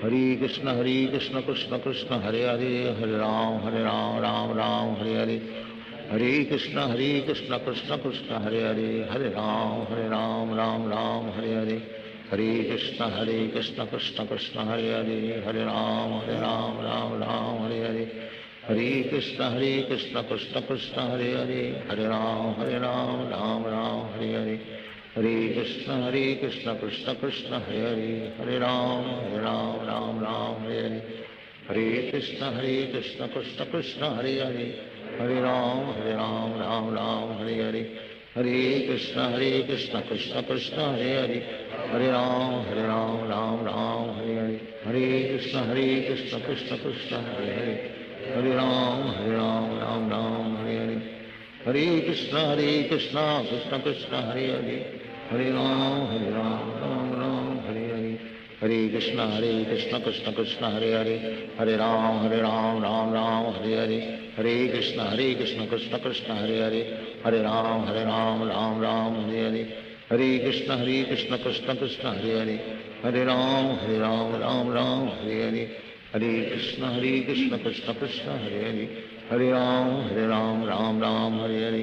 Hare Krishna Krishna Krishna Hare Hare Hare Ram Ram Hare Hare Hare Krishna Krishna Krishna Hare Hare Hare Ram Ram Hare Hare Hare Krishna Krishna Krishna Hare Hare Hare Ram Ram Hare Hare Hare Krishna Krishna Krishna Hare Hare Hare Ram Hare Hare Hare Krishna Krishna Krishna Hare Hare Hare Ram Hare Hare Hare Krishna Krishna Krishna Hare Hare Hare Ram Hare Hare Hare Krishna Krishna Krishna Hare Hare Hare Ram Hare Hare Hare Krishna Krishna Krishna Hare Hare Hare Ram Hare Hare Hare Krishna Krishna Krishna Hare Hare Hare Ram Hare Hare Hare Krishna Krishna Krishna Hare Hare Hare Ram Hare Hare Hare Krishna Krishna Krishna Hare Hare Hare Ram Hare Hare Hare Krishna Krishna Krishna Hare Hare Hare Ram Hare Hare Hare Krishna Krishna Krishna Hare Hare Hare Ram Hare Hare Hare Krishna Krishna Krishna Hare Hare Hare Ram Hare Hare Hare Krishna Krishna Krishna Hare Hare Hare Ram Hare Hare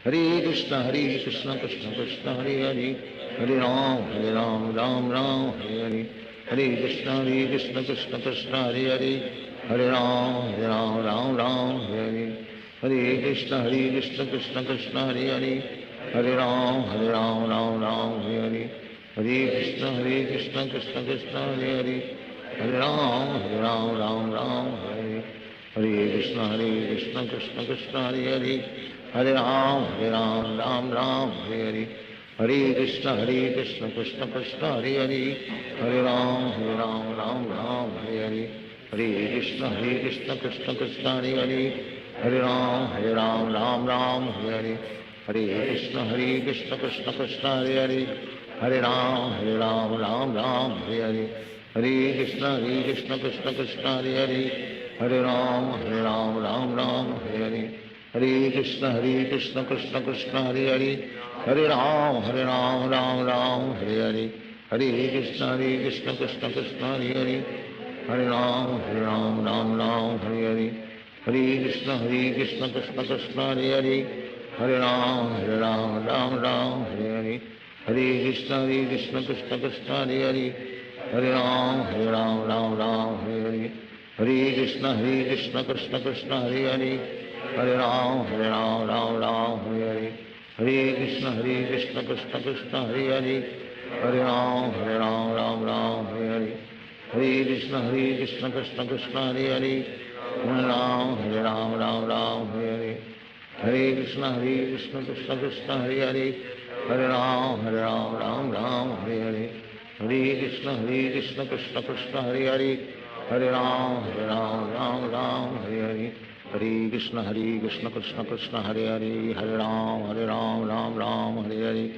Hare Krishna Krishna Krishna Hare Hare Hare Ram Hare Hare Hare Krishna Krishna Krishna Hare Hare Hare Ram Hare Hare Hare Krishna Krishna Krishna Hare Hare Hare Ram Hare Hare Hare Krishna Krishna Krishna Hare Hare Hare Ram Hare Hare Hare Krishna Krishna Krishna Hare Hare Hare Ram Hare Hare Hare Krishna Krishna Krishna Hare Hare Hare Ram Hare Hare Hare Krishna Krishna Krishna Hare Hare Hare Ram Hare Hare Hare Krishna Krishna Krishna Hare Hare Hare Ram Hare Hare Hare Krishna Krishna Krishna Hare Hare Hare Ram Hare Hare Hare Krishna Krishna Krishna Hare Hare Hare Ram Hare Hare Hare Krishna Krishna Krishna Hare Hare Hare Ram Hare Hare Hare Krishna Krishna Krishna Hare Hare Hare Ram Hare Hare Hare Krishna Krishna Krishna Hare Hare Hare Ram Hare Hare Hare Krishna Krishna Krishna Hare Hare Hare Ram Hare Hare Hare Krishna Krishna Krishna Hare Hare Hare Ram Hare Hare Hare Krishna Krishna Krishna Hare Hare Hare Ram Hare Hare Hare Krishna Krishna Krishna Hare Hare Hare Ram Hare Hare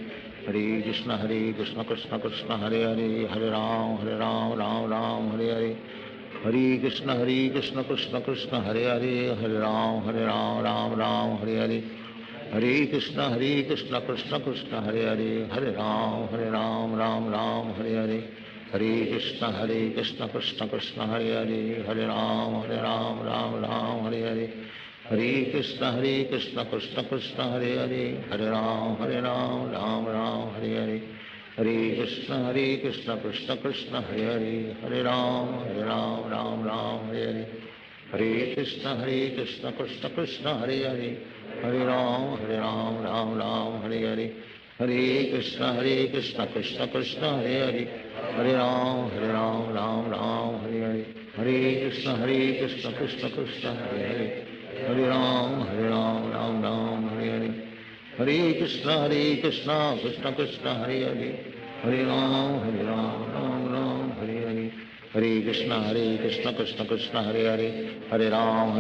Hare Krishna Krishna Krishna Hare Hare Hare Ram Hare Hare Hare Krishna Krishna Krishna Hare Hare Hare Ram Hare Hare Hare Krishna Krishna Krishna Hare Hare, Hare Ram Ram Ram Hare Hare, Hare Krishna Krishna Krishna Hare Hare, Hare Ram Ram Ram Hare Hare, Hare Krishna Krishna Krishna Hare Hare, Hare Ram Ram Hare Hare, Hare Krishna Krishna Krishna Hare Hare, Hare Ram Ram Hare Hare, Hare Krishna Krishna Krishna Hare Hare, Hare Ram Ram Hare Hare, Hare Krishna Krishna Krishna Hare Hare, Hare Ram Ram Hare Hare, Hare Krishna Krishna Krishna Hare Hare, Hare Ram Ram Hare Hare, Hare Krishna Krishna Krishna Hare Hare, Hare Ram Ram Hare Hare, Hare Krishna Krishna Krishna Hare Hare, Hare Ram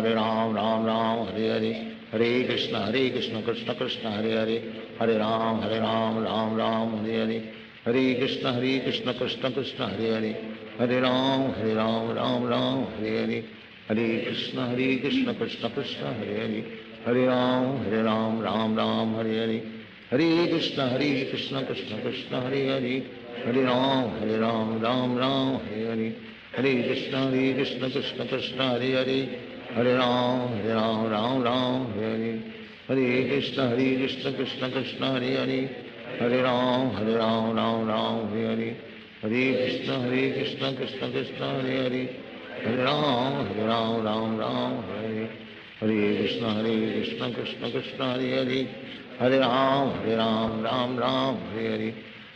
Ram Hare Hare, Hare Krishna Krishna Krishna Hare Hare, Hare Ram Ram Hare Hare, Hare Krishna Krishna Krishna Hare Hare, Hare Ram Ram Hare Hare, Hare Krishna Krishna Krishna Hare Hare, Hare Ram Ram Hare Hare, Hare Krishna Krishna Krishna Hare Hare, Hare Ram Ram Hare Hare, Hare Krishna Krishna Krishna Hare Hare, Hare Ram Hare Hare, Hare Krishna Krishna Krishna Hare Hare, Hare Ram Hare Hare, Hare Krishna Krishna Krishna Hare Hare, Hare Ram Hare Hare, Hare Krishna Krishna Krishna Hare Hare, Hare Ram Hare Hare, Hare Krishna Krishna Krishna Hare Hare, Hare Ram Hare Hare, Hare Krishna Krishna Krishna Hare Hare, Hare Ram Hare Hare,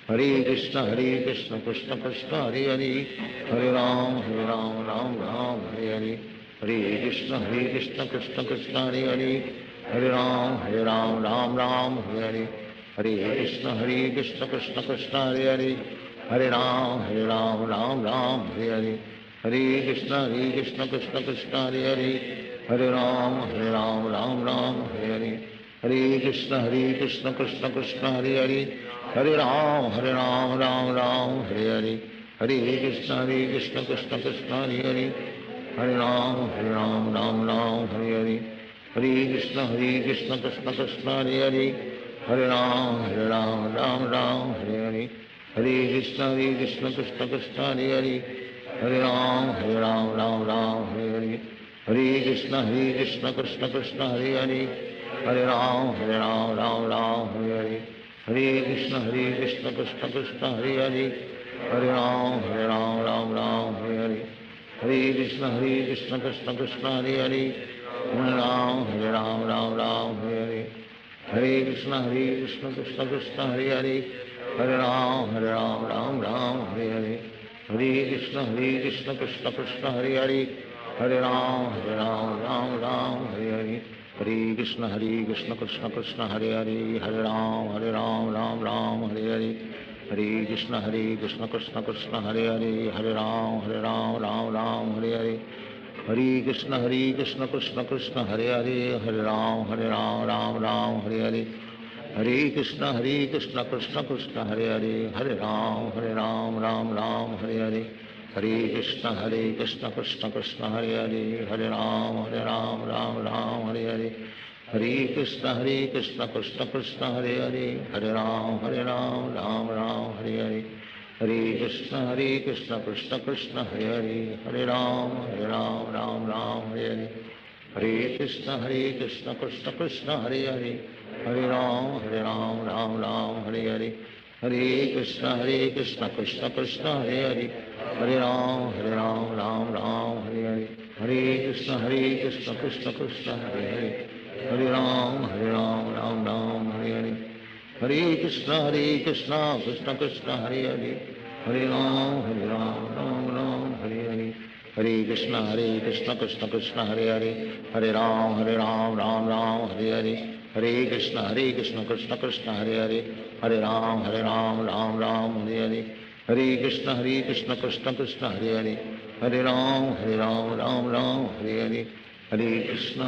Hare Krishna Krishna Krishna Hare Hare, Hare Ram Hare Hare, Hare Krishna Krishna Krishna Hare Hare, Hare Ram Hare Hare, Hare Krishna Krishna Krishna Hare Hare, Hare Ram Hare Hare, Hare Krishna Krishna Krishna Hare Hare, Hare Ram Hare Hare, Hare Krishna Krishna Krishna Hare Hare, Hare Ram Hare Hare, Hare Krishna Krishna Krishna Hare Hare, Hare Ram Hare Hare, Hare Krishna Krishna Krishna Hare Hare, Hare Ram Hare Hare, Hare Krishna Krishna Krishna Hare Hare, Hare Ram Hare Hare, Hare Krishna Krishna Krishna Hare Hare, Hare Ram Hare Hare, Hare Krishna Krishna Krishna Hare Hare, Hare Ram Hare Hare, Hare Krishna Krishna Krishna Hare Hare, Hare Ram Hare Hare, Hare Krishna Krishna Krishna Hare Hare, Hare Ram Hare Hare, Hare Krishna Krishna Krishna Hare Hare, Hare Ram Hare Hare, Hare Krishna Krishna Krishna Hare Hare, Hare Ram Hare Hare, Hare Krishna Krishna Krishna Hare Hare, Hare Ram Hare Hare, Hare Krishna Krishna Krishna Hare Hare, Hare Ram Hare Hare, Hare Krishna Krishna Krishna Hare Hare, Hare Ram Hare Hare, Hare Krishna Krishna Krishna Hare Hare, Hare Ram Hare Hare, Hare Krishna Krishna Krishna Hare Hare, Hare Ram Hare Hare, Hare Krishna Krishna Krishna Hare Hare, Hare Ram Hare Hare, Hare Krishna Krishna Krishna Hare Hare, Hare Ram Hare Hare, Hare Krishna Krishna Krishna Hare Hare, Hare Ram Hare Hare, Hare Krishna Krishna Krishna Hare Hare, Hare Ram Hare Hare, Hare Krishna Krishna Krishna Hare Hare, Hare Ram Hare Hare, Hare Krishna Krishna Krishna Hare Hare, Hare Ram Hare Hare, Hare Krishna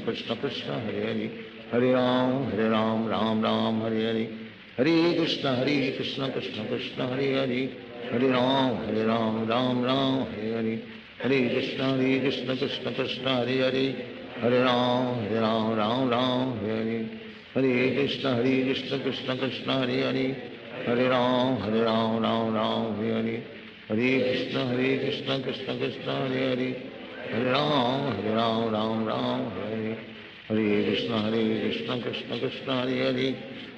Krishna Krishna Hare Hare, Hare Ram Hare Hare, Hare Krishna Krishna Krishna Hare Hare, Hare Ram Hare Hare, Hare Krishna Krishna Krishna Hare Hare, Hare Ram Hare Hare, Hare Krishna Krishna Krishna Hare Hare, Hare Ram Ram Ram Hare Hare, Hare Krishna Krishna Krishna Hare Hare, Hare Ram Ram Hare Hare, Hare Krishna Krishna Krishna Hare Hare,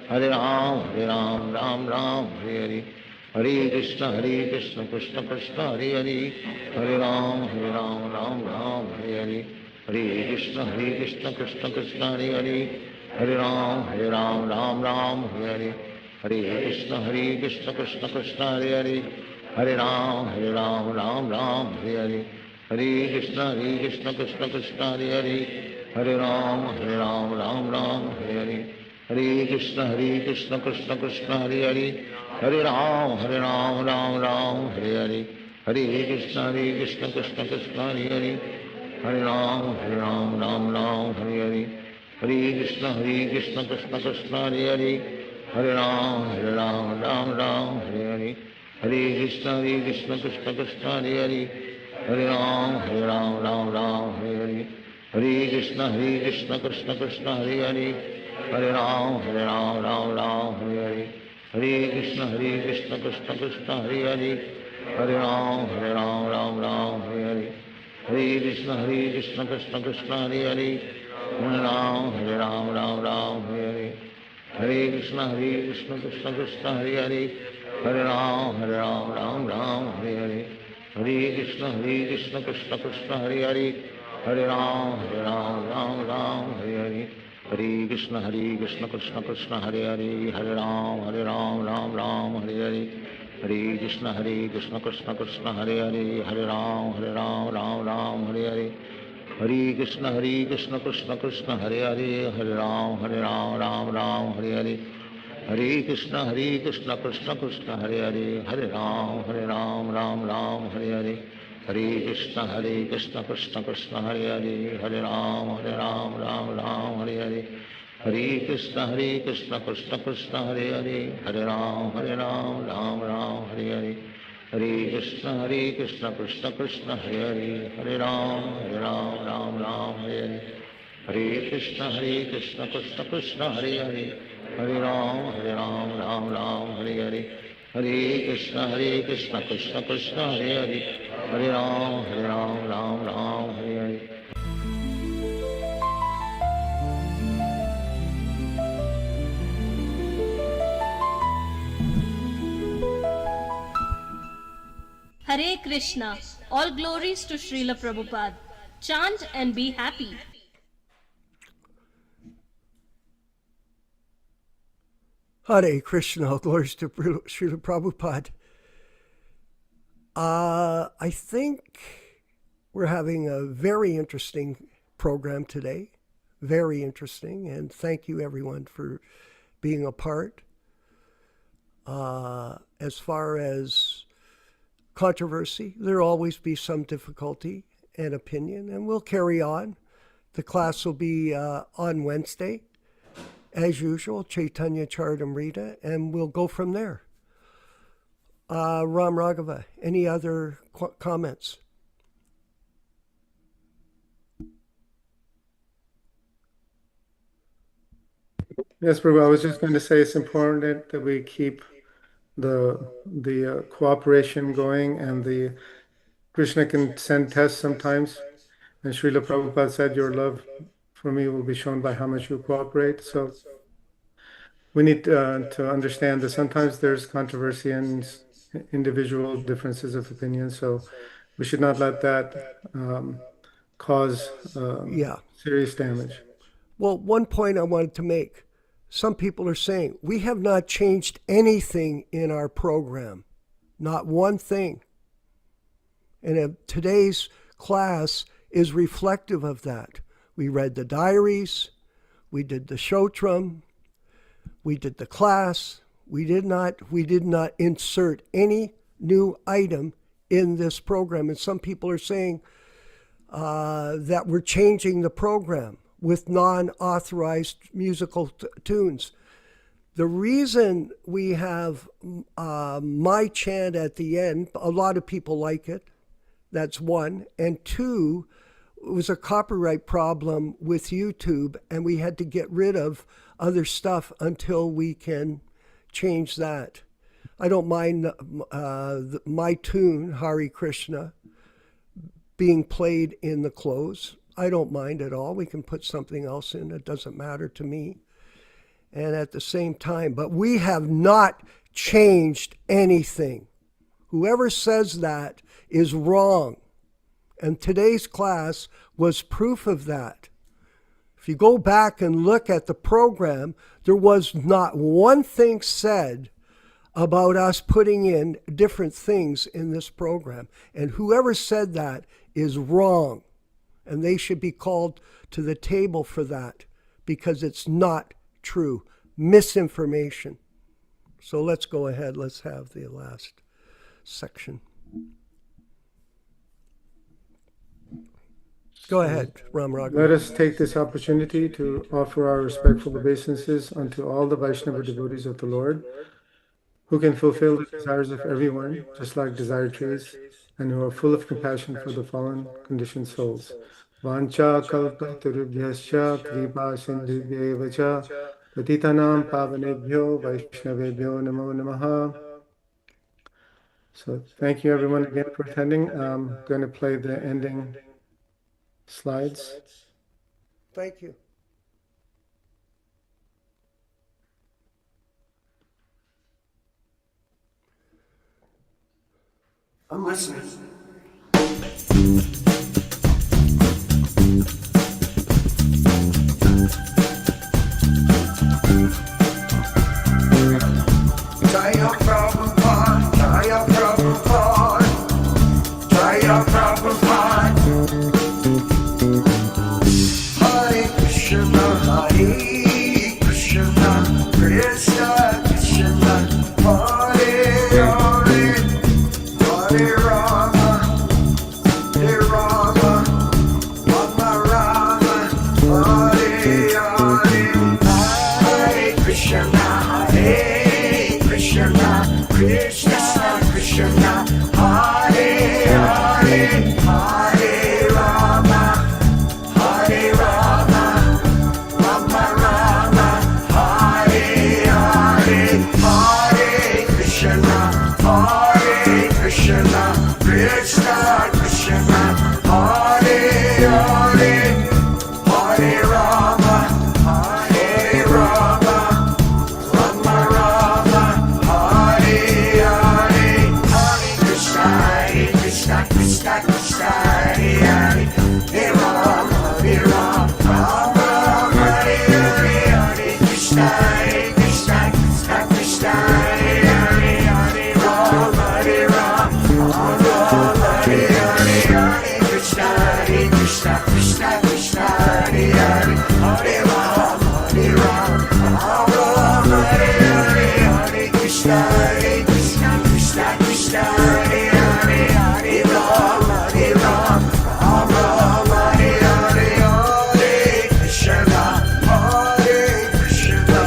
Hare Ram Ram Hare Hare, Hare Krishna Krishna Krishna Hare Hare, Hare Ram Ram Hare Hare, Hare Krishna Krishna Krishna Hare Hare, Hare Ram Ram Hare Hare, Hare Krishna Krishna Krishna Hare Hare, Hare Ram Ram Hare Hare, Hare Krishna Krishna Krishna Hare Hare, Hare Ram Hare Hare, Hare Krishna Krishna Krishna Hare Hare, Hare Ram Hare Hare, Hare Krishna Krishna Krishna Hare Hare, Hare Ram Hare Hare, Hare Krishna Krishna Krishna Hare Hare, Hare Ram Hare Hare, Hare Krishna Krishna Krishna Hare Hare, Hare Ram Hare Hare, Hare Krishna Krishna Krishna Hare Hare, Hare Ram Hare Hare, Hare Krishna Krishna Krishna Hare Hare, Hare Ram Hare Hare, Hare Krishna Krishna Krishna Hare Hare, Hare Ram Hare Hare, Hare Krishna Krishna Krishna Hare Hare, Hare Ram Hare Hare, Hare Krishna Krishna Krishna Hare Hare, Hare Ram Hare Hare, Hare Krishna Krishna Krishna Hare Hare, Hare Ram Hare Hare, Hare Krishna Krishna Krishna Hare Hare, Hare Ram Hare Hare, Hare Krishna Krishna Krishna Hare Hare, Hare Ram Hare Hare, Hare Krishna Krishna Krishna Hare Hare, Hare Ram Hare Hare, Hare Krishna Krishna Krishna Hare Hare, Hare Ram Hare Hare, Hare Krishna Krishna Krishna Hare Hare, Hare Ram Hare Hare, Hare Krishna Krishna Krishna Hare Hare, Hare Ram Hare Hare, Hare Krishna Krishna Krishna Hare Hare, Hare Ram Hare Hare, Hare Krishna Krishna Krishna Hare Hare, Hare Ram Hare Hare. Hare Krishna. All glories to Śrīla Prabhupāda. Chant and be happy. Hare Krishna, glories to Śrīla Prabhupāda. I think we're having a very interesting program today. Very interesting, and thank you everyone for being a part. As far as controversy, there'll always be some difficulty and opinion, and we'll carry on. The class will be on Wednesday, as usual, Chaitanya Charitamrita, and we'll go from there. Ram Raghava, any other comments? Yes, Prabhu, I was just going to say it's important that we keep the cooperation going, and the Krishna can send tests sometimes. And Śrīla Prabhupada said, your love for me will be shown by how much you cooperate. So we need to understand that sometimes there's controversy and individual differences of opinion. So we should not let that cause serious damage. Well, one point I wanted to make. Some people are saying, we have not changed anything in our program. Not one thing. And today's class is reflective of that. We read the diaries, we did the shotram, we did the class. We did not insert any new item in this program. And some people are saying that we're changing the program with non-authorized musical tunes. The reason we have my chant at the end, a lot of people like it. That's one. And two, it was a copyright problem with YouTube, and we had to get rid of other stuff until we can change that. I don't mind my tune, Hare Krishna, being played in the close. I don't mind at all. We can put something else in. It doesn't matter to me. And at the same time, but we have not changed anything. Whoever says that is wrong. And today's class was proof of that. If you go back and look at the program, there was not one thing said about us putting in different things in this program. And whoever said that is wrong. And they should be called to the table for that, because it's not true. Misinformation. So let's go ahead. Let's have the last section. Go ahead, Ram Raghav. Let us take this opportunity to offer our respectful obeisances unto all the Vaishnava devotees of the Lord, who can fulfill the desires of everyone, just like desire trees, and who are full of compassion for the fallen conditioned souls. Vancha kalpa turubhyascha kripa sindhubhyeva cha patitanam pavanebhyo vaishnavebhyo namo namaha. So thank you everyone again for attending. I'm going to play the ending slides. Thank you. I'm listening. Jaya Prabhupada, Jaya Prabhupada, Jaya Prabhupada. Hare Krishna, Hare Krishna, Krishna Krishna, Hare Hare, Hare Rama, Hare Rama, Rama Rama, Hare Hare, Hare Krishna, Hare Krishna, Krishna Krishna, Hare Hare, Hare Rama, Hare Rama, Rama Rama, Hare Hare, Hare Krishna, Krishna Krishna, Hare Hare, Hare Rama, Hare Rama, Rama Rama, Hare Hare, Hare Krishna, Krishna Krishna, Hare Hare, Hare Rama, Hare Rama, Rama Rama, Hare Hare, Hare Krishna, Krishna Krishna, Hare Hare, Hare Rama, Hare Rama, Rama Rama, Hare Hare, Hare Krishna, Krishna Krishna, Hare Hare, Hare Rama, Hare Rama, Rama Rama, Hare Hare, Hare Krishna, Krishna Krishna, Hare Hare, Hare Rama, Hare Rama, Rama Rama, Hare Hare, Hare Krishna, Krishna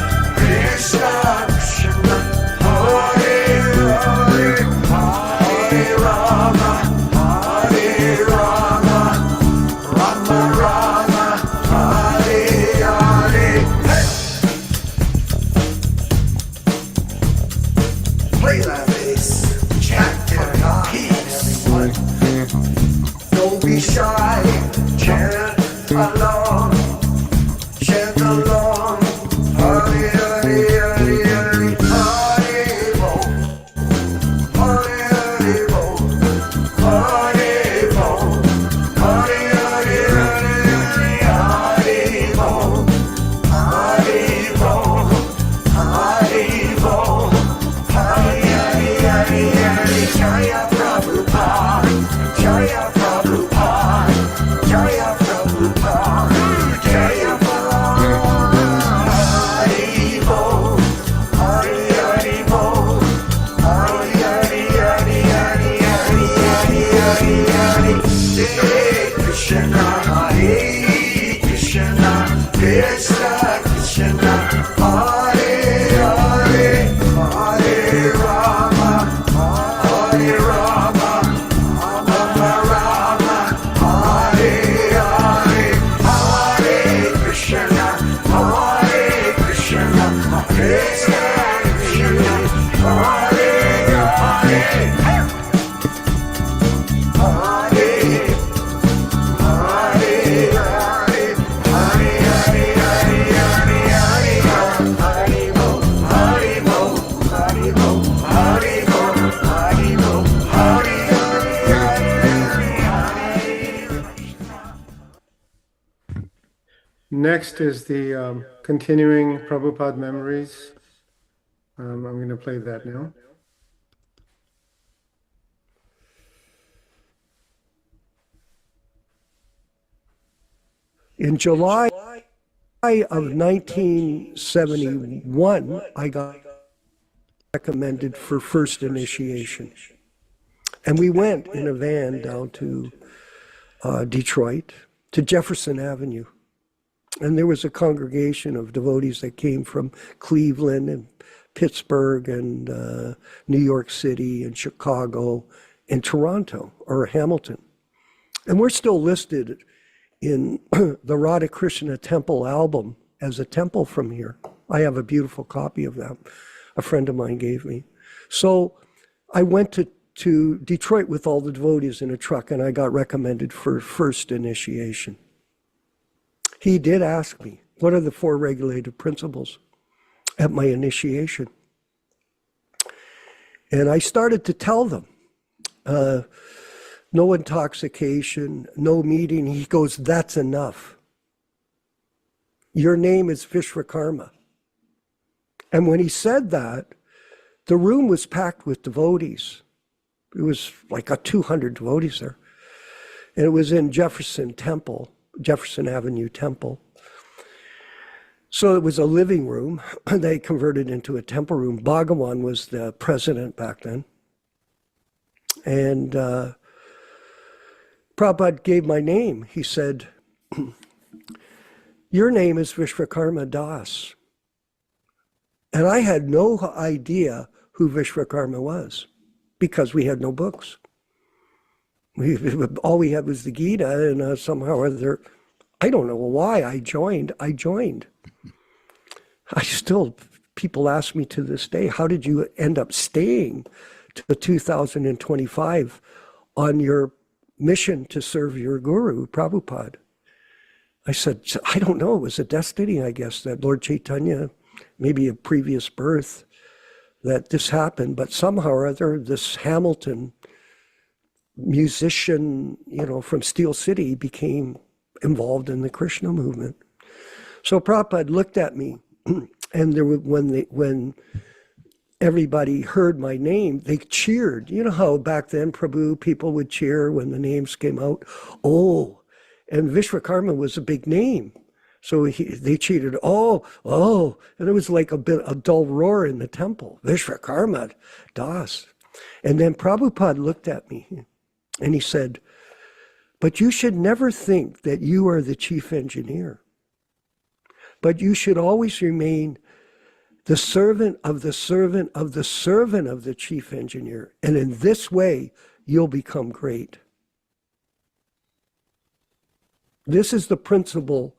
Next is the continuing Prabhupada memories. I'm going to play that now. In July of 1971, I got recommended for first initiation. And we went in a van down to Detroit, to Jefferson Avenue. And there was a congregation of devotees that came from Cleveland and Pittsburgh and New York City and Chicago and Toronto or Hamilton. And we're still listed in the Radha Krishna Temple album as a temple from here. I have a beautiful copy of that. A friend of mine gave me. So I went to Detroit with all the devotees in a truck, and I got recommended for first initiation. He did ask me, what are the 4 regulative principles at my initiation? And I started to tell them, no intoxication, no meeting. He goes, that's enough. Your name is Vishwakarma. And when he said that, the room was packed with devotees. It was like 200 devotees there. And it was in Jefferson Avenue Temple. So it was a living room. They converted into a temple room. Bhagavan was the president back then. And Prabhupada gave my name. He said, your name is Vishwakarma Das. And I had no idea who Vishwakarma was because we had no books. All we had was the Gita, and somehow or other, I don't know why I joined. People ask me to this day, how did you end up staying to 2025 on your mission to serve your guru, Prabhupada? I said, I don't know. It was a destiny, I guess, that Lord Chaitanya, maybe a previous birth, that this happened. But somehow or other, this Hamilton musician, from Steel City became involved in the Krishna movement. So Prabhupada looked at me, and when everybody heard my name, they cheered. You know how back then, Prabhu, people would cheer when the names came out? Oh, and Vishwakarma was a big name. So they cheated, oh, and it was like a dull roar in the temple, Vishwakarma Das. And then Prabhupada looked at me and he said, but you should never think that you are the chief engineer, but you should always remain the servant of the servant of the servant of the chief engineer. And in this way, you'll become great. This is the principle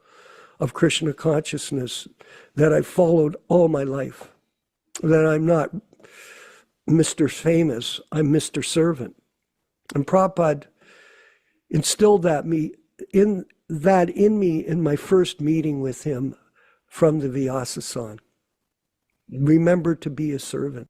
of Krishna consciousness that I've followed all my life, that I'm not Mr. Famous, I'm Mr. Servant. And Prabhupada instilled that in me in my first meeting with him from the Vyasa-san. Remember to be a servant.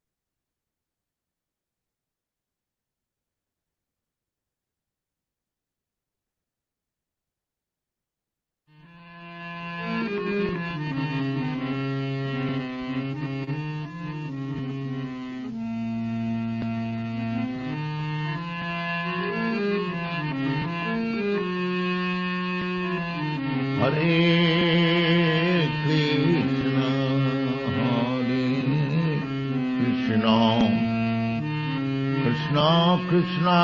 Hare Krishna, Krishna Krishna,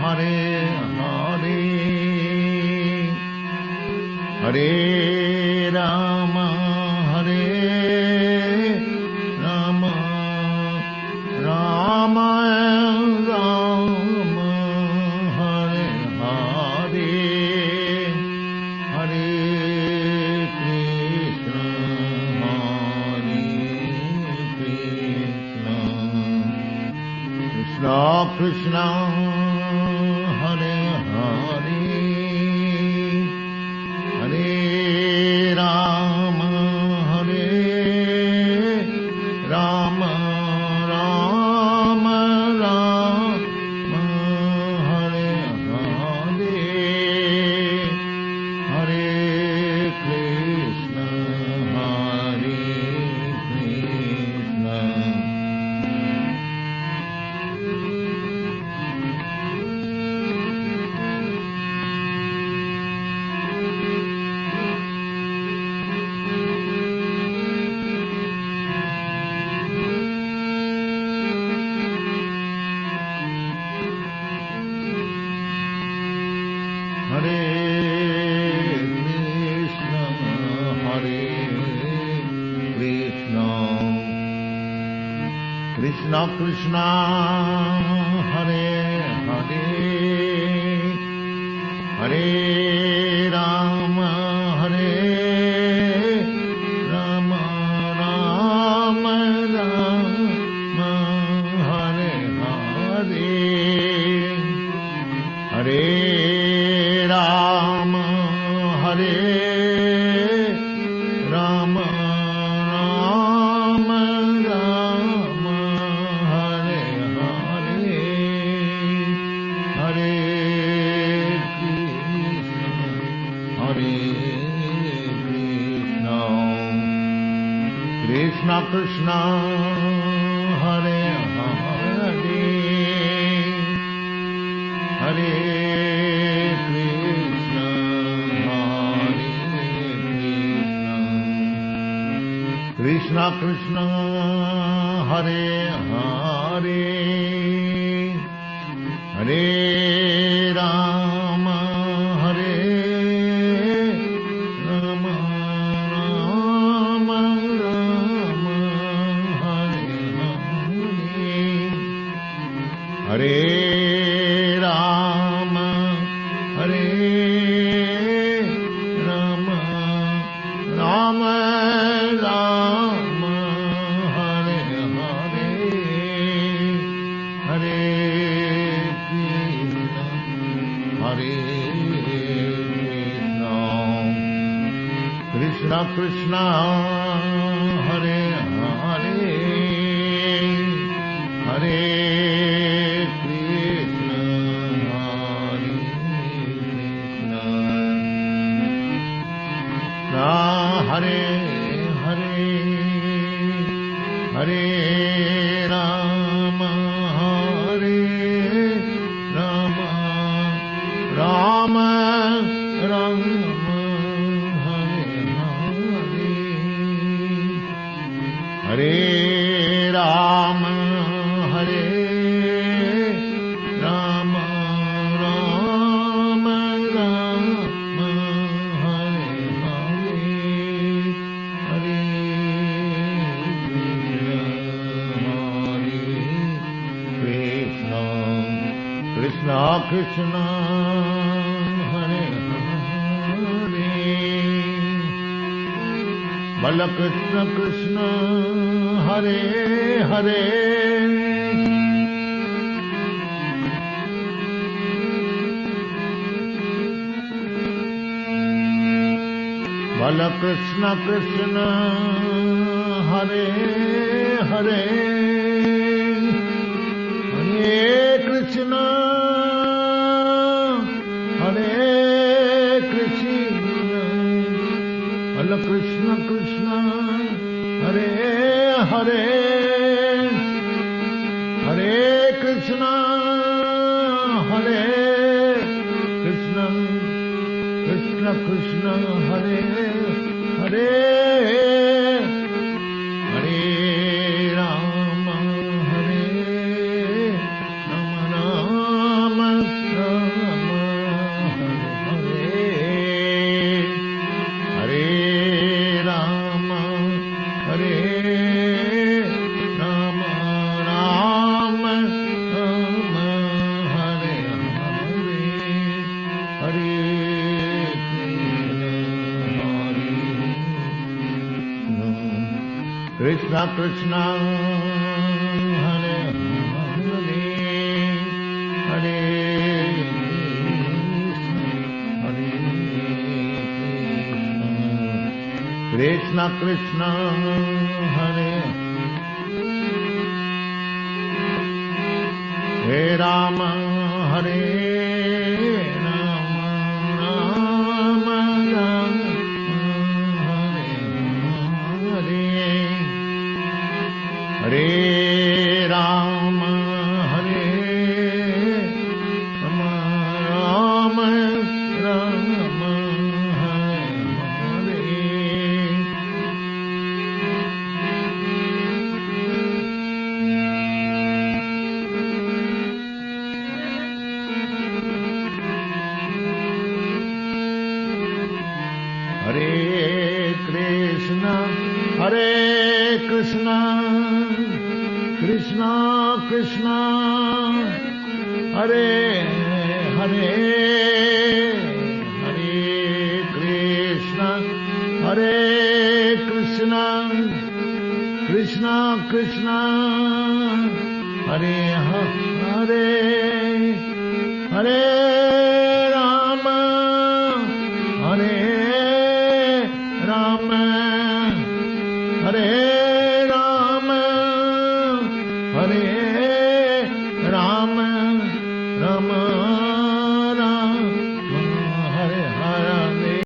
Hare Hare, Hare Rama, Hare Rama, Rama Rama, Hare Hare, Hare Krishna, Hare Krishna Hare Hare Hare Rama Hare Rama Rama Rama Hare Hare Hare Krishna Hare Krishna Krishna Krishna Hare Hare Hare Rama Hare Rama Rama Rama Hare Hare Hare Rama Hare Rama Rama Rama Hare Hare Hare Krishna Krishna Krishna Hare Hare Hare Krishna Krishna Krishna Hare Hare Hare Rama Hare Rama Rama Rama Hare Hare Hare Rama Hare Rama Rama Rama Hare Hare Hare Krishna Krishna Krishna Hare Hare Hare Krishna Hare Krishna Hare Hare Hare Rama Hare Rama Rama Rama Hare Hare Hare Rama Hare Rama Rama Rama Hare Hare Hare Krishna Krishna Krishna Hare Hare Bala Krishna Krishna Hare Hare Bala Krishna Krishna Hare Hare Hare Krishna Hare Krishna Bala Krishna Krishna Hare Hare Hare Krishna Hare Krishna Krishna Krishna Hare Hare Hare Rama Hare Rama Rama Rama Hare Hare Rama Hare Rama Rama Rama Hare Hare Hare Krishna Krishna Hare Hare Krishna Krishna Hare Hare Rama Hare Rama Rama Rama Hare Hare Hare Rama Hare Rama Rama Rama Hare Krishna, Krishna Krishna, Hare Hare, Hare Krishna, Hare Krishna, Krishna Krishna, Hare Hare, Hare Rama, Hare Rama, Hare